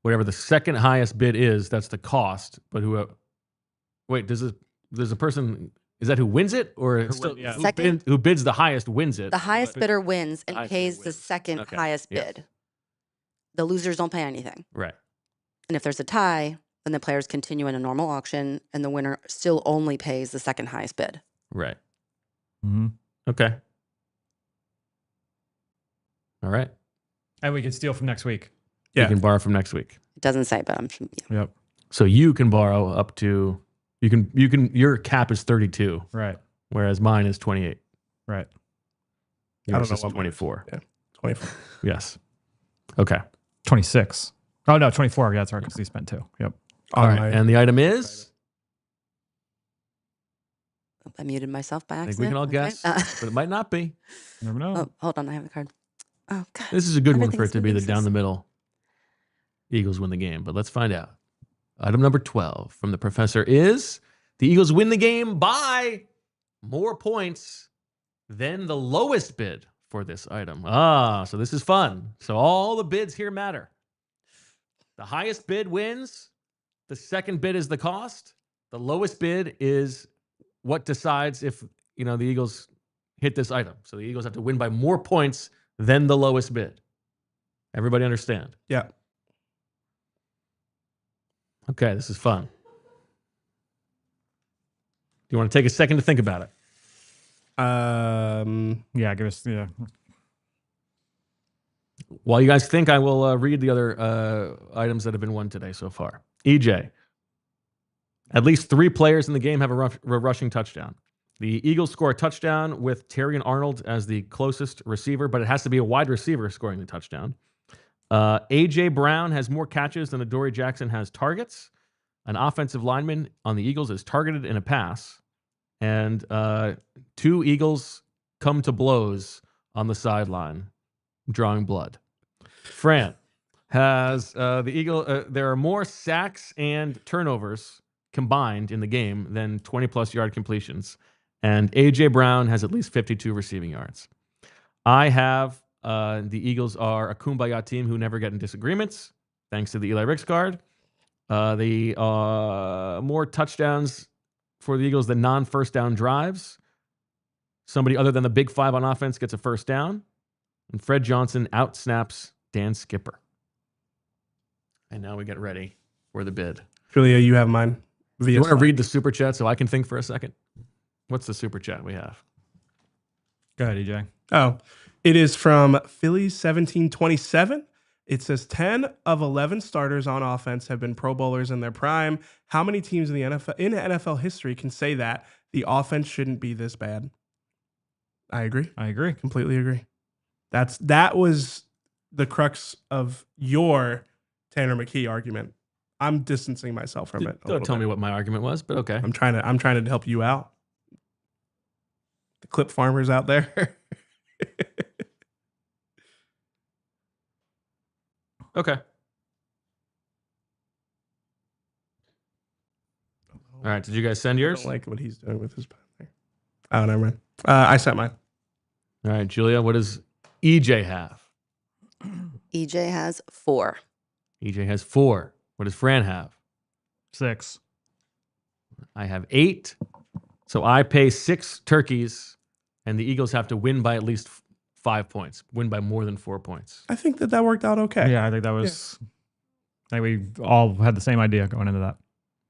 Whatever the second highest bid is, that's the cost. But wait, there's a person, is that who wins it? Or who bids the highest wins it? The highest bidder wins and pays the second highest bid. The losers don't pay anything. Right. And if there's a tie, then the players continue in a normal auction, and the winner still only pays the second highest bid. Right. Mm-hmm. Okay. All right. And we can steal from next week. You can borrow from next week. It doesn't say, but I'm Yep. So you can borrow up to your cap is 32. Right. Whereas mine is 28. Right. Yours is 24. Yeah. 24. Yes. Okay. 26. Oh no, 24. Yeah, that's right, because he spent 2. Yep. All right. And the item is? I muted myself by I accident. think we can all guess, but it might not be. You never know. Oh, hold on, I have the card. Oh God. This is a good one for it Everything's to be the moving down the middle. Eagles win the game, but let's find out. Item number 12 from the professor is the Eagles win the game by more points than the lowest bid for this item. So this is fun. So all the bids here matter. The highest bid wins. The second bid is the cost. The lowest bid is what decides if, the Eagles hit this item. So the Eagles have to win by more points than the lowest bid. Everybody understand? Yeah. Okay, this is fun. Do you want to take a second to think about it? Yeah, give us, yeah. While you guys think, I will read the other items that have been won today so far. EJ, at least 3 players in the game have a rushing touchdown. The Eagles score a touchdown with Terrion Arnold as the closest receiver, but it has to be a wide receiver scoring the touchdown. A.J. Brown has more catches than Adoree Jackson has targets. An offensive lineman on the Eagles is targeted in a pass. And 2 Eagles come to blows on the sideline, drawing blood. Fran has there are more sacks and turnovers combined in the game than 20-plus yard completions. And A.J. Brown has at least 52 receiving yards. I have the Eagles are a kumbaya team who never get in disagreements, thanks to the Eli Ricks card. The more touchdowns for the Eagles than non-first down drives. Somebody other than the big 5 on offense gets a first down. And Fred Johnson outsnaps Dan Skipper. And now we get ready for the bid. Julia, you have mine. You want to read the super chat so I can think for a second? What's the super chat we have? Go ahead, EJ. Oh, it is from Philly 1727. It says 10 of 11 starters on offense have been Pro Bowlers in their prime. How many teams in the NFL history can say that the offense shouldn't be this bad? I agree. Completely agree. That was the crux of your Tanner McKee argument. I'm distancing myself from it. Don't tell me what my argument was, but okay. I'm trying to help you out. The clip farmers out there. Okay. All right. Did you guys send I yours? don't like what he's doing with his pen there. Oh, never mind. I sent mine. All right, Julia, what does EJ have? EJ has 4. EJ has 4. What does Fran have? 6. I have 8. So I pay 6 turkeys, and the Eagles have to win by at least 5 points, win by more than 4 points. I think that worked out okay. Yeah, I think that was. I think we all had the same idea going into that.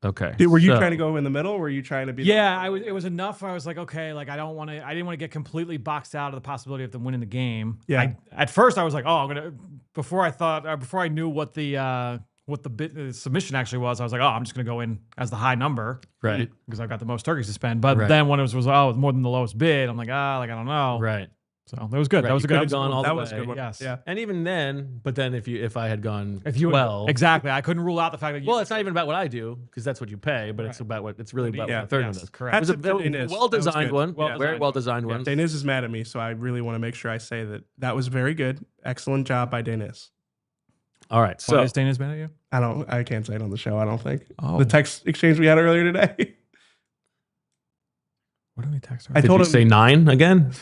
Okay. Dude, were you trying to go in the middle? Or were you trying to be? Yeah, it was enough. I was like, okay, like I didn't want to get completely boxed out of the possibility of them winning the game. Yeah. At first, I was like, oh, before I knew what the submission actually was, I was like, oh, I'm just gonna go in as the high number, Right. Because I've got the most turkeys to spend. But Right. then when it was more than the lowest bid, I'm like, I don't know. Right. So that was good. Right, That was you a good. could've gone all the That was a way. good one. Yes. Yeah. And even then, but then if I had gone Well, exactly. I couldn't rule out the fact that well, it's not even about what I do because that's what you pay, but it's about what it's really about Yeah. what the third one Yes, is. correct. It was a That's it, Daniz. well-designed That was one, good. very well-designed one. Daniz is mad at me, so I really want to make sure I say that was very good. Excellent job by Daniz. All right, So so is Dana's been at you? I can't say it on the show. I don't think. Oh. The text exchange we had earlier today. What did we text her? I did told you him say 9 again?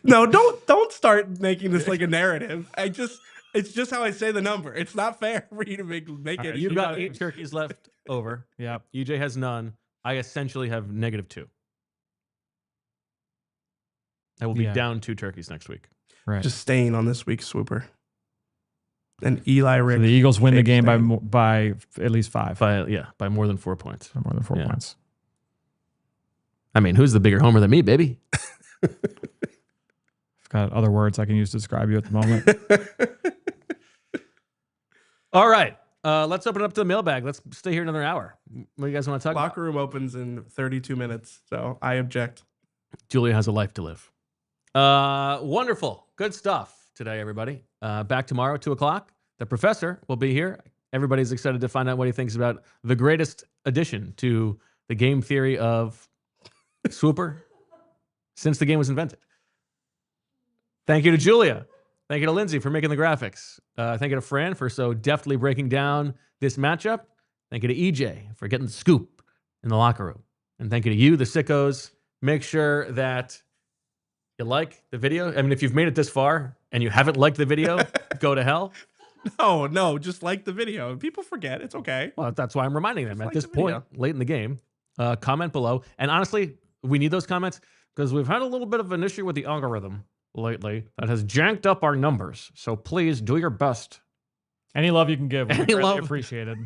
no. Don't start making this like a narrative. It's just how I say the number. It's not fair for you to make it. You've got 8 turkeys left over. Yep. EJ has none. I essentially have -2. I will be down 2 turkeys next week. Right. Just staying on this week's Swooper. And Eli Rick. So the Eagles win the game staying. by at least 5. By more than 4 points. By more than 4 Yeah. points. I mean, who's the bigger homer than me, baby? I've got other words I can use to describe you at the moment. All right. Let's open it up to the mailbag. Let's stay here another hour. What do you guys want to talk Locker room opens in 32 minutes, so I object. about? Julia has a life to live. Wonderful. Good stuff today, everybody. Back tomorrow, 2 o'clock. The professor will be here. Everybody's excited to find out what he thinks about the greatest addition to the game theory of Swooper since the game was invented. Thank you to Julia. Thank you to Lindsay for making the graphics. Thank you to Fran for so deftly breaking down this matchup. Thank you to EJ for getting the scoop in the locker room. And thank you to you, the sickos. Make sure that you like the video. I mean, if you've made it this far and you haven't liked the video, go to hell. No, just like the video. People forget. It's okay. Well, that's why I'm reminding them Just at like this the video. point, late in the game. Comment below. And honestly, we need those comments because we've had a little bit of an issue with the algorithm lately that has janked up our numbers. So please do your best. Any love you can give will be Any greatly love. appreciated.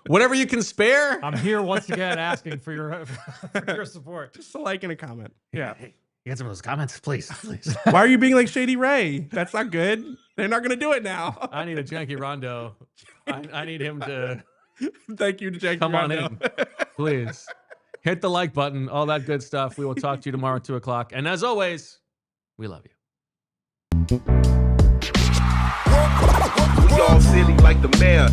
Whatever you can spare. I'm here once again asking for your support. Just a like and a comment. Yeah. Hey, you got some of those comments, please. Please. Why are you being like Shady Ray? That's not good. They're not going to do it now. I need a janky Rondo. I need him to Thank you to Jake. come on Rondo. in. Please. Hit the like button, all that good stuff. We will talk to you tomorrow at 2 o'clock. And as always, we love you. We all silly like the mayor.